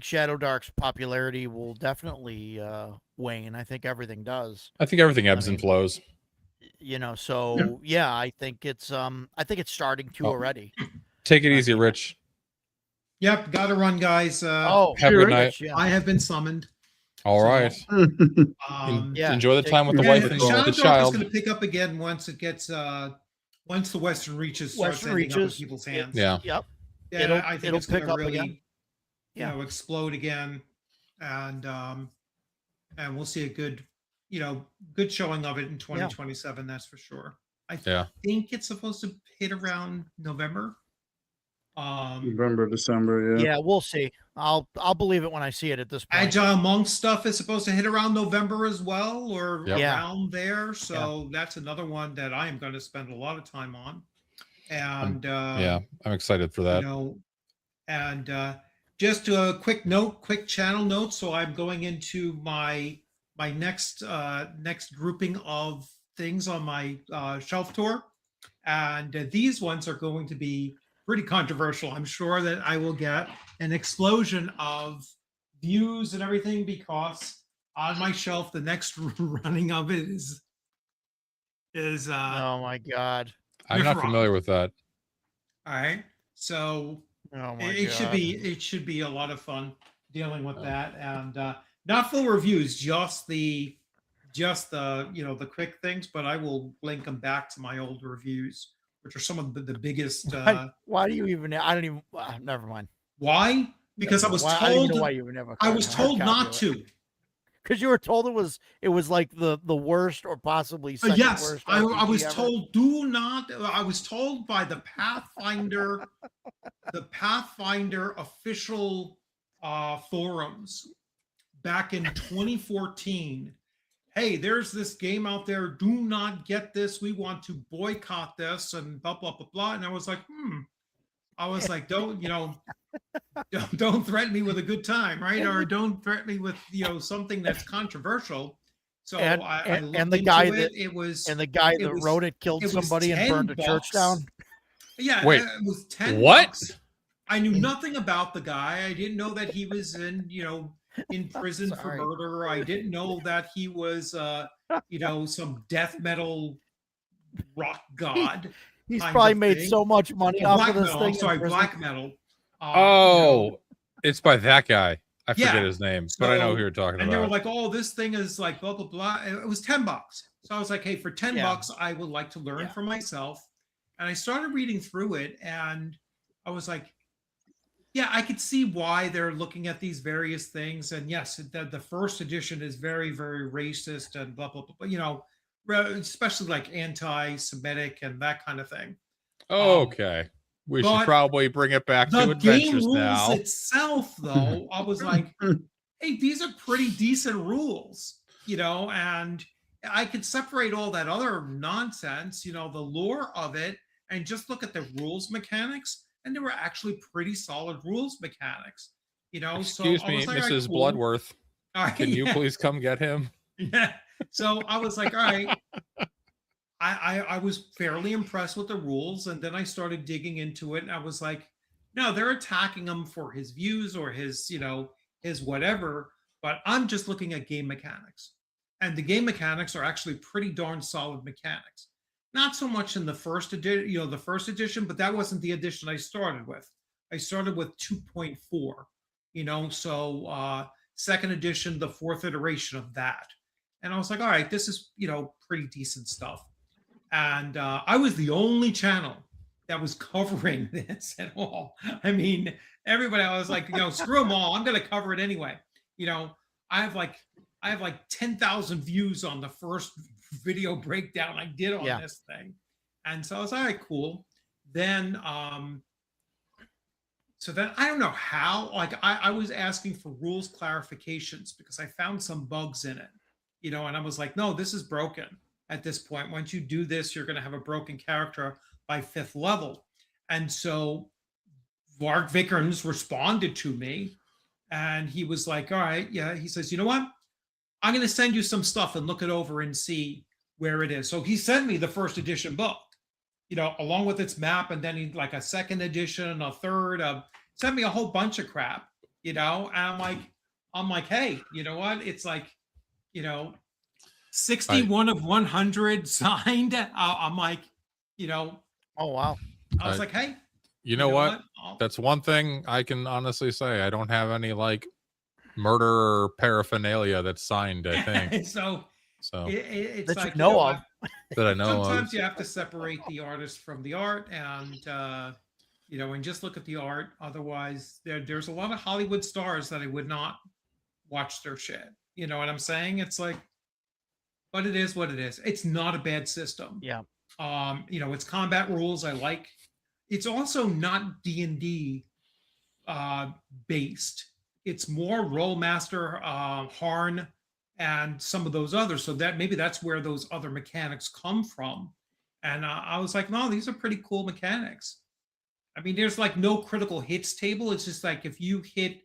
C: Shadow Dark's popularity will definitely wane. I think everything does.
B: I think everything ebbs and flows.
C: So yeah, I think it's starting to already.
B: Take it easy, Rich.
E: Yep, gotta run, guys.
B: Have a good night.
C: Yeah.
E: I have been summoned.
B: All right.
C: Yeah,
B: Enjoy the time with the
E: Yeah,
B: wife and
E: Shadow
B: the
E: Dark is
B: child.
E: going to pick up again once it gets once the Western Reaches starts ending up in people's hands.
B: Yeah.
C: Yep.
E: Yeah, I think
C: it'll
E: it's going
C: pick
E: to
C: up
E: really,
C: again.
E: explode again, and we'll see a good showing of it in 2027. That's for sure. I think it's supposed to hit around November.
D: November, December,
C: Yeah, we'll see. I'll believe it when I see it at this point.
E: Agile Monk stuff is supposed to hit around November as well, or around there. So that's another one that I am going to spend a lot of time on. And
B: I'm excited for that.
E: Just a quick channel note. So I'm going into my next grouping of things on my shelf tour, and these ones are going to be pretty controversial. I'm sure that I will get an explosion of views and everything because on my shelf, the next running of it is
C: oh my god,
B: I'm not familiar with that.
E: All right, so it should be a lot of fun dealing with that, and not full reviews, just the quick things, but I will link them back to my old reviews, which are some of the biggest.
C: Why do you even? I don't even. Never mind.
E: Why? Because I was told.
C: I don't even know why you would never.
E: I was told not to.
C: Because you were told it was like the worst or possibly second worst.
E: I was
C: ever.
E: told do not. I was told by the Pathfinder, official forums back in 2014. Hey, there's this game out there. Do not get this. We want to boycott this and blah, blah, blah, blah. And I was like, I was like, don't threaten me with a good time, right? Or don't threaten me with, something that's controversial. So I looked
C: and the
E: into
C: guy
E: it.
C: The guy that wrote it killed somebody and burned a church down.
E: Yeah.
B: Wait,
E: it was 10
B: what?
E: bucks. I knew nothing about the guy. I didn't know that he was in prison for murder. I didn't know that he was, some death metal rock god.
C: He's probably made so much money off of this thing.
E: Black metal.
B: It's by that guy. I forget
E: Yeah.
B: his name, but I know
E: So-
B: who you're talking
E: And
B: about.
E: they were like, "Oh, this thing is like blah blah blah." And it was $10. So I was like, "Hey, for $10,
C: Yeah.
E: I would like to learn
C: Yeah.
E: for myself." And I started reading through it, and I was like, "Yeah, I could see why they're looking at these various things." And yes, the first edition is very, very racist and blah blah blah. You know, especially like anti-Semitic and that kind of thing.
B: Okay. We should
E: but
B: probably bring it back
E: The
B: to
E: game
B: adventures
E: rules
B: now.
E: itself, though, I was like, hey, these are pretty decent rules, you know, and I could separate all that other nonsense, you know, the lore of it, and just look at the rules mechanics, and they were actually pretty solid rules mechanics, you know.
B: Excuse
E: so I
B: me,
E: was like, all right,
B: Mrs.
E: cool.
B: Bloodworth.
E: All right,
B: Can you
E: yeah,
B: please come get him?
E: yeah. So I was like, all right. I was fairly impressed with the rules, and then I started digging into it, and I was like, no, they're attacking him for his views or his, you know, his whatever, but I'm just looking at game mechanics. And the game mechanics are actually pretty darn solid mechanics. Not so much in the first edition, you know, the first edition, but that wasn't the edition I started with. I started with 2.4, you know, so second edition, the fourth iteration of that. And I was like, all right, this is, you know, pretty decent stuff. And I was the only channel that was covering this at all. I mean, everybody, I was like, you know, screw them all. I'm going to cover it anyway. You know, I have like 10,000 views on the first video breakdown I did on this thing. And so I was all right, cool. Then, so then I don't know how, like I was asking for rules clarifications because I found some bugs in it, you know, and I was like, no, this is broken. At this point, once you do this, you're going to have a broken character by 5th level. And so Mark Vickers responded to me, and he was like, all right, yeah. He says, you know what? I'm going to send you some stuff and look it over and see where it is. So he sent me the first edition book, you know, along with its map, and then he like a second edition, a third, sent me a whole bunch of crap, you know, and I'm like, hey, you know what? It's like, you know, 61 of 100 signed. I'm like, you know,
C: Oh wow.
E: I was like, hey,
B: You know what? That's one thing I can honestly say. I don't have any like murder or paraphernalia that's signed, I think.
E: so it's
C: that
E: like,
C: you know of.
B: That I know
E: sometimes
B: of.
E: you have to separate the artist from the art, and you know, and just look at the art. Otherwise, there's a lot of Hollywood stars that I would not watch their shit. You know what I'm saying? It's like, but it is what it is. It's not a bad system.
C: Yeah.
E: You know, it's combat rules. I like. It's also not D&D based. It's more Rollmaster, Harn, and some of those others. So that maybe that's where those other mechanics come from. And I was like, no, these are pretty cool mechanics. I mean, there's like no critical hits table. It's just like if you hit,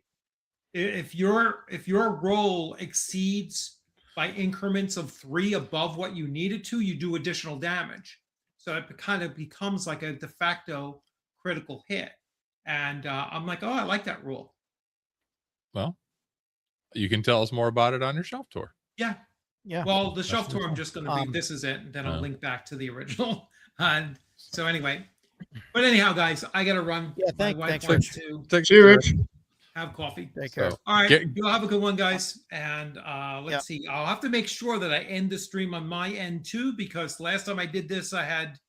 E: if your roll exceeds by increments of 3 above what you needed to, you do additional damage. So it kind of becomes like a de facto critical hit. And I'm like, oh, I like that rule.
B: Well, you can tell us more about it on your shelf tour.
E: Yeah.
C: Yeah.
E: Well, the shelf tour, I'm just going to be, this is it. And then I'll
B: Oh.
E: link back to the original. And so anyway, but anyhow, guys, I got to run.
C: Yeah,
E: My wife
C: thanks,
E: wants
C: Rich.
E: to
D: See you, Rich.
E: have coffee.
C: Take care.
B: So,
E: All right,
B: Get-
E: you'll have a good one, guys. And let's
C: Yep.
E: see. I'll have to make sure that I end the stream on my end too, because last time I did this, I had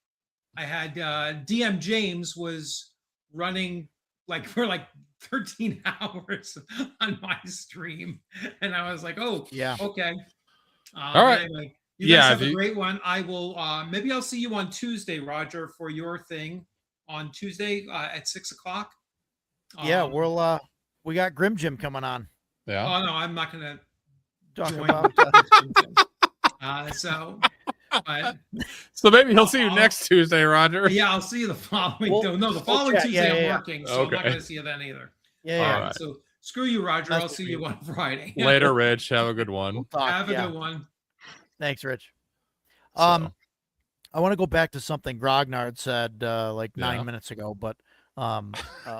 E: DM James was running like for like 13 hours on my stream, and I was like, oh,
C: Yeah.
E: okay.
B: All right.
E: Anyway, you
B: Yeah,
E: guys have
B: if
E: a
B: you-
E: great one. I will. Maybe I'll see you on Tuesday, Roger, for your thing on Tuesday at 6 o'clock.
C: Yeah, we got Grim Jim coming on.
B: Yeah.
E: Oh no, I'm not gonna
C: Talk
E: join.
C: about
E: So, but
B: So maybe he'll see you
E: I'll-
B: next Tuesday, Roger.
E: yeah, I'll see you the following.
C: We'll-
E: No, the following
C: chat.
E: Tuesday
C: Yeah,
E: I'm
C: yeah.
E: working, so I'm not
B: Okay.
E: gonna see you then either.
C: yeah.
E: All
C: yeah.
E: right. So screw you, Roger.
C: Nice
E: I'll
C: to
E: see
C: meet
E: you
C: you.
E: on Friday.
B: Later, Rich. Have a good one.
C: We'll talk.
E: Have a
C: yeah.
E: good one.
C: Thanks, Rich.
B: So,
C: I want to go back to something Grognard said like
B: Yeah.
C: 9 minutes ago, but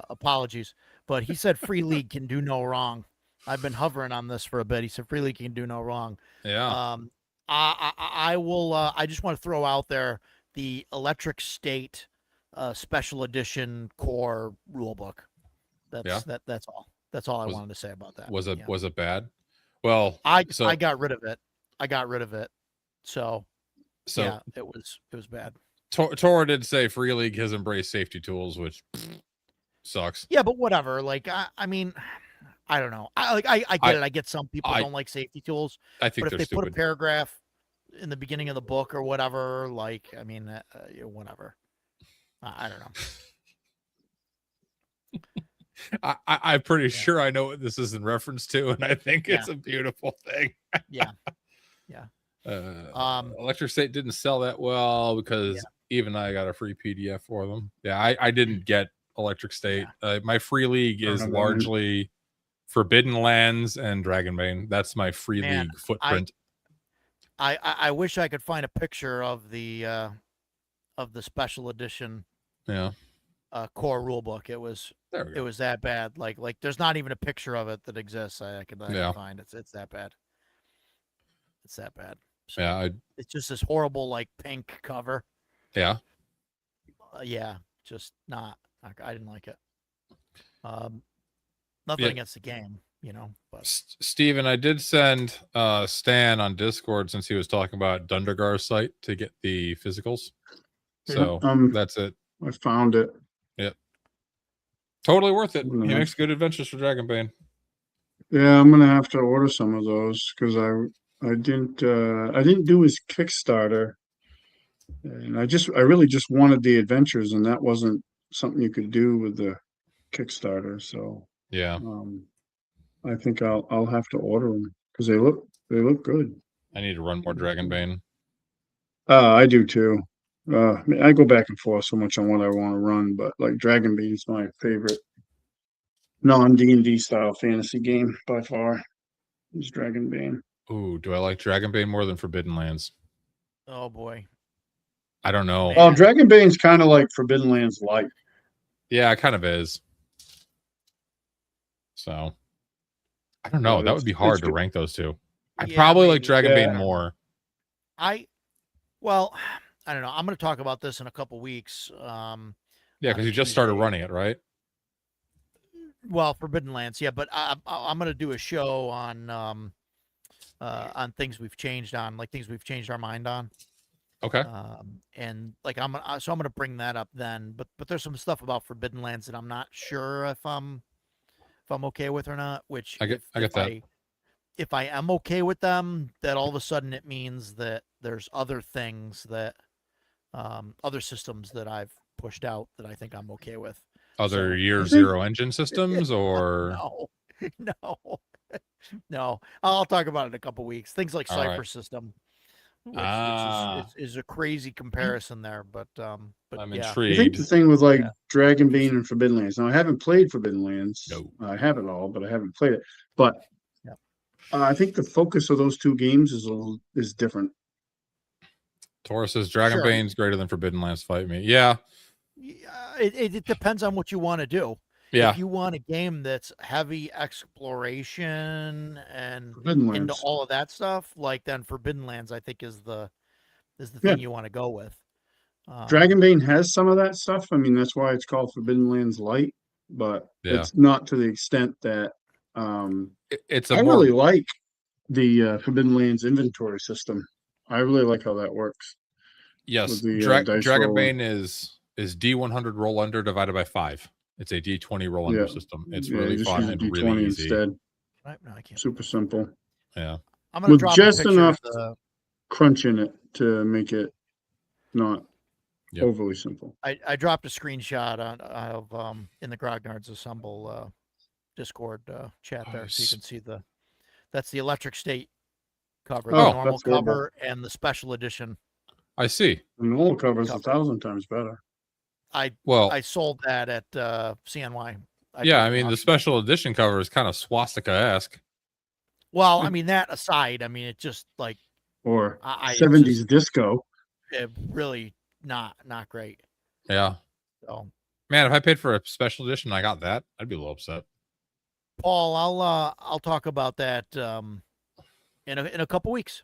C: apologies. But he said Free League can do no wrong. I've been hovering on this for a bit. He said Free League can do no wrong.
B: yeah.
C: I will. I just want to throw out there the Electric State Special Edition Core Rulebook. That's all. That's all I
B: Was-
C: wanted to say about that.
B: Was it
C: Yeah.
B: was it bad? Well,
C: I
B: so
C: got rid of it. So
B: so
C: yeah, it was bad.
B: Tora did say Free League has embraced safety tools, which sucks.
C: Yeah, but whatever. Like I mean, I don't know. I get it. I get some people
B: I-
C: don't like safety tools,
B: I think
C: but if
B: they're
C: they put a
B: stupid.
C: paragraph in the beginning of the book or whatever, like I mean, whatever. I don't know.
B: I'm pretty
C: Yeah.
B: sure I know what this is in reference to, and I think it's a beautiful thing.
C: Yeah.
B: Electric State didn't sell that well because even I got a free PDF for them. Yeah, I didn't get Electric State. My Free League is
D: Dragonbane.
B: largely Forbidden Lands and Dragonbane. That's my Free
C: Man,
B: League footprint.
C: I wish I could find a picture of the special edition
B: Yeah,
C: core rulebook. It was
B: there we
C: it
B: go.
C: was that bad. Like there's not even a picture of it that exists. I can find. It's that bad. It's that bad. So
B: Yeah,
C: it's just this horrible like pink cover.
B: yeah.
C: Yeah, just not. I didn't like it. Nothing against the game, but
B: Steven, I did send Stan on Discord since he was talking about Dundergar's site to get the physicals. So that's it.
D: I found it.
B: Yep. Totally worth it. He makes good adventures for Dragonbane.
D: Yeah, I'm gonna have to order some of those because I didn't do his Kickstarter, and I really just wanted the adventures, and that wasn't something you could do with the Kickstarter. So
B: Yeah.
D: I think I'll have to order them because they look good.
B: I need to run more Dragonbane.
D: I do too. I go back and forth so much on what I want to run, but like Dragonbane is my favorite non-D&D style fantasy game by far. Is Dragonbane.
B: Ooh, do I like Dragonbane more than Forbidden Lands?
C: oh boy.
B: I don't know.
C: Man.
D: Well, Dragonbane's kind of like Forbidden Lands light.
B: Yeah, it kind of is. So I don't know.
D: Well,
B: That would be
D: it's
B: hard to
D: good.
B: rank those two. I
C: Yeah,
B: probably like
C: maybe.
B: Dragonbane
D: Yeah.
B: more.
C: Well, I don't know. I'm going to talk about this in a couple weeks.
B: Yeah, because you just started
C: Tuesday.
B: running it, right?
C: Well, Forbidden Lands, yeah, but I'm going to do a show on things we've changed on, like things we've changed our mind on.
B: Okay.
C: And like I'm going to bring that up then. But there's some stuff about Forbidden Lands that I'm not sure if I'm okay with or not. Which
B: I get that.
C: If I am okay with them, that all of a sudden it means that there's other things that other systems that I've pushed out that I think I'm okay with.
B: Other
C: So-
B: year zero engine systems or
C: no. I'll talk about it in a couple weeks. Things like
B: All right.
C: Cypher System, which
B: Ah.
C: is a crazy comparison there, but
B: I'm
C: yeah.
D: I think
B: intrigued.
D: the thing with like
C: Yeah.
D: Dragonbane and Forbidden Lands. Now I haven't played Forbidden Lands.
B: No.
D: I have it all, but I haven't played it. But
C: Yep.
D: I think the focus of those two games is different.
B: Taurus says Dragonbane's greater than Forbidden Lands. Fight me. Yeah.
C: It depends on what you want to do.
B: Yeah.
C: If you want a game that's heavy exploration and
D: Forbidden
C: into
D: Lands.
C: all of that stuff, like then Forbidden Lands, I think is the
D: Yeah.
C: thing you want to go with.
D: Dragonbane has some of that stuff. I mean, that's why it's called Forbidden Lands Light, but
B: Yeah.
D: it's not to the extent that
B: It's
D: I
B: a more
D: really like the Forbidden Lands inventory system. I really like how that works.
B: yes.
D: with the, dice
B: Dragonbane is D100 roll under divided by 5. It's a D20 roll under
D: Yeah.
B: system. It's
D: Yeah,
B: really
D: you just
B: fun
D: use a
B: and
D: D20
B: really easy.
D: instead.
C: No, I can't.
D: Super simple.
B: Yeah.
C: I'm gonna
D: with
C: drop
D: just
C: a picture
D: enough
C: of the,
D: Crunch in it to make it not
B: Yep.
D: overly simple.
C: I dropped a screenshot of in the Grognards Assemble Discord chat there, so you
B: Nice.
C: can see that's the Electric State cover,
D: Oh,
C: the normal
D: that's horrible.
C: cover, and the special edition.
B: I see.
D: The normal cover is
C: Cover.
D: 1,000 times better.
B: Well,
C: I sold that at CNY.
B: yeah, I
C: did
B: mean,
C: an
B: the
C: auction.
B: special edition cover is kind of swastika-esque.
C: Well, I mean that aside, I mean it just like
D: Or
C: it's
D: 70s
C: just,
D: disco.
C: really not great.
B: Yeah.
C: So
B: Man, if I paid for a special edition, I got that, I'd be a little upset.
C: Paul, I'll talk about that in a couple weeks.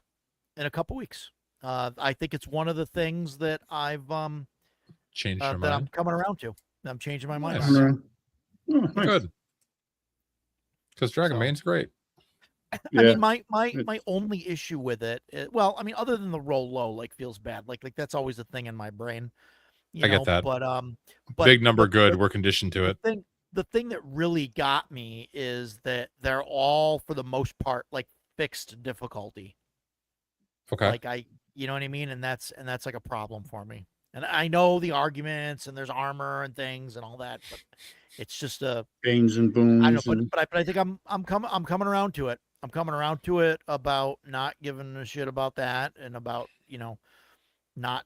C: In a couple weeks. I think it's one of the things that I've
B: Change your
C: that I'm
B: mind.
C: coming around to. I'm changing my mind
B: Nice.
C: on.
D: Oh, nice.
B: Good. Because Dragonbane's great.
C: I
D: Yeah.
C: mean, my
D: It's-
C: only issue with it, well, I mean, other than the roll low, like feels bad, like that's always a thing in my brain, you
B: I
C: know.
B: get that.
C: But
B: Big number good.
C: the,
B: We're conditioned to it.
C: the thing that really got me is that they're all, for the most part, like fixed difficulty.
B: Okay.
C: Like you know what I mean, and that's like a problem for me. And I know the arguments, and there's armor and things and all that, but it's just a
D: Banes and
C: I don't know,
D: boons. And,
C: but I think I'm coming around to it. I'm coming around to it about not giving a shit about that, and about, you know, not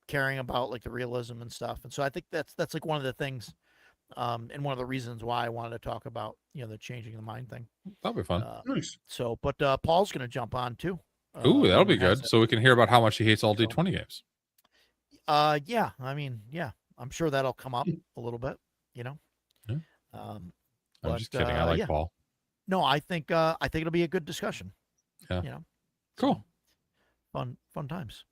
C: caring about like the realism and stuff. And so I think that's like one of the things, and one of the reasons why I wanted to talk about, you know, the changing the mind thing.
B: That'll be fun.
D: nice.
C: So, but Paul's gonna jump on too.
B: Ooh, that'll be
C: rumor has
B: good.
C: it.
B: So we can hear about how much he hates all
C: So-
B: D20 games.
C: Yeah, I mean, yeah, I'm sure that'll come up a little bit, you know.
B: Yeah.
C: Um,
B: I'm
C: but,
B: just kidding. I like
C: yeah.
B: Paul.
C: No, I think it'll be a good discussion.
B: Yeah.
C: You know.
B: Cool.
C: So, fun times.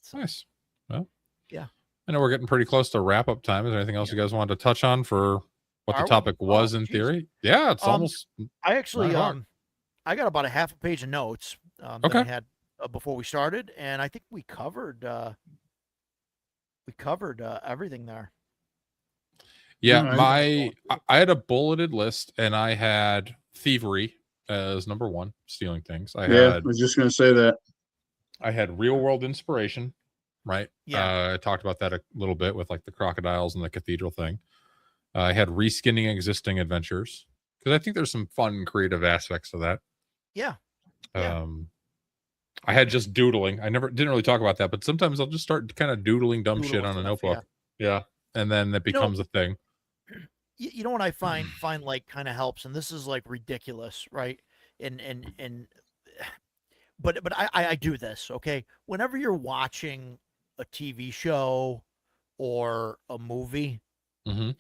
C: So,
B: Nice. Well,
C: yeah.
B: I know we're getting pretty close to wrap up time. Is there anything else you guys wanted to touch on for what the
C: Are we?
B: topic was
C: Oh,
B: in
C: geez.
B: theory? Yeah, it's almost
C: I actually
B: Not hard.
C: I got about a half a page of notes that
B: Okay.
C: I had before we started, and I think we covered everything there.
B: yeah.
D: No, I-
B: I had a bulleted list, and I had thievery as number one, stealing things. I
D: Yeah, I
B: had
D: was just gonna say that.
B: real world inspiration, right?
C: Yeah.
B: I talked about that a little bit with like the crocodiles and the cathedral thing. I had reskinning existing adventures because I think there's some fun, creative aspects to that.
C: Yeah. Yeah.
B: I had just doodling. I didn't really talk about that, but sometimes I'll just start kind of doodling dumb shit
C: Doodling
B: on a
C: stuff,
B: notebook. Yeah. And then it becomes a thing.
C: You know what I find like kind of helps, and this is like ridiculous, right? And but I do this, okay? Whenever you're watching a TV show or a movie,
B: Mhm.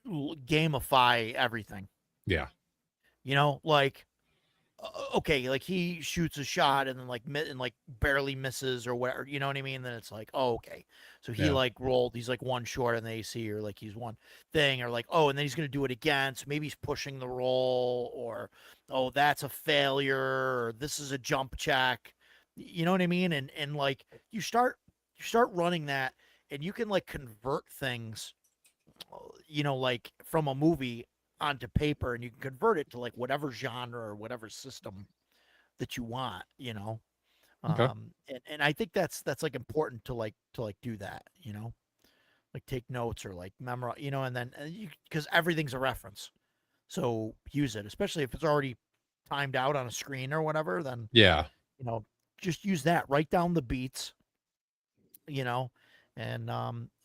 C: gamify everything.
B: Yeah.
C: You know, like okay, like he shoots a shot and then like barely misses or whatever, you know what I mean? Then it's like, oh, okay, so he
B: Yeah.
C: like rolled, he's like one short on the AC, or like he's one thing, or like, oh, and then he's gonna do it again, so maybe he's pushing the roll, or oh, that's a failure, or this is a jump check, you know what I mean? And like you start running that, and you can like convert things, you know, like from a movie onto paper, and you can convert it to like whatever genre or whatever system that you want, you know.
B: Okay.
C: And I think that's like important to do that, you know, like take notes or like memorize, you know, and then because everything's a reference, so use it, especially if it's already timed out on a screen or whatever. Then
B: Yeah.
C: you know, just use that, write down the beats, you know. And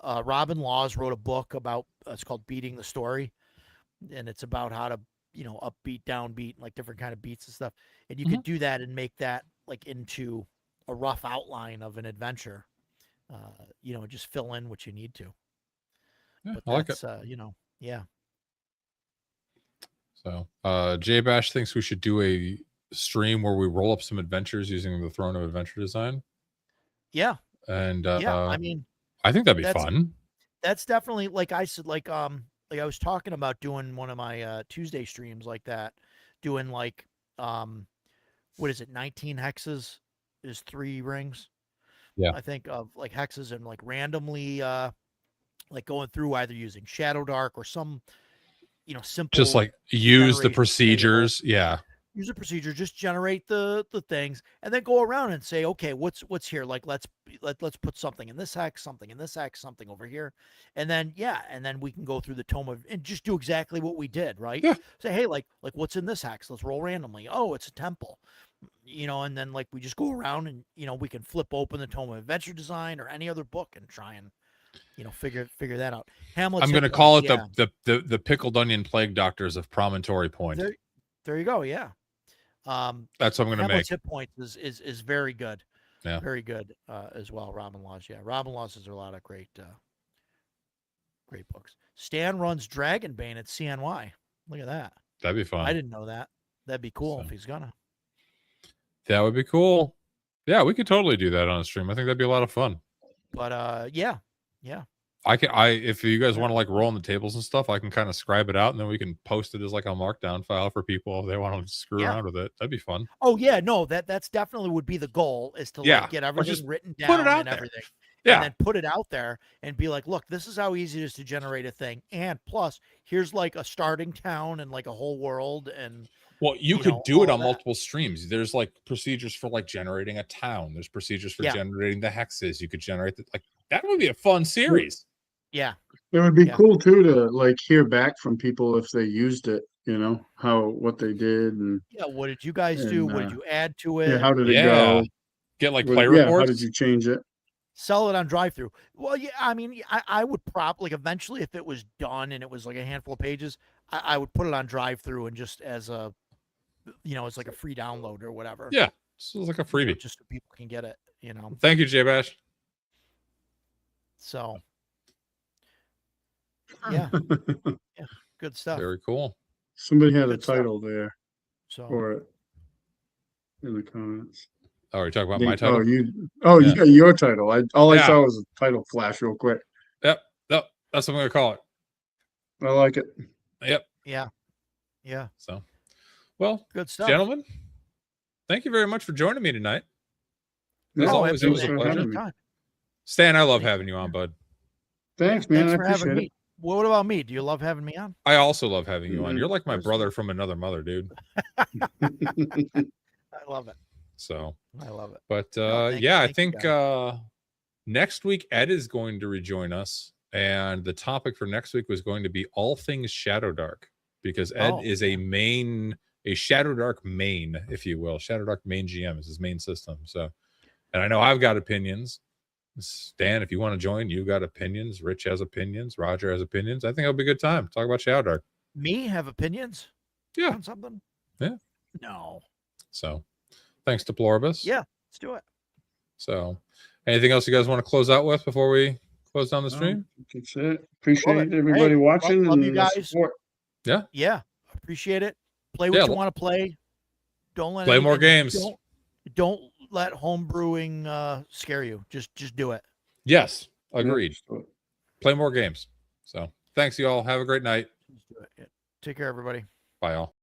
C: Robin Laws wrote a book about it's called Beating the Story, and it's about how to, you know, upbeat, downbeat, like different kind of beats and stuff. And you could do that and make that like into a rough outline of an adventure. You know, just fill in what you need to.
B: Yeah,
C: But
B: I like it.
C: that's you know, yeah.
B: So J Bash thinks we should do a stream where we roll up some adventures using the Throne of Adventure Design.
C: Yeah.
B: And
C: Yeah. I mean,
B: I think that'd be
C: that's-
B: fun.
C: that's definitely, like I said, like I was talking about doing one of my Tuesday streams like that, doing like what is it, 19 hexes is 3 rings.
B: Yeah.
C: I think of like hexes, and like randomly like going through either using Shadow Dark or some, you know, simple,
B: Just like use the
C: generation
B: procedures. Yeah.
C: use a procedure, just generate the things, and then go around and say, okay, what's here? Like let's put something in this hex, something in this hex, something over here, and then and then we can go through the tome of and just do exactly what we did, right?
B: Yeah.
C: Say, hey, like what's in this hex? Let's roll randomly. Oh, it's a temple, you know, and then like we just go around and, you know, we can flip open the tome of adventure design or any other book and try and, you know, figure that out. Hamlet's
B: I'm going to
C: Hit
B: call it
C: Points,
B: the pickled onion plague doctors of Promontory Point.
C: There you go. Yeah.
B: That's what I'm going to make.
C: Hamlet's Hit Points is very good.
B: Yeah.
C: Very good as well. Robin Laws. Yeah. Robin Laws has a lot of great books. Stan runs Dragonbane at CNY. Look at that.
B: That'd be fun.
C: I didn't know that. That'd be cool
B: So.
C: if he's gonna.
B: That would be cool. Yeah, we could totally do that on a stream. I think that'd be a lot of fun.
C: But yeah.
B: if you guys want to like roll on the tables and stuff, I can kind of scribe it out and then we can post it as like a markdown file for people if they want to screw
C: Yeah.
B: around with it. That'd be fun.
C: Oh yeah, no, that's definitely would be the goal, is to
B: Yeah,
C: like get
B: or
C: everything
B: just
C: written
B: put it
C: down
B: out
C: and
B: there.
C: everything.
B: Yeah.
C: And then put it out there and be like, look, this is how easy it is to generate a thing. And plus, here's like a starting town and like a whole world. And
B: Well, you
C: you
B: could
C: know,
B: do it
C: all
B: on
C: that.
B: multiple streams. There's like procedures for like generating a town. There's procedures for
C: Yeah.
B: generating the hexes. You could generate the, like that would be a fun series.
C: Yeah.
D: It would be
C: Yeah.
D: cool too to like hear back from people if they used it, you know, what they did and
C: Yeah. What did you guys do? What did you add to it?
D: yeah, how did it
B: Yeah.
D: go?
B: Get like
D: What-
B: play
D: yeah,
B: reports.
D: how did you change it?
C: Sell it on drive-through. Well, yeah, I mean, I would like eventually, if it was done and it was like a handful of pages, I would put it on drive-through and just as a, as like a free download or whatever.
B: Yeah. So it's like a freebie.
C: Just so people can get it,
B: Thank you, J Bash.
C: So, yeah, good stuff.
B: Very cool.
D: Somebody had a
C: Good stuff.
D: title there
C: So,
D: for it in the comments.
B: Oh, you're talking about my title?
D: Yeah, your title. I
B: Yeah.
D: saw was a title flash real quick.
B: Yep. That's what I'm gonna call it.
D: I like it.
B: Yep.
C: yeah,
B: So, well,
C: good stuff.
B: gentlemen, thank you very much for joining me tonight.
D: Yeah,
B: As always, it was a
D: thanks for
B: pleasure.
D: having me.
C: Time.
B: Stan, I love
C: Thank
B: having you on, bud.
D: Thanks, man.
C: Thanks
D: I
C: for having
D: appreciate
C: me. Well, what about me? Do you love having me on?
B: I also love having you on.
D: Mhm.
B: You're like my
D: Yes.
B: brother from another mother, dude.
D: it.
C: I love it.
B: So,
C: I love it.
B: but
C: No, thank
B: yeah, I
C: you,
B: think next week Ed is going to rejoin us, and the topic for next week was going to be all things Shadow Dark, because Ed
C: Oh,
B: is a Shadow Dark main, if you will. Shadow Dark main GM is his main system. So, and I know I've got opinions. Stan, if you want to join, you got opinions. Rich has opinions. Roger has opinions. I think it'll be a good time. Talk about Shadow Dark.
C: Me have opinions?
B: Yeah.
C: On something?
B: Yeah.
C: No.
B: So, thanks to Pluribus.
C: Yeah, let's do it.
B: So, anything else you guys want to close out with before we close down the stream?
D: That's it. Appreciate
C: Love it.
D: everybody
C: Hey,
D: watching
C: love
D: and
C: you
D: the
C: guys.
D: support.
C: Yeah, appreciate it. Play what
B: Yeah,
C: you want to play. Don't let
B: play more
C: anything-
B: games.
C: Don't let home brewing scare you. Just do it.
B: Yes, agreed.
D: Just do it.
B: Play more games. So, thanks, you all. Have a great night.
C: Just do it. Yeah. Take care, everybody.
B: Bye, all.